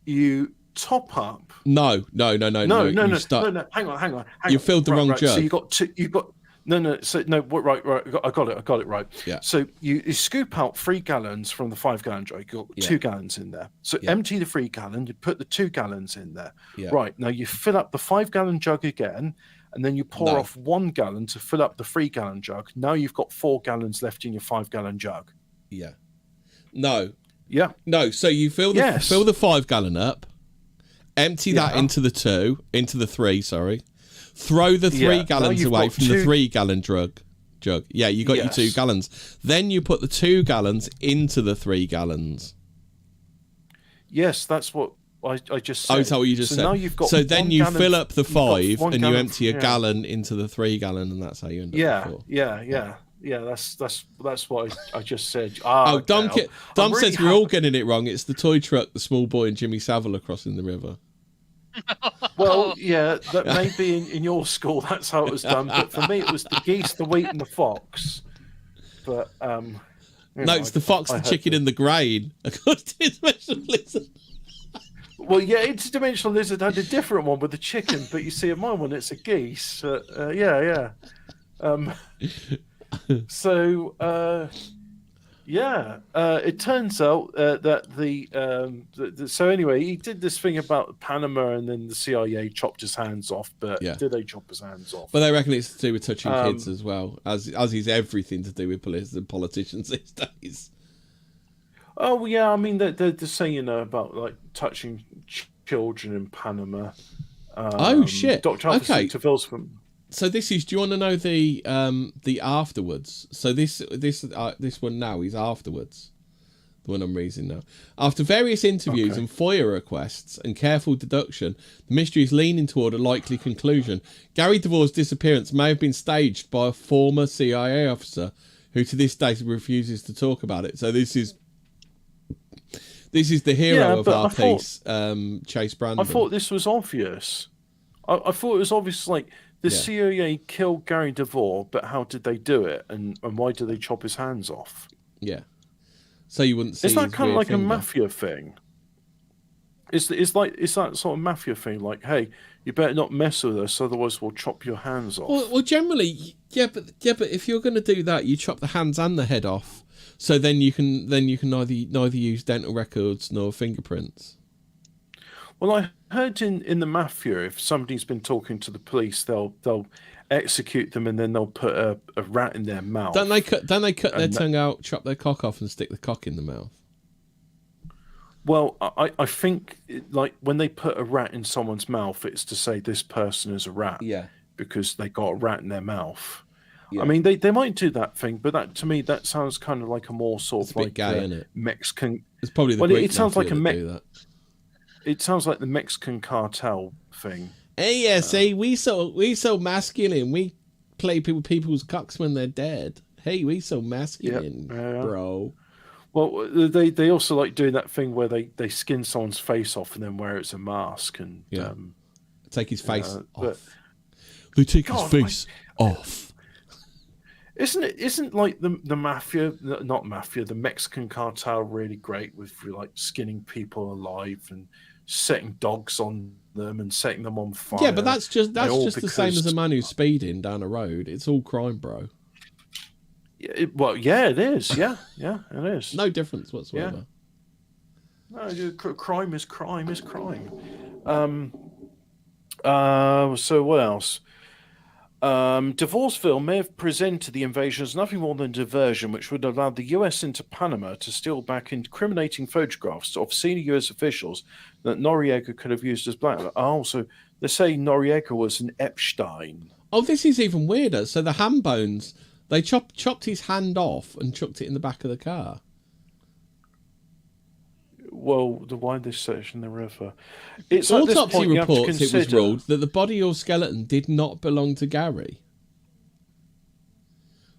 you top up. No. Hang on. You filled the wrong jug. So you got no. So no. Right. I got it right. Yeah. So you scoop out 3 gallons from the 5 gallon jug. You got 2 gallons in there. So empty the 3 gallon. You put the 2 gallons in there. Yeah. Right. Now you fill up the 5 gallon jug again, and then you pour off 1 gallon to fill up the 3 gallon jug. Now you've got 4 gallons left in your 5 gallon jug. Yeah. No. Yeah. No. So you fill the 5 gallon up, empty that into the 3. Sorry. Throw the 3 gallons away from the 3 gallon jug. Yeah, you got your 2 gallons. Then you put the 2 gallons into the 3 gallons. Yes, that's what I just said. Oh, is that what you just said? Now you've got then you fill up the 5 and you empty a gallon into the 3 gallon, and that's how you end up with 4. Yeah, that's what I just said. Dom says we're all getting it wrong. It's the toy truck, the small boy, and Jimmy Savile are crossing the river. Well, yeah, that may be in your school. That's how it was done. But for me, it was the geese, the wheat, and the fox. But it's the fox, the chicken, and the grain. Interdimensional Lizard. Well, yeah, Interdimensional Lizard had a different one with the chicken, but you see, in my one, it's a geese. Yeah. So Yeah, it turns out that so anyway, he did this thing about Panama, and then the CIA chopped his hands off. But Yeah. did they chop his hands off? But they reckon it's to do with touching kids as well, as is everything to do with politicians these days. Oh yeah, I mean they're saying about like touching children in Panama. Oh shit! Dr. Okay. From. So this is. Do you want to know the afterwards? So this one now is afterwards. The one I'm reading now. After various interviews and FOIA requests and careful deduction, the mystery is leaning toward a likely conclusion. Gary DeVore's disappearance may have been staged by a former CIA officer who to this day refuses to talk about it. So this is the hero of our piece, Chase Brandon. I thought this was obvious. I thought it was obvious, like the CIA killed Gary DeVore, but how did they do it, and why did they chop his hands off? Yeah. So you wouldn't see. Is that kind of like a mafia thing? It's that sort of mafia thing, like, hey, you better not mess with us, otherwise we'll chop your hands off. Well, generally, yeah, but if you're going to do that, you chop the hands and the head off. So then you can neither use dental records nor fingerprints. Well, I heard in the mafia, if somebody's been talking to the police, they'll execute them and then they'll put a rat in their mouth. Don't they cut their tongue out, chop their cock off, and stick the cock in the mouth? Well, I think like when they put a rat in someone's mouth, it's to say this person is a rat. Yeah. Because they got a rat in their mouth. Yeah. I mean, they might do that thing, but that to me that sounds kind of like a more sort of like gay, isn't it? Mexican. It's probably the Greek it sounds like that. It sounds like the Mexican cartel thing. Hey, yeah, see, we so masculine. We play people's cocks when they're dead. Hey, we so masculine, bro. Well, they also like doing that thing where they skin someone's face off and then wear it as a mask and take his face off. They take his face off. Isn't like the mafia, not mafia, the Mexican cartel really great with like skinning people alive and setting dogs on them and setting them on fire? Yeah, but that's just the same as a man who's speeding down a road. It's all crime, bro. It is. Yeah, it is. No difference whatsoever. Yeah. No, crime is crime is crime. So what else? DeVore's film may have presented the invasion as nothing more than diversion, which would allow the US into Panama to steal back incriminating photographs of senior US officials that Noriega could have used as blackmail. Oh, so they say Noriega was an Epstein. Oh, this is even weirder. So the ham bones, they chopped his hand off and chucked it in the back of the car. Well, why this search in the river? It's autopsy reports. It was ruled that the body or skeleton did not belong to Gary.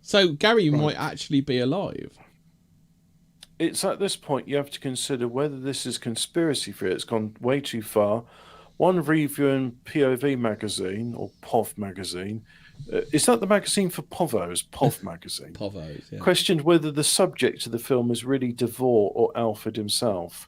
So Gary might actually be alive. It's at this point you have to consider whether this is conspiracy theory. It's gone way too far. One review in POV magazine or POV magazine. Is that the magazine for povos? POV magazine. Povos, yeah. Questioned whether the subject of the film is really DeVore or Alfred himself.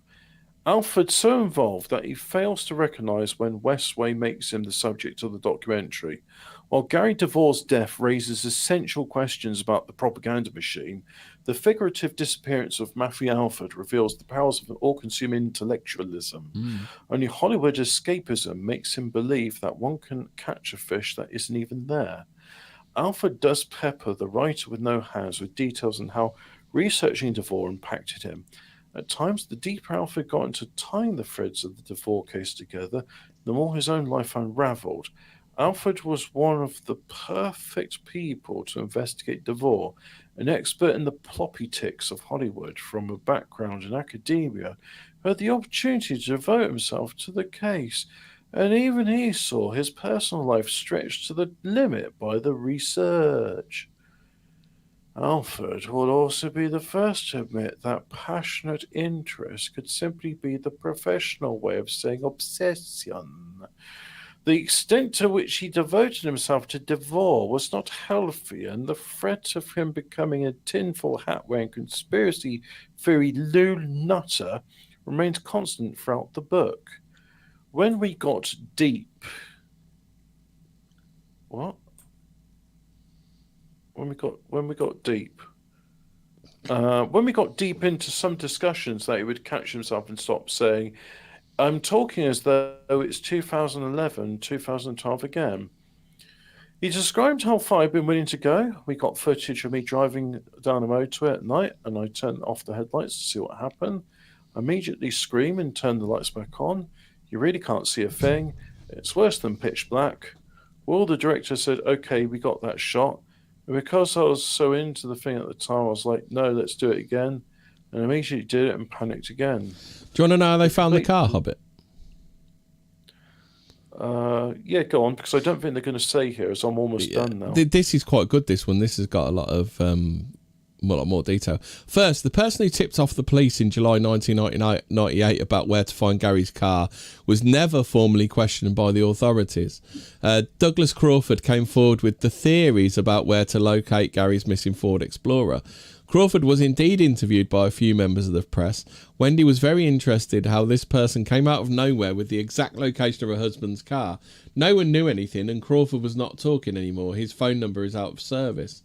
Alfred's so involved that he fails to recognise when Westway makes him the subject of the documentary. While Gary DeVore's death raises essential questions about the propaganda machine, the figurative disappearance of Mafia Alfred reveals the powers of all-consuming intellectualism. Only Hollywood escapism makes him believe that one can catch a fish that isn't even there. Alfred does pepper the writer with no hands with details on how researching DeVore impacted him. At times, the deeper Alfred got into tying the threads of the DeVore case together, the more his own life unravelled. Alfred was one of the perfect people to investigate DeVore, an expert in the ploppy ticks of Hollywood from a background in academia, who had the opportunity to devote himself to the case, and even he saw his personal life stretched to the limit by the research. Alfred would also be the first to admit that passionate interest could simply be the professional way of saying obsession. The extent to which he devoted himself to DeVore was not healthy, and the threat of him becoming a tinfoil hat-wearing conspiracy theory nutter remains constant throughout the book. When we got deep... What? When we got deep. when we got deep into some discussions, that he would catch himself and stop saying, I'm talking as though it's 2011, 2012 again. He described how far I'd been willing to go. We got footage of me driving down a motorway at night, and I turned off the headlights to see what happened. I immediately screamed and turned the lights back on. You really can't see a thing. It's worse than pitch black. Well, the director said, okay, we got that shot. And because I was so into the thing at the time, I was like, no, let's do it again. And immediately did it and panicked again. Do you want to know how they found the car, Hobbit? Yeah, go on, because I don't think they're going to say here, as I'm almost done now. This is quite good, this one. This has got a lot of more detail. First, the person who tipped off the police in July 1998 about where to find Gary's car was never formally questioned by the authorities. Douglas Crawford came forward with the theories about where to locate Gary's missing Ford Explorer. Crawford was indeed interviewed by a few members of the press. Wendy was very interested how this person came out of nowhere with the exact location of her husband's car. No one knew anything, and Crawford was not talking anymore. His phone number is out of service.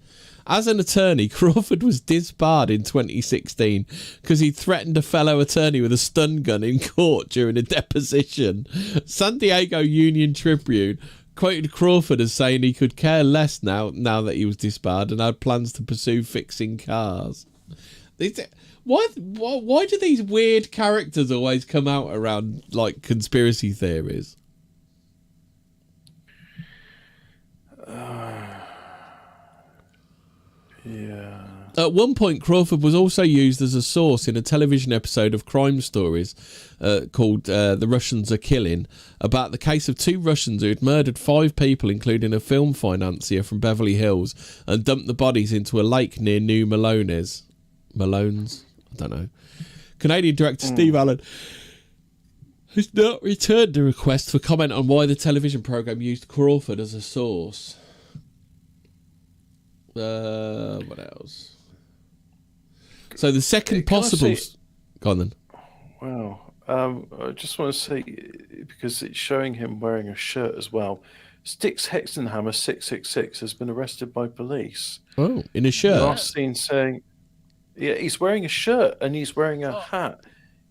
As an attorney, Crawford was disbarred in 2016 because he threatened a fellow attorney with a stun gun in court during a deposition. San Diego Union Tribune quoted Crawford as saying he could care less now that he was disbarred and had plans to pursue fixing cars. Why do these weird characters always come out around like conspiracy theories? Yeah. At one point, Crawford was also used as a source in a television episode of Crime Stories called The Russians Are Killing, about the case of two Russians who had murdered 5 people, including a film financier from Beverly Hills, and dumped the bodies into a lake near New Malones? I don't know. Canadian director Steve Allen has not returned a request for comment on why the television programme used Crawford as a source. What else? So the second possible... Go on then. Wow. I just want to say, because it's showing him wearing a shirt as well, Styx Hexenhammer 666 has been arrested by police. Oh, in a shirt? Last seen saying... Yeah, he's wearing a shirt and he's wearing a hat.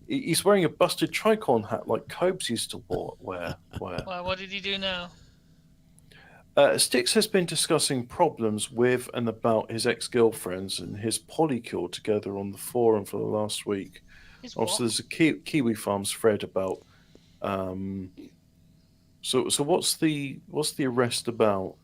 He's wearing a busted tricorn hat like Cobes used to wear. Well, what did he do now? Styx has been discussing problems with and about his ex-girlfriends and his polycule together on the forum for the last week. Also, there's a Kiwi Farms thread about. So what's the arrest about?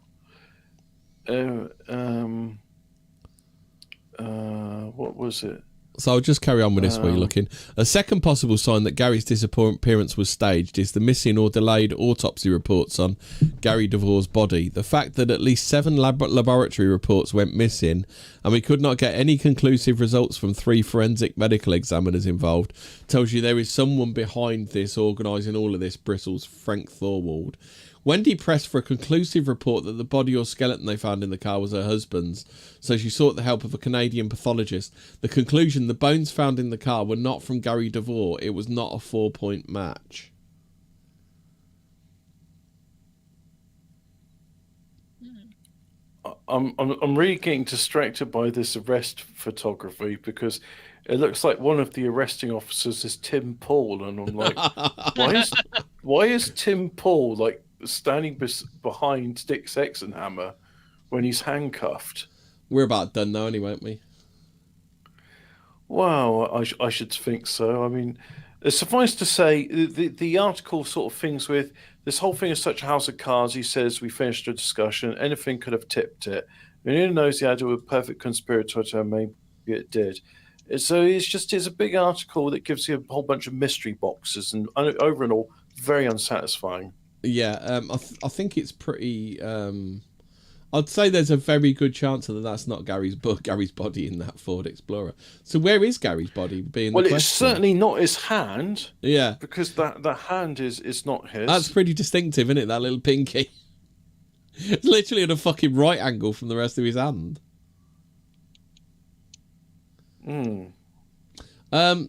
What was it? So I'll just carry on with this while you're looking. A second possible sign that Gary's disappearance was staged is the missing or delayed autopsy reports on Gary DeVore's body. The fact that at least 7 laboratory reports went missing and we could not get any conclusive results from 3 forensic medical examiners involved tells you there is someone behind this organising all of this, bristles Frank Thorwald. Wendy pressed for a conclusive report that the body or skeleton they found in the car was her husband's, so she sought the help of a Canadian pathologist. The conclusion, the bones found in the car were not from Gary DeVore. It was not a 4-point match. I'm really getting distracted by this arrest photography because it looks like one of the arresting officers is Tim Paul, and I'm like, why is Tim Paul like standing behind Styx Hexenhammer when he's handcuffed? We're about done now anyway, aren't we? Well, I should think so. I mean, suffice to say, the article sort of things with this whole thing is such a house of cards. He says we finished a discussion. Anything could have tipped it. And who knows? He had a perfect conspirator, maybe it did. So it's a big article that gives you a whole bunch of mystery boxes, and over and all, very unsatisfying. Yeah, I think it's pretty. I'd say there's a very good chance that that's not Gary's body in that Ford Explorer. So where is Gary's body being? Well, the it's certainly not his hand. Yeah, because that hand is not his. That's pretty distinctive, isn't it? That little pinky. It's literally at a fucking right angle from the rest of his hand.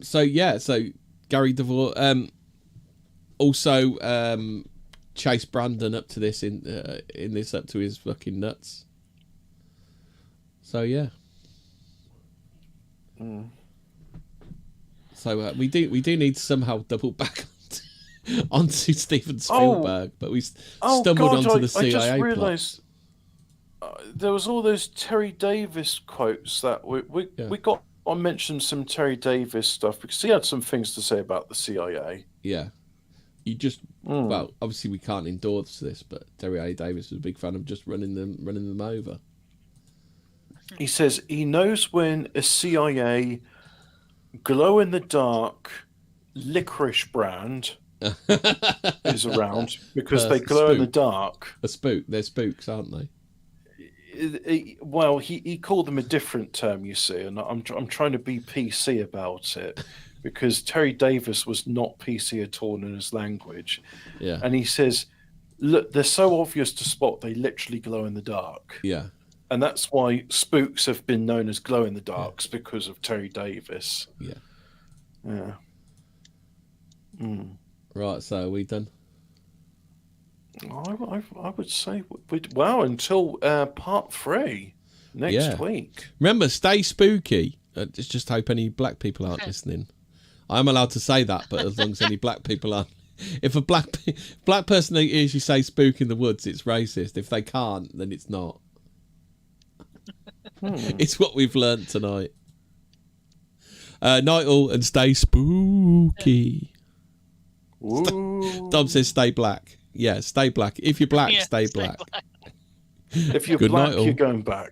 So Gary DeVore also chased Brandon up to this in this up to his fucking nuts. So yeah. So we do need to somehow double back onto Steven Spielberg, but we stumbled onto the CIA I just plot. realised there was all those Terry Davis quotes that we got. I mentioned some Terry Davis stuff because he had some things to say about the CIA. Yeah, you just well, obviously we can't endorse this, but Terry A. Davis was a big fan of just running them over. He says he knows when a CIA glow-in-the-dark licorice brand is around because they glow in the dark. A spook. They're spooks, aren't they? Well, he called them a different term, you see, and I'm trying to be PC about it because Terry Davis was not PC at all in his language. Yeah. And he says, look, they're so obvious to spot, they literally glow in the dark. Yeah. And that's why spooks have been known as glow-in-the-darks because of Terry Davis. Yeah. Yeah. Right, so are we done? I would say, until part 3 next week. Remember, stay spooky. Just hope any black people aren't listening. I'm allowed to say that, but as long as any black people aren't. If a black person hears you say spook in the woods, it's racist. If they can't, then it's not. It's what we've learnt tonight. Night all and stay spooky. Dom says stay black. Yeah, stay black. If you're black, stay black. If you're black, you're going back.